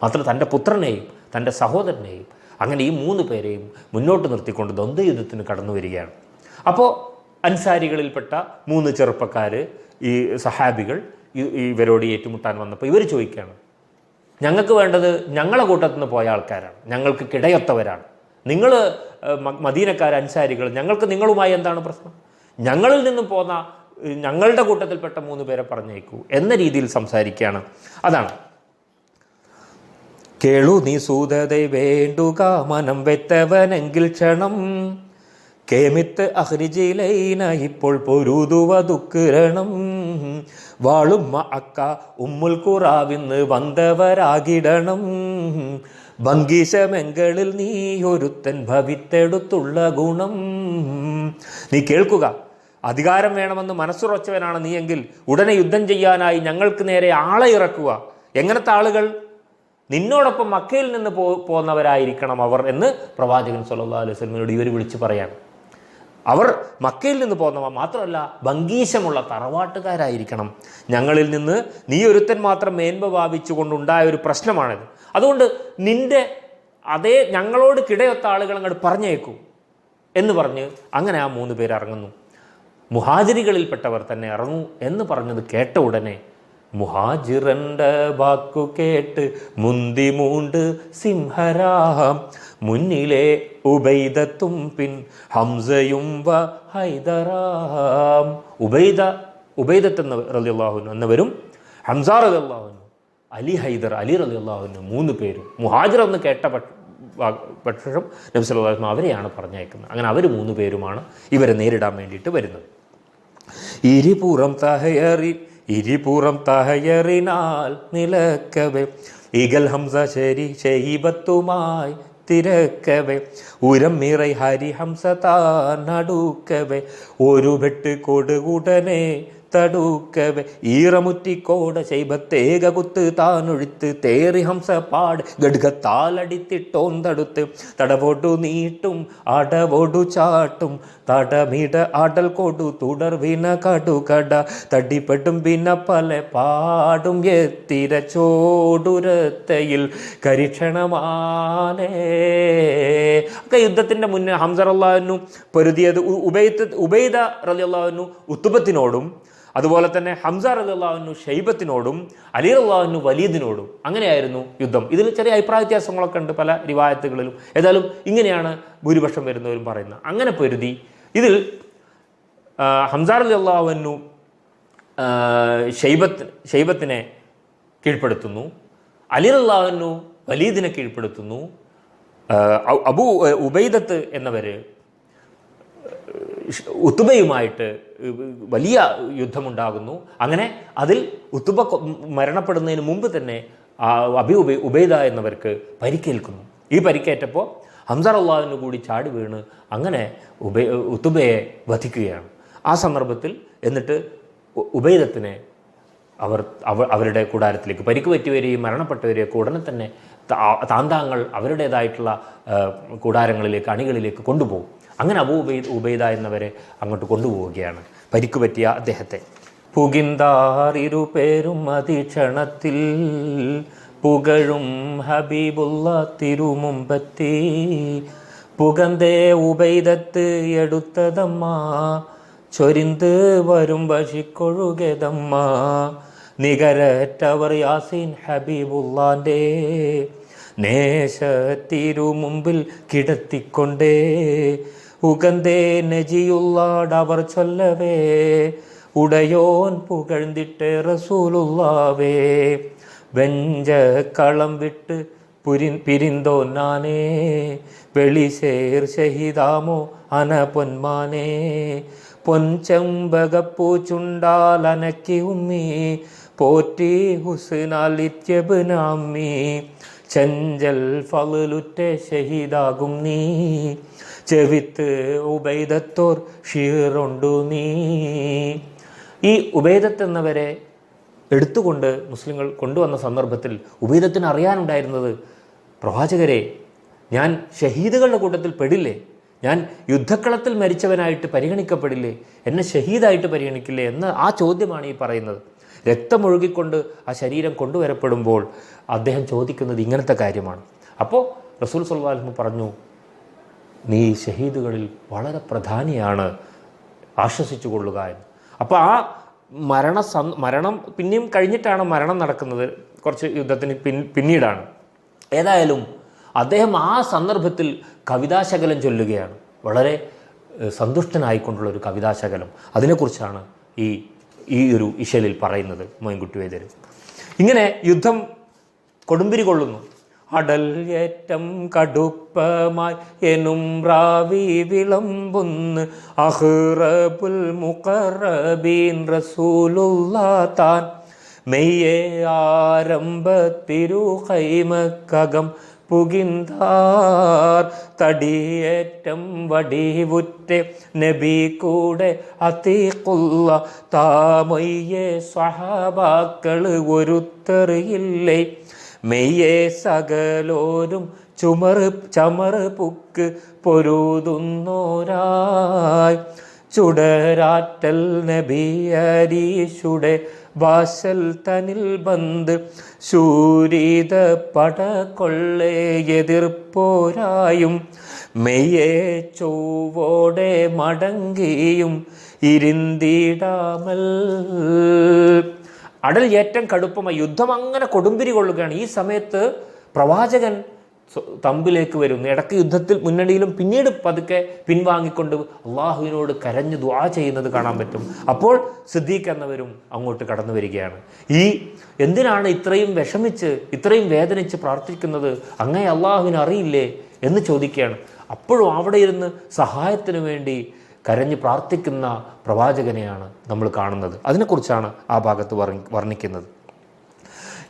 മാത്രം തൻ്റെ പുത്രനെയും തൻ്റെ സഹോദരനെയും അങ്ങനെ ഈ 3 പേരെയും മുന്നോട്ട് നിർത്തിക്കൊണ്ട് ദ്വന്ദ്വയുദ്ധത്തിന് കടന്നു വരികയാണ്. അപ്പോൾ അൻസാരികളിൽപ്പെട്ട 3 ചെറുപ്പക്കാർ, ഈ സഹാബികൾ ഇവരോട് ഏറ്റുമുട്ടാൻ വന്നപ്പോൾ ഇവർ ചോദിക്കുകയാണ്, ഞങ്ങൾക്ക് വേണ്ടത് ഞങ്ങളെ കൂട്ടത്തിൽ നിന്ന് പോയ ആൾക്കാരാണ്, ഞങ്ങൾക്ക് കിടയൊത്തവരാണ്. നിങ്ങൾ മദീനക്കാർ അൻസാരികൾ, ഞങ്ങൾക്ക് നിങ്ങളുമായി എന്താണ് പ്രശ്നം? ഞങ്ങളിൽ നിന്നും പോന്ന ഞങ്ങളുടെ കൂട്ടത്തിൽപ്പെട്ട 3 പേരെ പറഞ്ഞേക്കൂ എന്ന രീതിയിൽ സംസാരിക്കുകയാണ്. അതാണ് കേളു നീ സൂതതെ വേണ്ടുക മനം വെത്തവനെങ്കിൽ ക്ഷണം കേമിത്ത് അഹ്രിജിലൈന ഇപ്പോൾ പൊരുതുവതുക്കിരണം വാളുമ്മ അക്ക ഉമ്മുൽ ഖുറാവിന്ന് വന്നവരാകിടണം ഭംഗീശമെങ്കളിൽ നീ ഒരുത്തൻ ഭവിത്തെടുത്തുള്ള ഗുണം. നീ കേൾക്കുക, അധികാരം വേണമെന്ന് മനസ്സുറച്ചവനാണ് നീയെങ്കിൽ ഉടനെ യുദ്ധം ചെയ്യാനായി ഞങ്ങൾക്ക് നേരെ ആളെ ഇറക്കുക. എങ്ങനത്തെ ആളുകൾ? നിന്നോടൊപ്പം മക്കയിൽ നിന്ന് പോന്നവരായിരിക്കണം അവർ എന്ന് പ്രവാചകൻ സല്ലല്ലാഹു അലൈഹി വസല്ലമയോട് ഇവർ വിളിച്ച് പറയാണ്. അവർ മക്കയിൽ നിന്ന് പോന്നവ മാത്രമല്ല, ഭംഗീശമുള്ള തറവാട്ടുകാരായിരിക്കണം. ഞങ്ങളിൽ നിന്ന് നീ ഒരുത്തൻ മാത്രം മേന്മ ഭാവിച്ചുകൊണ്ടുണ്ടായ ഒരു പ്രശ്നമാണിത്. അതുകൊണ്ട് നിന്റെ അതേ ഞങ്ങളോട് കിടയൊത്ത ആളുകൾ അങ്ങോട്ട് പറഞ്ഞേക്കൂ എന്ന് പറഞ്ഞ് അങ്ങനെ ആ 3 പേർ ഇറങ്ങുന്നു. മുഹാജിരികളിൽപ്പെട്ടവർ തന്നെ ഇറങ്ങൂ എന്ന് പറഞ്ഞത് കേട്ട ഉടനെ മുഹാജിറന്റെ വാക്കു കേട്ട് മുന്തി മൂണ്ട് സിംഹരാം മുന്നിലെ ഉബൈദത്തും പിൻ ഹംസയും വ ഹൈദറാം. ഉബൈദത്ത് റളിയല്ലാഹു അൻഹു എന്നവരും ഹംസ റളിയല്ലാഹു അൻഹു, അലി റളിയല്ലാഹു അൻഹു 3 പേരും മുഹാജിർ എന്ന് കേട്ട പക്ഷം നബി സല്ലല്ലാഹു അലൈഹി വസല്ലം അവരെയാണ് പറഞ്ഞയക്കുന്നത്. അങ്ങനെ അവർ 3 പേരുമാണ് ഇവരെ നേരിടാൻ വേണ്ടിയിട്ട് വരുന്നത്. ഇരുപുറം തഹയറിനാൽ നിലക്കവേ ഇഗൽ ഹംസ ഷെയ്ബത്തുമായി തിരക്കവേ ഉരമ്മിറൈ ഹരി ഹംസ താനടുക്കവേ ഒരു വെട്ട് കൊടുകൂടനെ തടുക്കവേ ഈറമുറ്റിക്കോട ശൈബത്തേക കുത്ത് താനൊഴുത്ത് തേറി ഹംസ പാട് ഗഡ്ഗത്താലടിത്തിട്ടോന്തടുത്ത് തടവോടു നീട്ടും അടവോടു ചാട്ടും തടമിട ആടൽ കൊടു തുടർവിന കടുകട തടിപ്പെടും പിന്ന പല പാടും എത്തിര ചോടുരത്തയിൽ കരിക്ഷണമാനേ. ഒക്കെ യുദ്ധത്തിൻ്റെ മുന്നേ ഹംസ റളിയല്ലാഹു അൻഹു പൊരുതിയത് ഉബൈദ റളിയല്ലാഹു അൻഹു ഉത്തുബത്തിനോടും അതുപോലെ തന്നെ ഹംസ റളിയല്ലാഹു അൻഹു ഷൈബത്തിനോടും അലി റളിയല്ലാഹു അൻഹു വലീദിനോടും അങ്ങനെയായിരുന്നു യുദ്ധം. ഇതിൽ ചെറിയ അഭിപ്രായ വ്യത്യാസങ്ങളൊക്കെ ഉണ്ട് പല റിവായത്തുകളിലും. ഏതായാലും ഇങ്ങനെയാണ് ഭൂരിപക്ഷം വരുന്നവരും പറയുന്നത്. അങ്ങനെ പൊരുതി ഇതിൽ ഹംസ റളിയല്ലാഹു അൻഹു ഷൈബത്തിനെ കീഴ്പ്പെടുത്തുന്നു, അലി റളിയല്ലാഹു അൻഹു വലീദിനെ കീഴ്പ്പെടുത്തുന്നു, ഉബൈദത്ത് എന്നവർ ഉത്തുബയുമായിട്ട് വലിയ യുദ്ധമുണ്ടാകുന്നു. അങ്ങനെ അതിൽ ഉത്തുബ മരണപ്പെടുന്നതിന് മുമ്പ് തന്നെ ഉബൈദ എന്നവർക്ക് പരിക്കേൽക്കുന്നു. ഈ പരിക്കേറ്റപ്പോൾ ഹംസ റളിയല്ലാഹു കൂടി ചാടി വീണ് അങ്ങനെ ഉത്തുബയെ വധിക്കുകയാണ്. ആ സന്ദർഭത്തിൽ എന്നിട്ട് ഉബൈദത്തിനെ അവരുടെ കൂടാരത്തിലേക്ക് പരിക്ക് പറ്റിയവരെയും മരണപ്പെട്ടവരെയൊക്കെ ഉടനെ തന്നെ താന്താങ്ങൾ അവരുടേതായിട്ടുള്ള കൂടാരങ്ങളിലേക്ക് അണികളിലേക്ക് കൊണ്ടുപോകും. അങ്ങനെ ഉബൈദ എന്നവരെ അങ്ങോട്ട് കൊണ്ടുപോവുകയാണ് പരിക്ക് പറ്റിയ അദ്ദേഹത്തെ. പുകിന്താറിരുപേരും അതിക്ഷണത്തിൽ പുകഴും ഹബീബുള്ള തിരുമുമ്പത്തി പുകന്തേ ഉബൈദത്ത് എടുത്തതമ്മ ചൊരിന്ത് വരും വശിക്കൊഴുകതമ്മ നികരറ്റവർ യാസീൻ ഹബീബുള്ളാൻ്റെ നേശത്തിരു മുമ്പിൽ കിടത്തിക്കൊണ്ടേ ഉകന്തേ നജിയുള്ളാടവർ ചൊല്ലവേ ഉടയോൻ പുകഴ്ന്നിട്ട് റസൂലുള്ളാവേ വെഞ്ചക്കളം വിട്ട് പിരിന്തോ നാനേ വെളിശേർ ഷഹിദാമോ അന പൊന്മാനേ പൊൻചമ്പകപ്പൂ ചുണ്ടാലനക്കി ഉമ്മി പോറ്റി ഹുസ്നാലിത്യബ്നാമ്മി ചെഞ്ചൽ ഫളുലുറ്റ ഷഹീദാകും നീ ചെവിത്ത് ഉബൈദത്തോർ ഷീറുണ്ടു നീ. ഈ ഉബൈദത്ത് എന്നവരെ എടുത്തുകൊണ്ട് മുസ്ലിങ്ങൾ കൊണ്ടുവന്ന സന്ദർഭത്തിൽ ഉബൈദത്തിന് അറിയാനുണ്ടായിരുന്നത്, പ്രവാചകരെ, ഞാൻ ഷഹീദുകളുടെ കൂട്ടത്തിൽ പെടില്ലേ? ഞാൻ യുദ്ധക്കളത്തിൽ മരിച്ചവനായിട്ട് പരിഗണിക്കപ്പെടില്ലേ? എന്നെ ഷഹീദായിട്ട് പരിഗണിക്കില്ലേ എന്ന ആ ചോദ്യമാണ് ഈ പറയുന്നത്. രക്തമൊഴുകിക്കൊണ്ട് ആ ശരീരം കൊണ്ടുവരപ്പെടുമ്പോൾ അദ്ദേഹം ചോദിക്കുന്നത് ഇങ്ങനത്തെ കാര്യമാണ്. അപ്പോൾ റസൂൽ സല്ലല്ലാഹു അലൈഹി വസല്ലം പറഞ്ഞു, നീ ഷഹീദുകളിൽ വളരെ പ്രധാനിയാണ്, ആശ്വസിച്ചു കൊള്ളുക എന്ന്. അപ്പോൾ ആ മരണം പിന്നെയും കഴിഞ്ഞിട്ടാണ് മരണം നടക്കുന്നത്, കുറച്ച് യുദ്ധത്തിന് പിന്നീടാണ്. ഏതായാലും അദ്ദേഹം ആ സന്ദർഭത്തിൽ കവിതാശകലം ചൊല്ലുകയാണ്, വളരെ സന്തുഷ്ടനായിക്കൊണ്ടുള്ള ഒരു കവിതാശകലം. അതിനെക്കുറിച്ചാണ് ഈ ഒരു ഇശലിൽ പറയുന്നത് മോയിൻകുട്ടി വൈദ്യർ. ഇങ്ങനെ യുദ്ധം കൊടുമ്പിരി കൊള്ളുന്നു. അടൽ ഏറ്റം കടുപ്പമായി എനും റാവി വിളമ്പുന്ന് അഹ്റബുൽ മുഖറബീൻ റസൂലുള്ളാ താൻ മെയ്യേ ആരംഭത്തിരു ഖൈമക്കകം പുകിന്താർ തടിയേറ്റം വടിവുറ്റെ നബി കൂടെ അതീഖുള്ള താമൊയ്യെ സ്വഹാബാക്കൾ ഒരുത്തറിയില്ലേ മെയ്യേ സകലോരും ചമറ് പുക്ക് പൊരുതുന്നോരായി ചുടരാറ്റൽ നബി അരീഷുടെ വാസൽ തനിൽ ബന്ദ് ശൂരിത പടകൊള്ളെ എതിർപ്പോരായും മെയ്യേ ചൊവ്വോടെ മടങ്ങിയും ഇരുന്തിടാമൽ. അടൽ ഏറ്റം കടുപ്പമായി യുദ്ധം അങ്ങനെ കൊടുമ്പിരി കൊള്ളുകയാണ്. ഈ സമയത്ത് പ്രവാചകൻ തമ്പിലേക്ക് വരുന്നു. ഇടയ്ക്ക് യുദ്ധത്തിൽ മുന്നണിയിലും പിന്നീട് പതുക്കെ പിൻവാങ്ങിക്കൊണ്ട് അള്ളാഹുവിനോട് കരഞ്ഞ് ദുആ ചെയ്യുന്നത് കാണാൻ പറ്റും. അപ്പോൾ സിദ്ദീഖ് എന്നവരും അങ്ങോട്ട് കടന്നു വരികയാണ്. എന്തിനാണ് ഇത്രയും വിഷമിച്ച് ഇത്രയും വേദനിച്ച് പ്രാർത്ഥിക്കുന്നത്? അങ്ങേ അള്ളാഹുവിന് അറിയില്ലേ എന്ന് ചോദിക്കുകയാണ്. അപ്പോഴും അവിടെ ഇരുന്ന് സഹായത്തിനു വേണ്ടി കരഞ്ഞ് പ്രാർത്ഥിക്കുന്ന പ്രവാചകനെയാണ് നമ്മൾ കാണുന്നത്. അതിനെക്കുറിച്ചാണ് ആ ഭാഗത്ത് വർണ്ണിക്കുന്നത്.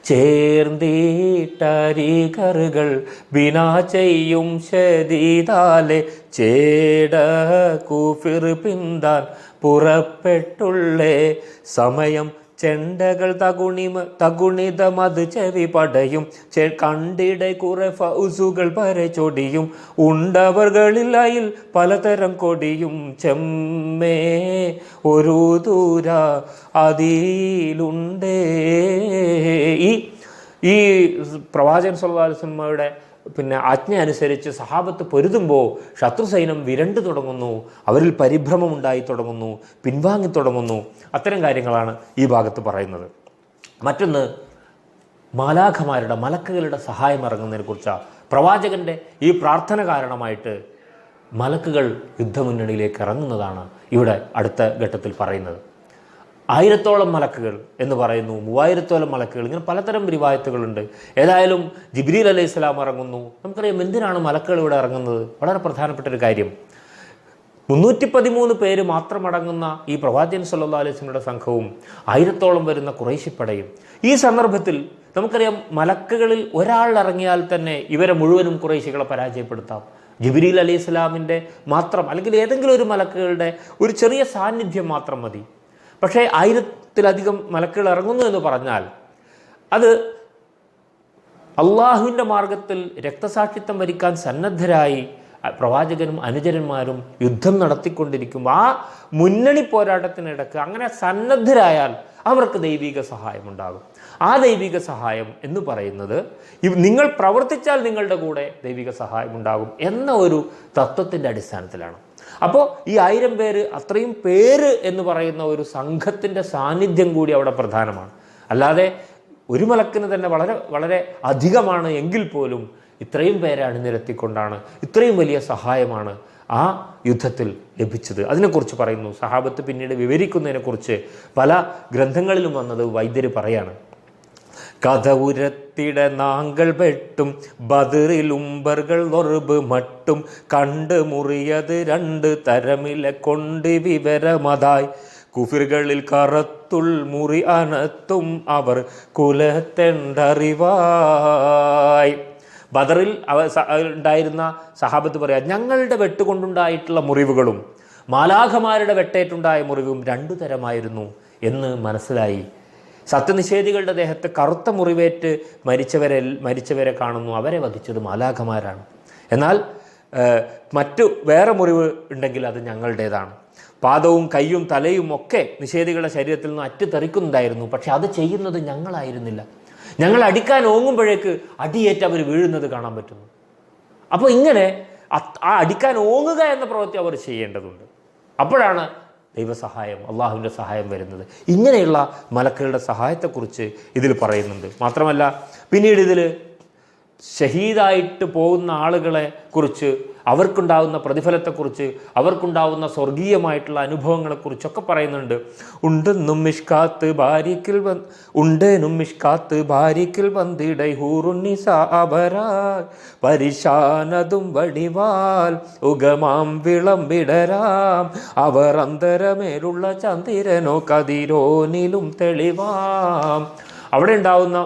ചേർന്നീട്ടരികറുകൾ ബിനാ ചെയ്യും ശരീതാലെ ചേട കൂഫിർ പിന്താൻ പുറപ്പെട്ടുള്ളേ സമയം ചെണ്ടകൾ തകുണിതമത് ചെവി പടയും കണ്ടിടെ കുറെ ഫൗസുകൾ പരെ ചൊടിയും ഉണ്ടവർകളിൽ അയിൽ പലതരം കൊടിയും ചെമ്മേ ഒരു ദൂര അതിലുണ്ടേ. ഈ പ്രവാചകൻ സല്ലല്ലാഹു അലൈഹി വസല്ലമയുടെ ആജ്ഞ അനുസരിച്ച് സഹാബത്ത് പൊരുതുമ്പോൾ ശത്രു സൈന്യം വിരണ്ടു തുടങ്ങുന്നു, അവരിൽ പരിഭ്രമമുണ്ടായി തുടങ്ങുന്നു, പിൻവാങ്ങി തുടങ്ങുന്നു. അത്തരം കാര്യങ്ങളാണ് ഈ ഭാഗത്ത് പറയുന്നത്. മറ്റൊന്ന്, മാലാഖമാരുടെ മലക്കുകളുടെ സഹായം ഇറങ്ങുന്നതിനെ കുറിച്ചാണ്. പ്രവാചകൻ്റെ ഈ പ്രാർത്ഥന കാരണമായിട്ട് മലക്കുകൾ യുദ്ധമുന്നണിയിലേക്ക് ഇറങ്ങുന്നതാണ് ഇവിടെ അടുത്ത ഘട്ടത്തിൽ പറയുന്നത്. 1000ഓളം മലക്കുകൾ എന്ന് പറയുന്നു, 3000ഓളം മലക്കുകൾ, ഇങ്ങനെ പലതരം റിവായത്തുകളുണ്ട്. ഏതായാലും ജിബ്രീൽ അലൈഹിസ്സലാം ഇറങ്ങുന്നു. നമുക്കറിയാം എന്തിനാണ് മലക്കുകൾ ഇവിടെ ഇറങ്ങുന്നത്. വളരെ പ്രധാനപ്പെട്ട ഒരു കാര്യം, 313 പേര് മാത്രമടങ്ങുന്ന ഈ പ്രവാചകൻ സല്ലല്ലാഹു അലൈഹി വസല്ലമയുടെ സംഘവും 1000-ഓളം വരുന്ന ഖുറൈശിപ്പടയും. ഈ സന്ദർഭത്തിൽ നമുക്കറിയാം, മലക്കുകളിൽ ഒരാൾ ഇറങ്ങിയാൽ തന്നെ ഇവരെ മുഴുവനും ഖുറൈശികളെ പരാജയപ്പെടുത്താം. ജിബ്രീൽ അലൈഹി സ്വലാമിൻ്റെ മാത്രം, അല്ലെങ്കിൽ ഏതെങ്കിലും ഒരു മലക്കുകളുടെ ഒരു ചെറിയ സാന്നിധ്യം മാത്രം മതി. പക്ഷേ 1000-ത്തിലധികം മലക്കുകൾ ഇറങ്ങുന്നു എന്ന് പറഞ്ഞാൽ അത് അള്ളാഹുവിൻ്റെ മാർഗത്തിൽ രക്തസാക്ഷിത്വം വരിക്കാൻ സന്നദ്ധരായി പ്രവാചകനും അനുചരന്മാരും യുദ്ധം നടത്തിക്കൊണ്ടിരിക്കുമ്പോൾ ആ മുന്നണി പോരാട്ടത്തിനിടക്ക് അങ്ങനെ സന്നദ്ധരായാൽ അവർക്ക് ദൈവിക സഹായമുണ്ടാകും. ആ ദൈവിക സഹായം എന്ന് പറയുന്നത് നിങ്ങൾ പ്രവർത്തിച്ചാൽ നിങ്ങളുടെ കൂടെ ദൈവിക സഹായം ഉണ്ടാകും എന്ന ഒരു തത്വത്തിൻ്റെ അടിസ്ഥാനത്തിലാണ്. അപ്പോൾ ഈ 1000 പേര്, അത്രയും പേര് എന്ന് പറയുന്ന ഒരു സംഘത്തിൻ്റെ സാന്നിധ്യം കൂടി അവിടെ പ്രധാനമാണ്. അല്ലാതെ ഒരു മലക്കിന് തന്നെ വളരെ വളരെ അധികമാണ് എങ്കിൽ പോലും ഇത്രയും പേരെ അണിനിരത്തിക്കൊണ്ടാണ്, ഇത്രയും വലിയ സഹായമാണ് ആ യുദ്ധത്തിൽ ലഭിച്ചത്. അതിനെക്കുറിച്ച് പറയുന്നു സഹാബത്ത്. പിന്നീട് വിവരിക്കുന്നതിനെക്കുറിച്ച് പല ഗ്രന്ഥങ്ങളിലും വന്നത് വൈദ്യർ പറയാണ്. കഥ ഉരത്തിട നാങ്കൾ പെട്ടും ബദറിലുംബർകൾ നൊറുബ് മട്ടും കണ്ട് മുറിയത് 2 തരമിലെ കൊണ്ട് വിവരമതായി കുഫിറുകളിൽ കറത്തുൾ മുറി അനത്തും അവർ കുലത്തെണ്ടറിവായി. ബദറിൽ ഉണ്ടായിരുന്ന സഹാബത്ത് പറയാം, ഞങ്ങളുടെ വെട്ടുകൊണ്ടുണ്ടായിട്ടുള്ള മുറിവുകളും മാലാഖമാരുടെ വെട്ടേറ്റുണ്ടായ മുറിവും 2 തരമായിരുന്നു എന്ന് മനസ്സിലായി. സത്യനിഷേധികളുടെ ദേഹത്ത് കറുത്ത മുറിവേറ്റ് മരിച്ചവരെ കാണുന്നു, അവരെ വധിച്ചത് മാലാഖമാരാണ്. എന്നാൽ മറ്റു വേറെ മുറിവ് ഉണ്ടെങ്കിൽ അത് ഞങ്ങളുടേതാണ്. പാദവും കൈയും തലയും ഒക്കെ നിഷേധികളുടെ ശരീരത്തിൽ നിന്ന് അറ്റുതെറിക്കുന്നുണ്ടായിരുന്നു. പക്ഷെ അത് ചെയ്യുന്നത് ഞങ്ങളായിരുന്നില്ല. ഞങ്ങൾ അടിക്കാൻ ഓങ്ങുമ്പോഴേക്ക് അടിയേറ്റ് അവർ വീഴുന്നത് കാണാൻ പറ്റുന്നു. അപ്പോൾ ഇങ്ങനെ ആ അടിക്കാൻ ഓങ്ങുക എന്ന പ്രവൃത്തി അവർ ചെയ്യേണ്ടതുണ്ട്. അപ്പോഴാണ് ദൈവസഹായം, അള്ളാഹുവിൻ്റെ സഹായം വരുന്നത്. ഇങ്ങനെയുള്ള മലക്കുകളുടെ സഹായത്തെക്കുറിച്ച് ഇതിൽ പറയുന്നുണ്ട്. മാത്രമല്ല പിന്നീട് ഇതിൽ ഷഹീദായിട്ട് പോകുന്ന ആളുകളെ കുറിച്ച്, അവർക്കുണ്ടാകുന്ന പ്രതിഫലത്തെക്കുറിച്ച്, അവർക്കുണ്ടാകുന്ന സ്വർഗീയമായിട്ടുള്ള അനുഭവങ്ങളെക്കുറിച്ചൊക്കെ പറയുന്നുണ്ട്. ഉണ്ടെന്നും മിഷ്കാത്ത് ഭാരിക്കിൽ വന്നിടൈ ഹൂറുന്നിസാബരായ് പരിശാനതും വടിവാൽ ഉഗമാം വിളംബിടരാം അവർ അന്തരമേലുള്ള ചന്ദ്രനോ കതിരോനിലും തെളിവാം. അവിടെ ഉണ്ടാവുന്ന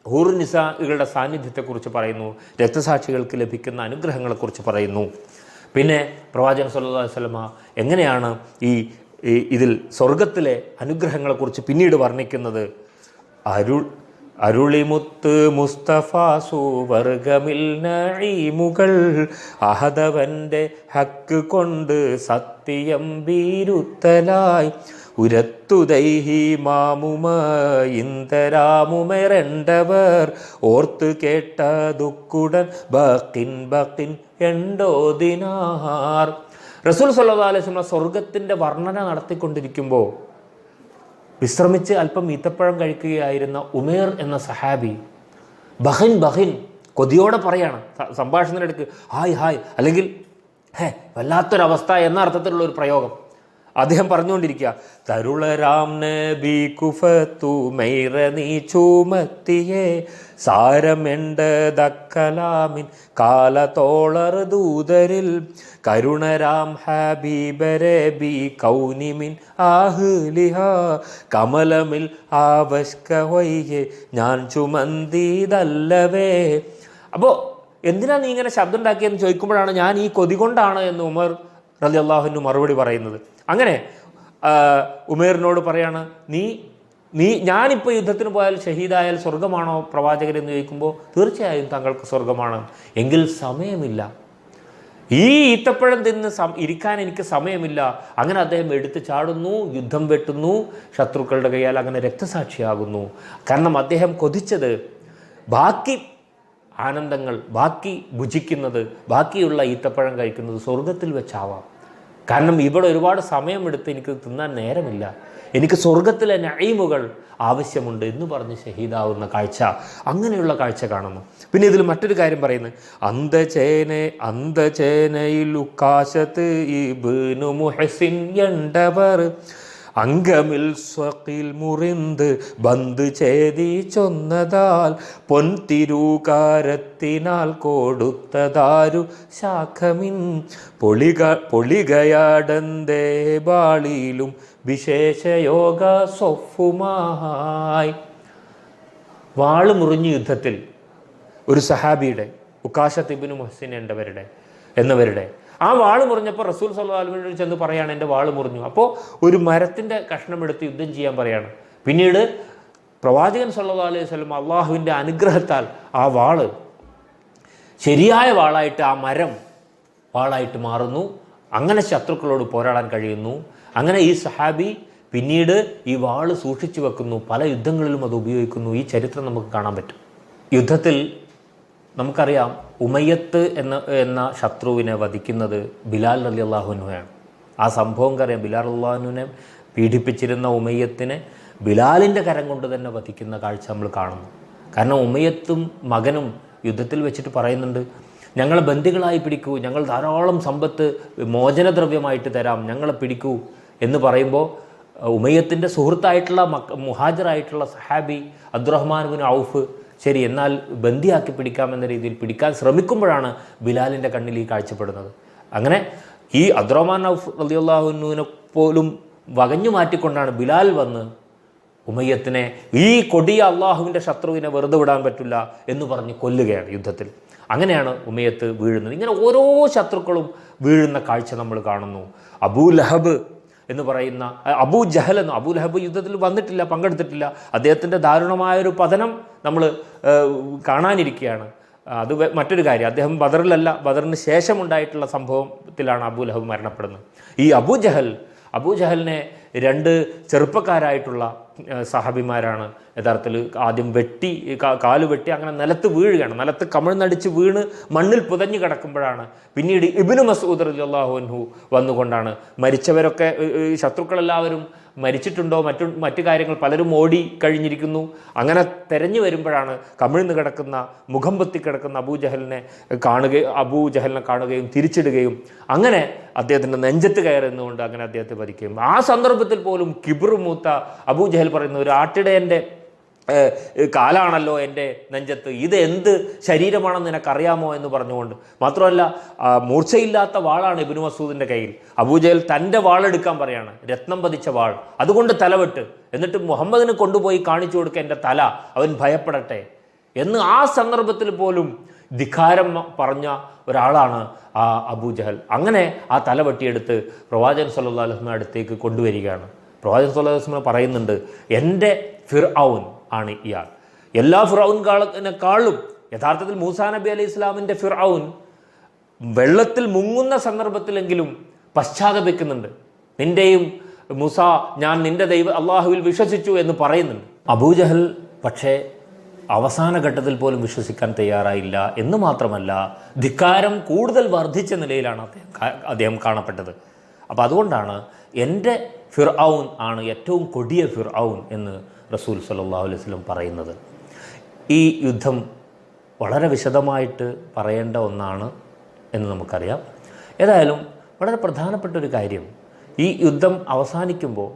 ഹൂറുന്നിസാകളുടെ സാന്നിധ്യത്തെക്കുറിച്ച് പറയുന്നു. രക്തസാക്ഷികൾക്ക് ലഭിക്കുന്ന അനുഗ്രഹങ്ങളെക്കുറിച്ച് പറയുന്നു. പിന്നെ പ്രവാചകൻ സല്ലല്ലാഹു അലൈഹി വസല്ലമ എങ്ങനെയാണ് ഇതിൽ സ്വർഗത്തിലെ അനുഗ്രഹങ്ങളെക്കുറിച്ച് പിന്നീട് വർണ്ണിക്കുന്നത്. അരുളിമുത്ത് മുസ്തഫാസു വർഗമിൽ നഈമുകൾ അഹദവൻ്റെ ഹക്ക് കൊണ്ട് സത്യം വീരുത്തലായി ഉരത്തുദൈഹി മാമുമയിന്തരാമുമരണ്ടവർ ഓർത്ത് കേട്ട ദുക്കുടൻ ബക്കിൻ എണ്ടോദിനാർ. റസൂൽ സല്ലല്ലാഹു അലൈഹി വസല്ലം സ്വർഗത്തിൻ്റെ വർണ്ണന നടത്തിക്കൊണ്ടിരിക്കുമ്പോൾ വിശ്രമിച്ച് അല്പം ഈത്തപ്പഴം കഴിക്കുകയായിരുന്ന ഉമേർ എന്ന സഹാബി ബഹിൻ കൊതിയോടെ പറയാണ് സംഭാഷണത്തിനിടയ്ക്ക്, ഹായ് അല്ലെങ്കിൽ വല്ലാത്തൊരവസ്ഥ എന്ന അർത്ഥത്തിലുള്ള ഒരു പ്രയോഗം അദ്ദേഹം പറഞ്ഞുകൊണ്ടിരിക്കുക. തരുളരാം നബി കുഫത്തു മൈറ നീ ചൂമത്തിയേ സാരമെണ്ടതക്കലാമിൻ കാലത്തോളർ ദൂതരിൽ കരുണരാം ഹബീബരബി കൗനിമിൻ ആഹ്ലിഹ കമലമിൽ ആവശ്കഹൊയ്യെ ഞാൻ ചുമന്തിതല്ലവേ. അപ്പോൾ എന്തിനാ നീ ഇങ്ങനെ ശബ്ദം ഉണ്ടാക്കിയെന്ന് ചോദിക്കുമ്പോഴാണ് ഞാൻ ഈ കൊതി കൊണ്ടാണ് എന്ന് ഉമർ റളിയല്ലാഹു അൻഹു മറുപടി പറയുന്നത്. അങ്ങനെ ഉമേറിനോട് പറയാണ്, ഞാനിപ്പോൾ യുദ്ധത്തിന് പോയാൽ ഷഹീദായാൽ സ്വർഗമാണോ പ്രവാചകൻ എന്ന് ചോദിക്കുമ്പോൾ തീർച്ചയായും താങ്കൾക്ക് സ്വർഗമാണ്. എങ്കിൽ സമയമില്ല, ഈ ഈത്തപ്പഴം തിന്ന് ഇരിക്കാൻ എനിക്ക് സമയമില്ല. അങ്ങനെ അദ്ദേഹം എടുത്ത് ചാടുന്നു, യുദ്ധം വെട്ടുന്നു, ശത്രുക്കളുടെ കയ്യാൽ അങ്ങനെ രക്തസാക്ഷിയാകുന്നു. കാരണം അദ്ദേഹം കൊതിച്ചത് ബാക്കി ആനന്ദങ്ങൾ, ബാക്കി ഭുജിക്കുന്നത്, ബാക്കിയുള്ള ഈത്തപ്പഴം കഴിക്കുന്നത് സ്വർഗത്തിൽ വെച്ചാവാം. കാരണം ഇവിടെ ഒരുപാട് സമയമെടുത്ത് എനിക്ക് തിന്നാൻ നേരമില്ല, എനിക്ക് സ്വർഗത്തിലെ നഈമുകൾ ആവശ്യമുണ്ട് എന്ന് പറഞ്ഞ് ഷഹീദാവുന്ന കാഴ്ച, അങ്ങനെയുള്ള കാഴ്ച കാണുന്നു. പിന്നെ ഇതിൽ മറ്റൊരു കാര്യം പറയുന്നത്, അന്തചേനയിലുക്കാശത്ത് ഇബ്നു മുഹ്സിൻ എണ്ടവർ അങ്കമിൽ സ്വക്കിൽ മുറിന്ത് ബന്ദ് ചേതി ചൊന്നതാൽ പൊൻതിരൂകാരത്തിനാൽ കൊടുത്തതാരു ശാഖമിൻ പൊളികയാടന്തേ ബാളിയിലും വിശേഷയോഗ സൊഫുമായി. വാള് മുറിഞ്ഞ യുദ്ധത്തിൽ ഒരു സഹാബിയുടെ ഉക്കാശത്ത് ഇബ്നു മുഹ്സിൻ എന്നവരുടെ ആ വാള് മുറിഞ്ഞപ്പോൾ റസൂൽ സല്ലല്ലാഹു അലൈഹി വസല്ലം ചെന്ന് പറയാണ്, എൻ്റെ വാള് മുറിഞ്ഞു. അപ്പോൾ ഒരു മരത്തിൻ്റെ കഷ്ണം എടുത്ത് യുദ്ധം ചെയ്യാൻ പറയാണ്. പിന്നീട് പ്രവാചകൻ സല്ലല്ലാഹു അലൈഹി വസല്ലം അള്ളാഹുവിൻ്റെ അനുഗ്രഹത്താൽ ആ വാള് ശരിയായ വാളായിട്ട്, ആ മരം വാളായിട്ട് മാറുന്നു. അങ്ങനെ ശത്രുക്കളോട് പോരാടാൻ കഴിയുന്നു. അങ്ങനെ ഈ സഹാബി പിന്നീട് ഈ വാള് സൂക്ഷിച്ചു വെക്കുന്നു, പല യുദ്ധങ്ങളിലും അത് ഉപയോഗിക്കുന്നു. ഈ ചരിത്രം നമുക്ക് കാണാൻ പറ്റും. യുദ്ധത്തിൽ നമുക്കറിയാം, ഉമയ്യത്ത് എന്ന ശത്രുവിനെ വധിക്കുന്നത് ബിലാൽ റളിയല്ലാഹു അൻഹുവാണ്. ആ സംഭവം അറിയാം. ബിലാൽ റളിയല്ലാഹു അൻഹുവിനെ പീഡിപ്പിച്ചിരുന്ന ഉമയ്യത്തിനെ ബിലാലിൻ്റെ കരം കൊണ്ട് തന്നെ വധിക്കുന്ന കാഴ്ച നമ്മൾ കാണുന്നു. കാരണം ഉമയ്യത്തും മകനും യുദ്ധത്തിൽ വെച്ചിട്ട് പറയുന്നുണ്ട്, ഞങ്ങളെ ബന്ദികളായി പിടിക്കൂ, ഞങ്ങൾ ധാരാളം സമ്പത്ത് മോചനദ്രവ്യമായിട്ട് തരാം, ഞങ്ങളെ പിടിക്കൂ എന്ന് പറയുമ്പോൾ ഉമയ്യത്തിൻ്റെ സുഹൃത്തായിട്ടുള്ള മുഹാജിറായിട്ടുള്ള സഹാബി അബ്ദുറഹ്മാൻ ബിൻ ഔഫ് ശരി എന്നാൽ ബന്ദിയാക്കി പിടിക്കാമെന്ന രീതിയിൽ പിടിക്കാൻ ശ്രമിക്കുമ്പോഴാണ് ബിലാലിൻ്റെ കണ്ണിൽ ഈ കാഴ്ചപ്പെടുന്നത്. അങ്ങനെ ഈ അബ്ദുറഹ്മാൻ ഔഫ് റളിയല്ലാഹു അൻഹുവിനെ പോലും വകഞ്ഞു മാറ്റിക്കൊണ്ടാണ് ബിലാൽ വന്ന് ഉമയ്യത്തിനെ, ഈ കൊടിയ അള്ളാഹുവിൻ്റെ ശത്രുവിനെ വെറുതെ വിടാൻ പറ്റില്ല എന്ന് പറഞ്ഞ് കൊല്ലുകയാണ് യുദ്ധത്തിൽ. അങ്ങനെയാണ് ഉമയ്യത്ത് വീഴുന്നത്. ഇങ്ങനെ ഓരോ ശത്രുക്കളും വീഴുന്ന കാഴ്ച നമ്മൾ കാണുന്നു. അബൂ ലഹബ് എന്ന് പറയുന്ന അബൂ ജഹൽ എന്ന്, അബൂ ലഹബ് യുദ്ധത്തിൽ വന്നിട്ടില്ല, പങ്കെടുത്തിട്ടില്ല. അദ്ദേഹത്തിൻ്റെ ദാരുണമായൊരു പതനം നമ്മൾ കാണാനിരിക്കുകയാണ്. അത് മറ്റൊരു കാര്യം. അദ്ദേഹം ബദറിലല്ല, ബദറിന് ശേഷമുണ്ടായിട്ടുള്ള സംഭവത്തിലാണ് അബൂ ലഹബ് മരണപ്പെടുന്നത്. ഈ അബൂ ജഹലിനെ രണ്ട് ചെറുപ്പക്കാരായിട്ടുള്ള സഹാബിമാരാണ് യഥാർത്ഥത്തിൽ ആദ്യം കാല് വെട്ടി അങ്ങനെ നിലത്ത് വീഴുകയാണ്. നിലത്ത് കമിഴ്ന്നടിച്ച് വീണ് മണ്ണിൽ പുതഞ്ഞു കിടക്കുമ്പോഴാണ് പിന്നീട് ഇബ്നു മസ്ഊദ് റളിയല്ലാഹു അൻഹു വന്നുകൊണ്ടാണ് മരിച്ചവരൊക്കെ, ശത്രുക്കളെല്ലാവരും മരിച്ചിട്ടുണ്ടോ, മറ്റു കാര്യങ്ങൾ പലരും ഓടി കഴിഞ്ഞിരിക്കുന്നു. അങ്ങനെ തെരഞ്ഞു വരുമ്പോഴാണ് കമിഴ്ന്ന് കിടക്കുന്ന, മുഖം പൊത്തി കിടക്കുന്ന അബൂ ജഹലിനെ കാണുകയും തിരിച്ചിടുകയും അങ്ങനെ അദ്ദേഹത്തിൻ്റെ നെഞ്ചത്ത് കയറുന്നുകൊണ്ട് അങ്ങനെ അദ്ദേഹത്തെ വധിക്കുകയും, ആ സന്ദർഭത്തിൽ പോലും കിബ്റ് മൂത്ത അബൂ ജഹൽ പറയുന്ന, ഒരു ആട്ടിടയൻ്റെ കാലാണല്ലോ എൻ്റെ നെഞ്ചത്ത്, ഇത് എന്ത് ശരീരമാണെന്ന് നിനക്കറിയാമോ എന്ന് പറഞ്ഞുകൊണ്ട്. മാത്രമല്ല മൂർച്ചയില്ലാത്ത വാളാണ് ഇബ്നു മസ്ഊദിൻ്റെ കയ്യിൽ. അബൂജഹൽ തൻ്റെ വാളെടുക്കാൻ പറയാണ്, രത്നം പതിച്ച വാൾ, അതുകൊണ്ട് തലവെട്ട്, എന്നിട്ട് മുഹമ്മദിന് കൊണ്ടുപോയി കാണിച്ചു കൊടുക്കുക എൻ്റെ തല, അവൻ ഭയപ്പെടട്ടെ എന്ന് ആ സന്ദർഭത്തിൽ പോലും ധിക്കാരം പറഞ്ഞ ഒരാളാണ് ആ അബൂജഹൽ. അങ്ങനെ ആ തല വെട്ടിയെടുത്ത് പ്രവാചകൻ സല്ലല്ലാഹു അലൈഹി വസല്ലം അടുത്തേക്ക് കൊണ്ടുവരികയാണ്. പ്രവാചകൻ സല്ലല്ലാഹു അലൈഹി വസല്ലം പറയുന്നുണ്ട്, എൻ്റെ ഫിർഔൻ ആണ് ഇയാൾ. എല്ലാ ഫിർഔൻകാളെക്കാളും യഥാർത്ഥത്തിൽ മൂസാ നബി അലൈഹി ഇസ്ലാമിൻ്റെ ഫിർഔൻ വെള്ളത്തിൽ മുങ്ങുന്ന സന്ദർഭത്തിലെങ്കിലും പശ്ചാത്തപിക്കുന്നുണ്ട്. നിൻ്റെയും മൂസ, ഞാൻ നിൻ്റെ അള്ളാഹുവിൽ വിശ്വസിച്ചു എന്ന് പറയുന്നുണ്ട്. അബൂജഹൽ പക്ഷേ അവസാന ഘട്ടത്തിൽ പോലും വിശ്വസിക്കാൻ തയ്യാറായില്ല എന്ന് മാത്രമല്ല, ധിക്കാരം കൂടുതൽ വർദ്ധിച്ച നിലയിലാണ് അദ്ദേഹം കാണപ്പെട്ടത്. അപ്പോൾ അതുകൊണ്ടാണ് എൻ്റെ ഫിർഔൻ ആണ് ഏറ്റവും കൊടിയ ഫിർഔൻ എന്ന് റസൂൽ സല്ലല്ലാഹു അലൈഹി വസല്ലം പറയുന്നത്. ഈ യുദ്ധം വളരെ വിശദമായിട്ട് പറയേണ്ട ഒന്നാണ് എന്ന് നമുക്കറിയാം. ഏതായാലും വളരെ പ്രധാനപ്പെട്ടൊരു കാര്യം, ഈ യുദ്ധം അവസാനിക്കുമ്പോൾ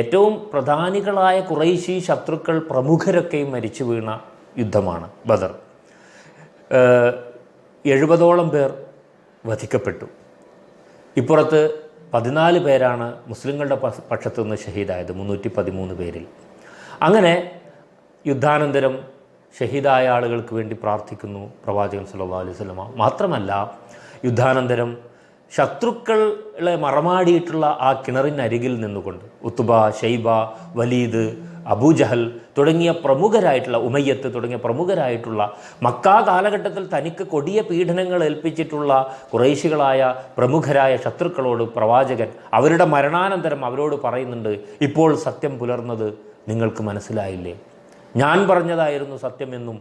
ഏറ്റവും പ്രധാനികളായ ഖുറൈശി ശത്രുക്കൾ പ്രമുഖരൊക്കെയും മരിച്ചു വീണ യുദ്ധമാണ് ബദർ. 70ഓളം പേർ വധിക്കപ്പെട്ടു. ഇപ്പുറത്ത് 14 പേരാണ് മുസ്ലിങ്ങളുടെ പക്ഷത്തു നിന്ന് ഷഹീദായത്, 313 പേരിൽ. അങ്ങനെ യുദ്ധാനന്തരം ഷഹീദായ ആളുകൾക്ക് വേണ്ടി പ്രാർത്ഥിക്കുന്നു പ്രവാചകൻ സല്ലല്ലാഹു അലൈഹി വസല്ലം. മാത്രമല്ല യുദ്ധാനന്തരം ശത്രുക്കളെ മറമാടിയിട്ടുള്ള ആ കിണറിനരികിൽ നിന്നുകൊണ്ട് ഉത്ബ, ഷൈബ, വലീദ്, അബൂജഹൽ തുടങ്ങിയ പ്രമുഖരായിട്ടുള്ള, ഉമയ്യത്ത് തുടങ്ങിയ പ്രമുഖരായിട്ടുള്ള, മക്കാ കാലഘട്ടത്തിൽ തനിക്ക് കൊടിയ പീഡനങ്ങൾ ഏൽപ്പിച്ചിട്ടുള്ള ഖുറൈശികളായ പ്രമുഖരായ ശത്രുക്കളോട് പ്രവാചകൻ അവരുടെ മരണാനന്തരം അവരോട് പറയുന്നുണ്ട്, ഇപ്പോൾ സത്യം പുലർന്നത് നിങ്ങൾക്ക് മനസ്സിലായില്ലേ? ഞാൻ പറഞ്ഞതായിരുന്നു സത്യമെന്നും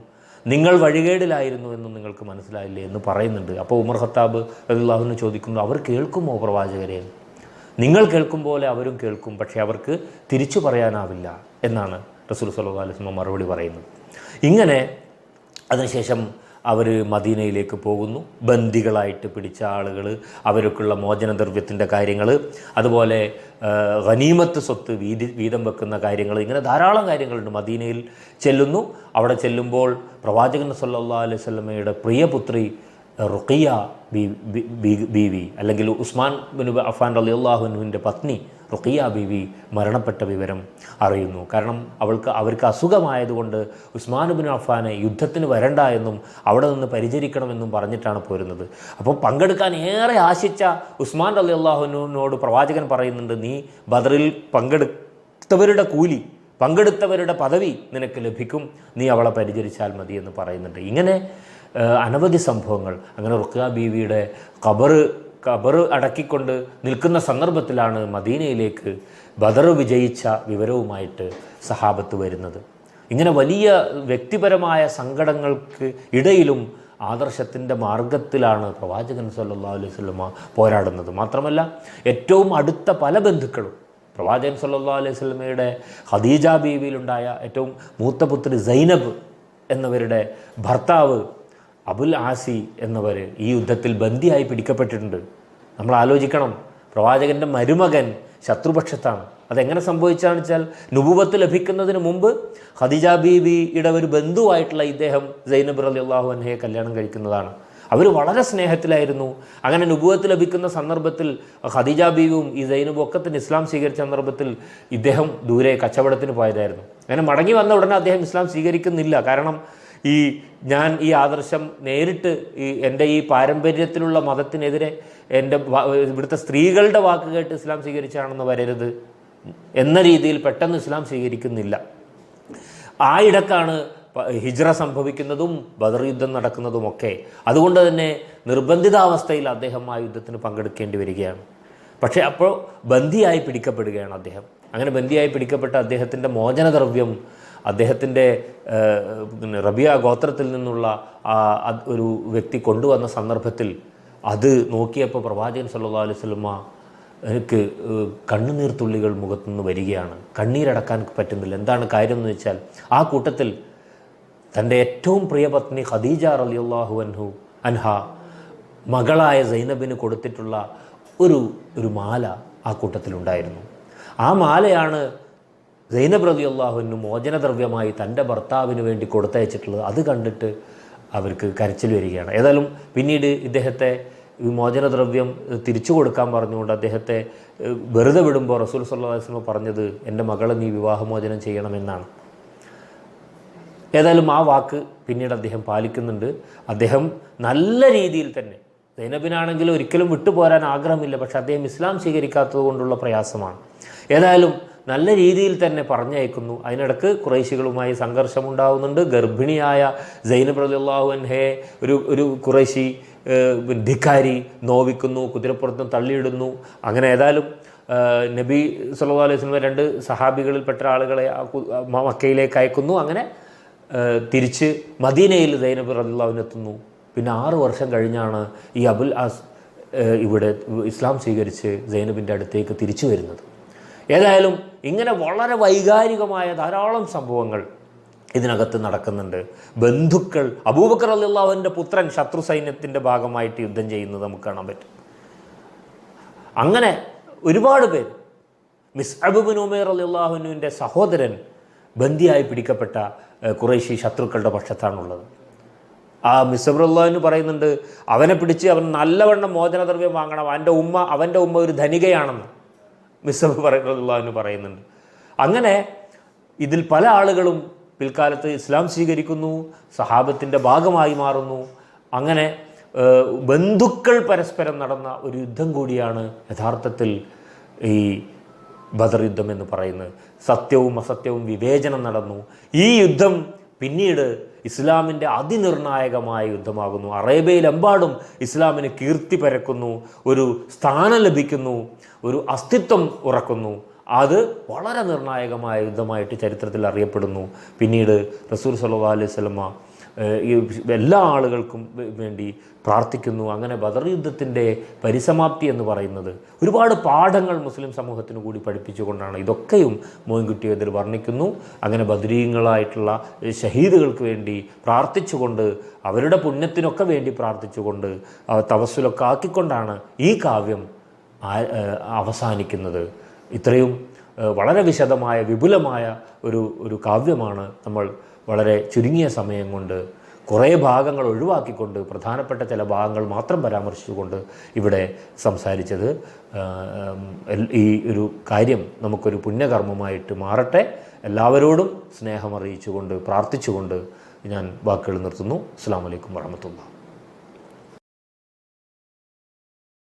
നിങ്ങൾ വഴികേടിലായിരുന്നു എന്നും നിങ്ങൾക്ക് മനസ്സിലായില്ലേ എന്ന് പറയുന്നുണ്ട്. അപ്പോൾ ഉമർ ഖത്താബ് റളിയല്ലാഹു അൻഹു ചോദിക്കുന്നു, അവർ കേൾക്കുമോ പ്രവാചകരെ? നിങ്ങൾ കേൾക്കും പോലെ അവരും കേൾക്കും, പക്ഷേ അവർക്ക് തിരിച്ചു പറയാനാവില്ല എന്നാണ് റസൂൽ സല്ലല്ലാഹു അലൈഹി വസല്ലം മറുപടി പറയുന്നത്. ഇങ്ങനെ അതിനുശേഷം അവർ മദീനയിലേക്ക് പോകുന്നു. ബന്ദികളായിട്ട് പിടിച്ച ആളുകൾ, അവർക്കുള്ള മോചനദ്രവ്യത്തിൻ്റെ കാര്യങ്ങൾ, അതുപോലെ ഗനീമത്ത് സ്വത്ത് വീതം വെക്കുന്ന കാര്യങ്ങൾ, ഇങ്ങനെ ധാരാളം കാര്യങ്ങളുണ്ട്. മദീനയിൽ ചെല്ലുന്നു. അവിടെ ചെല്ലുമ്പോൾ പ്രവാചകൻ സല്ലല്ലാഹു അലൈഹി വസല്ലമയുടെ പ്രിയപുത്രി റുഖിയ ബീവി അല്ലെങ്കിൽ ഉസ്മാൻ ബിൻ അഫ്ഫാൻ റളിയല്ലാഹു അൻഹുവിൻ്റെ പത്നി റുഖിയ ബീവി മരണപ്പെട്ട വിവരം അറിയുന്നു. കാരണം അവർക്ക് അസുഖമായതുകൊണ്ട് ഉസ്മാൻ ബിൻ അഫ്ഫാനെ യുദ്ധത്തിന് വരണ്ട എന്നും അവിടെ നിന്ന് പരിചരിക്കണമെന്നും പറഞ്ഞിട്ടാണ് പോരുന്നത്. അപ്പോൾ പങ്കെടുക്കാൻ ഏറെ ആശിച്ച ഉസ്മാൻ റളിയല്ലാഹു അൻഹുവിനോട് പ്രവാചകൻ പറയുന്നുണ്ട്, നീ ബദറിൽ പങ്കെടുത്തവരുടെ കൂലി, പങ്കെടുത്തവരുടെ പദവി നിനക്ക് ലഭിക്കും, നീ അവളെ പരിചരിച്ചാൽ മതി എന്ന് പറയുന്നുണ്ട്. ഇങ്ങനെ അനവധി സംഭവങ്ങൾ. അങ്ങനെ റുഖിയ ബീവിയുടെ ഖബർ അടക്കിക്കൊണ്ട് നിൽക്കുന്ന സന്ദർഭത്തിലാണ് മദീനയിലേക്ക് ബദർ വിജയിച്ച വിവരവുമായിട്ട് സഹാബത്ത് വരുന്നത്. ഇങ്ങനെ വലിയ വ്യക്തിപരമായ സങ്കടങ്ങൾക്ക് ഇടയിലും ആദർശത്തിൻ്റെ മാർഗത്തിലാണ് പ്രവാചകൻ സല്ലല്ലാഹു അലൈഹി വസല്ലമ പോരാടുന്നത്. മാത്രമല്ല ഏറ്റവും അടുത്ത പല ബന്ധുക്കളും പ്രവാചകൻ സല്ലല്ലാഹു അലൈഹി വസല്ലമയുടെ ഖദീജ ബീവിയിലുണ്ടായ ഏറ്റവും മൂത്ത പുത്രി സൈനബ് എന്നവരുടെ ഭർത്താവ് അബുൽ ആസി എന്നവർ ഈ യുദ്ധത്തിൽ ബന്ദിയായി പിടിക്കപ്പെട്ടിട്ടുണ്ട്. നമ്മൾ ആലോചിക്കണം, പ്രവാചകൻ്റെ മരുമകൻ ശത്രുപക്ഷത്താണ്. അതെങ്ങനെ സംഭവിച്ചാണെന്ന് വെച്ചാൽ, നുബുവത്ത് ലഭിക്കുന്നതിന് മുമ്പ് ഖദീജ ബീവിയുടെ ഒരു ബന്ധുവായിട്ടുള്ള ഇദ്ദേഹം സൈനബ് റളിയല്ലാഹു അൻഹയെ കല്യാണം കഴിക്കുന്നതാണ്. അവർ വളരെ സ്നേഹത്തിലായിരുന്നു. അങ്ങനെ നുബുവത്ത് ലഭിക്കുന്ന സന്ദർഭത്തിൽ ഖദീജ ബീവിയും ഈ സൈനബും ഒക്കെ തന്നെ ഇസ്ലാം സ്വീകരിച്ച സന്ദർഭത്തിൽ ഇദ്ദേഹം ദൂരെ കച്ചവടത്തിന് പോയതായിരുന്നു. അങ്ങനെ മടങ്ങി വന്ന ഉടനെ അദ്ദേഹം ഇസ്ലാം സ്വീകരിക്കുന്നില്ല. കാരണം ഞാൻ ഈ ആദർശം നേരിട്ട് എൻ്റെ ഈ പാരമ്പര്യത്തിലുള്ള മതത്തിനെതിരെ ഇവിടുത്തെ സ്ത്രീകളുടെ വാക്ക് കേട്ട് ഇസ്ലാം സ്വീകരിച്ചാണെന്ന് വരരുത് എന്ന രീതിയിൽ പെട്ടെന്ന് ഇസ്ലാം സ്വീകരിക്കുന്നില്ല. ആ ഇടക്കാണ് ഹിജ്റ സംഭവിക്കുന്നതും ബദർ യുദ്ധം നടക്കുന്നതുമൊക്കെ. അതുകൊണ്ട് തന്നെ നിർബന്ധിതാവസ്ഥയിൽ അദ്ദേഹം ആ യുദ്ധത്തിന് പങ്കെടുക്കേണ്ടി വരികയാണ്. പക്ഷേ അപ്പോൾ ബന്ദിയായി പിടിക്കപ്പെടുകയാണ് അദ്ദേഹം. അങ്ങനെ ബന്ദിയായി പിടിക്കപ്പെട്ട അദ്ദേഹത്തിൻ്റെ മോചനദ്രവ്യം അദ്ദേഹത്തിൻ്റെ റബിയ ഗോത്രത്തിൽ നിന്നുള്ള ഒരു വ്യക്തി കൊണ്ടുവന്ന സന്ദർഭത്തിൽ അത് നോക്കിയപ്പോൾ പ്രവാചകൻ സല്ലല്ലാഹു അലൈഹി വസല്ലമ എനിക്ക് കണ്ണുനീർത്തുള്ളികൾ മുഖത്തുനിന്ന് വരികയാണ്. കണ്ണീരടക്കാൻ പറ്റുന്നില്ല. എന്താണ് കാര്യം എന്ന് വെച്ചാൽ, ആ കൂട്ടത്തിൽ തൻ്റെ ഏറ്റവും പ്രിയപത്നി ഖദീജ റളിയല്ലാഹു അൻഹ മകളായ സൈനബിന് കൊടുത്തിട്ടുള്ള ഒരു മാല ആ കൂട്ടത്തിലുണ്ടായിരുന്നു. ആ മാലയാണ് സൈനബ് റളിയല്ലാഹു അൻഹു മോചനദ്രവ്യമായി തൻ്റെ ഭർത്താവിന് വേണ്ടി കൊടുത്തയച്ചിട്ടുള്ളത്. അത് കണ്ടിട്ട് അവർക്ക് കരച്ചിൽ വരികയാണ്. ഏതായാലും പിന്നീട് ഇദ്ദേഹത്തെ മോചനദ്രവ്യം തിരിച്ചു കൊടുക്കാൻ പറഞ്ഞുകൊണ്ട് അദ്ദേഹത്തെ വെറുതെ വിടുമ്പോൾ റസൂൽ സല്ലല്ലാഹു അലൈഹി വസല്ലം പറഞ്ഞത്, എൻ്റെ മകളെ നീ വിവാഹമോചനം ചെയ്യണമെന്നാണ്. ഏതായാലും ആ വാക്ക് പിന്നീട് അദ്ദേഹം പാലിക്കുന്നുണ്ട്. അദ്ദേഹം നല്ല രീതിയിൽ തന്നെ, സൈനബിനാണെങ്കിലും ഒരിക്കലും വിട്ടുപോരാൻ ആഗ്രഹമില്ല, പക്ഷെ അദ്ദേഹം ഇസ്ലാം സ്വീകരിക്കാത്തത് കൊണ്ടുള്ള പ്രയാസമാണ്. ഏതായാലും നല്ല രീതിയിൽ തന്നെ പറഞ്ഞയക്കുന്നു. അതിനിടക്ക് ഖുറൈശികളുമായി സംഘർഷമുണ്ടാകുന്നുണ്ട്. ഗർഭിണിയായ സൈനബ് റളിയല്ലാഹു അൻഹയെ ഒരു ഖുറൈശി ധിക്കാരി നോവിക്കുന്നു, കുതിരപ്പുറത്തും തള്ളിയിടുന്നു. അങ്ങനെ ഏതായാലും നബി സല്ലല്ലാഹു അലൈഹി വസല്ലം 2 സഹാബികളിൽപ്പെട്ട ആളുകളെ മക്കയിലേക്ക് അയക്കുന്നു. അങ്ങനെ തിരിച്ച് മദീനയിൽ സൈനബ് റളിയല്ലാഹു അൻഹ എത്തുന്നു. പിന്നെ 6 വർഷം കഴിഞ്ഞാണ് ഈ അബുൽ ആസ് ഇവിടെ ഇസ്ലാം സ്വീകരിച്ച് സൈനബിൻ്റെ അടുത്തേക്ക് തിരിച്ചു വരുന്നത്. ഏതായാലും ഇങ്ങനെ വളരെ വൈകാരികമായ ധാരാളം സംഭവങ്ങൾ ഇതിനകത്ത് നടക്കുന്നുണ്ട്. ബന്ധുക്കൾ, അബൂബക്കർ റളിയല്ലാഹു അൻഹുവിൻ്റെ പുത്രൻ ശത്രു സൈന്യത്തിൻ്റെ ഭാഗമായിട്ട് യുദ്ധം ചെയ്യുന്നത് നമുക്ക് കാണാൻ പറ്റും. അങ്ങനെ ഒരുപാട് പേര്, മിസ്അബ് ഇബ്നു ഉമൈർ റളിയല്ലാഹു അൻഹുവിൻ്റെ സഹോദരൻ ബന്ദിയായി പിടിക്കപ്പെട്ട ഖുറൈശി ശത്രുക്കളുടെ പക്ഷത്താണുള്ളത്. ആ മിസ്അബ് റളിയല്ലാഹു അൻഹു പറയുന്നുണ്ട്, അവനെ പിടിച്ച് അവൻ നല്ലവണ്ണം മോചനദ്രവ്യം വാങ്ങണം, അവൻ്റെ ഉമ്മ ഒരു ധനികയാണെന്ന് മിസ്അബ് റളിയല്ലാഹു അൻഹു പറയുന്നുണ്ട്. അങ്ങനെ ഇതിൽ പല ആളുകളും പിൽക്കാലത്ത് ഇസ്ലാം സ്വീകരിക്കുന്നു, സഹാബത്തിൻ്റെ ഭാഗമായി മാറുന്നു. അങ്ങനെ ബന്ധുക്കൾ പരസ്പരം നടന്ന ഒരു യുദ്ധം കൂടിയാണ് യഥാർത്ഥത്തിൽ ഈ ബദർ യുദ്ധം എന്ന് പറയുന്നത്. സത്യവും അസത്യവും വിവേചനം നടന്നു. ഈ യുദ്ധം പിന്നീട് ഇസ്ലാമിൻ്റെ അതിനിർണായകമായ യുദ്ധമാകുന്നു. അറേബ്യയിലെമ്പാടും ഇസ്ലാമിന് കീർത്തി പരക്കുന്നു, ഒരു സ്ഥാനം ലഭിക്കുന്നു, ഒരു അസ്തിത്വം ഉറക്കുന്നു. അത് വളരെ നിർണായകമായ യുദ്ധമായിട്ട് ചരിത്രത്തിൽ അറിയപ്പെടുന്നു. പിന്നീട് റസൂൽ സല്ലല്ലാഹു അലൈഹി വസല്ലമ ഈ എല്ലാ ആളുകൾക്കും വേണ്ടി പ്രാർത്ഥിക്കുന്നു. അങ്ങനെ ബദർ യുദ്ധത്തിൻ്റെ പരിസമാപ്തി എന്ന് പറയുന്നത് ഒരുപാട് പാഠങ്ങൾ മുസ്ലിം സമൂഹത്തിന് കൂടി പഠിപ്പിച്ചുകൊണ്ടാണ്. ഇതൊക്കെയും മോയിൻകുട്ടി അതിൽ വർണ്ണിക്കുന്നു. അങ്ങനെ ബദരീങ്ങളായിട്ടുള്ള ഷഹീദുകൾക്ക് വേണ്ടി പ്രാർത്ഥിച്ചുകൊണ്ട്, അവരുടെ പുണ്യത്തിനൊക്കെ വേണ്ടി പ്രാർത്ഥിച്ചുകൊണ്ട്, തവസ്സുലൊക്കെ ആക്കിക്കൊണ്ടാണ് ഈ കാവ്യം അവസാനിക്കുന്നത്. ഇത്രയും വളരെ വിശദമായ വിപുലമായ ഒരു കാവ്യമാണ് നമ്മൾ വളരെ ചുരുങ്ങിയ സമയം കൊണ്ട് കുറേ ഭാഗങ്ങൾ ഒഴിവാക്കിക്കൊണ്ട് പ്രധാനപ്പെട്ട ചില ഭാഗങ്ങൾ മാത്രം പരാമർശിച്ചുകൊണ്ട് ഇവിടെ സംസാരിച്ചത്. ഈ ഒരു കാര്യം നമുക്കൊരു പുണ്യകർമ്മമായിട്ട് മാറട്ടെ. എല്ലാവരോടും സ്നേഹമറിയിച്ചുകൊണ്ട് പ്രാർത്ഥിച്ചുകൊണ്ട് ഞാൻ വാക്കുകൾ നിർത്തുന്നു. അസ്സലാമു അലൈക്കും വറഹ്മത്തുള്ളാഹി.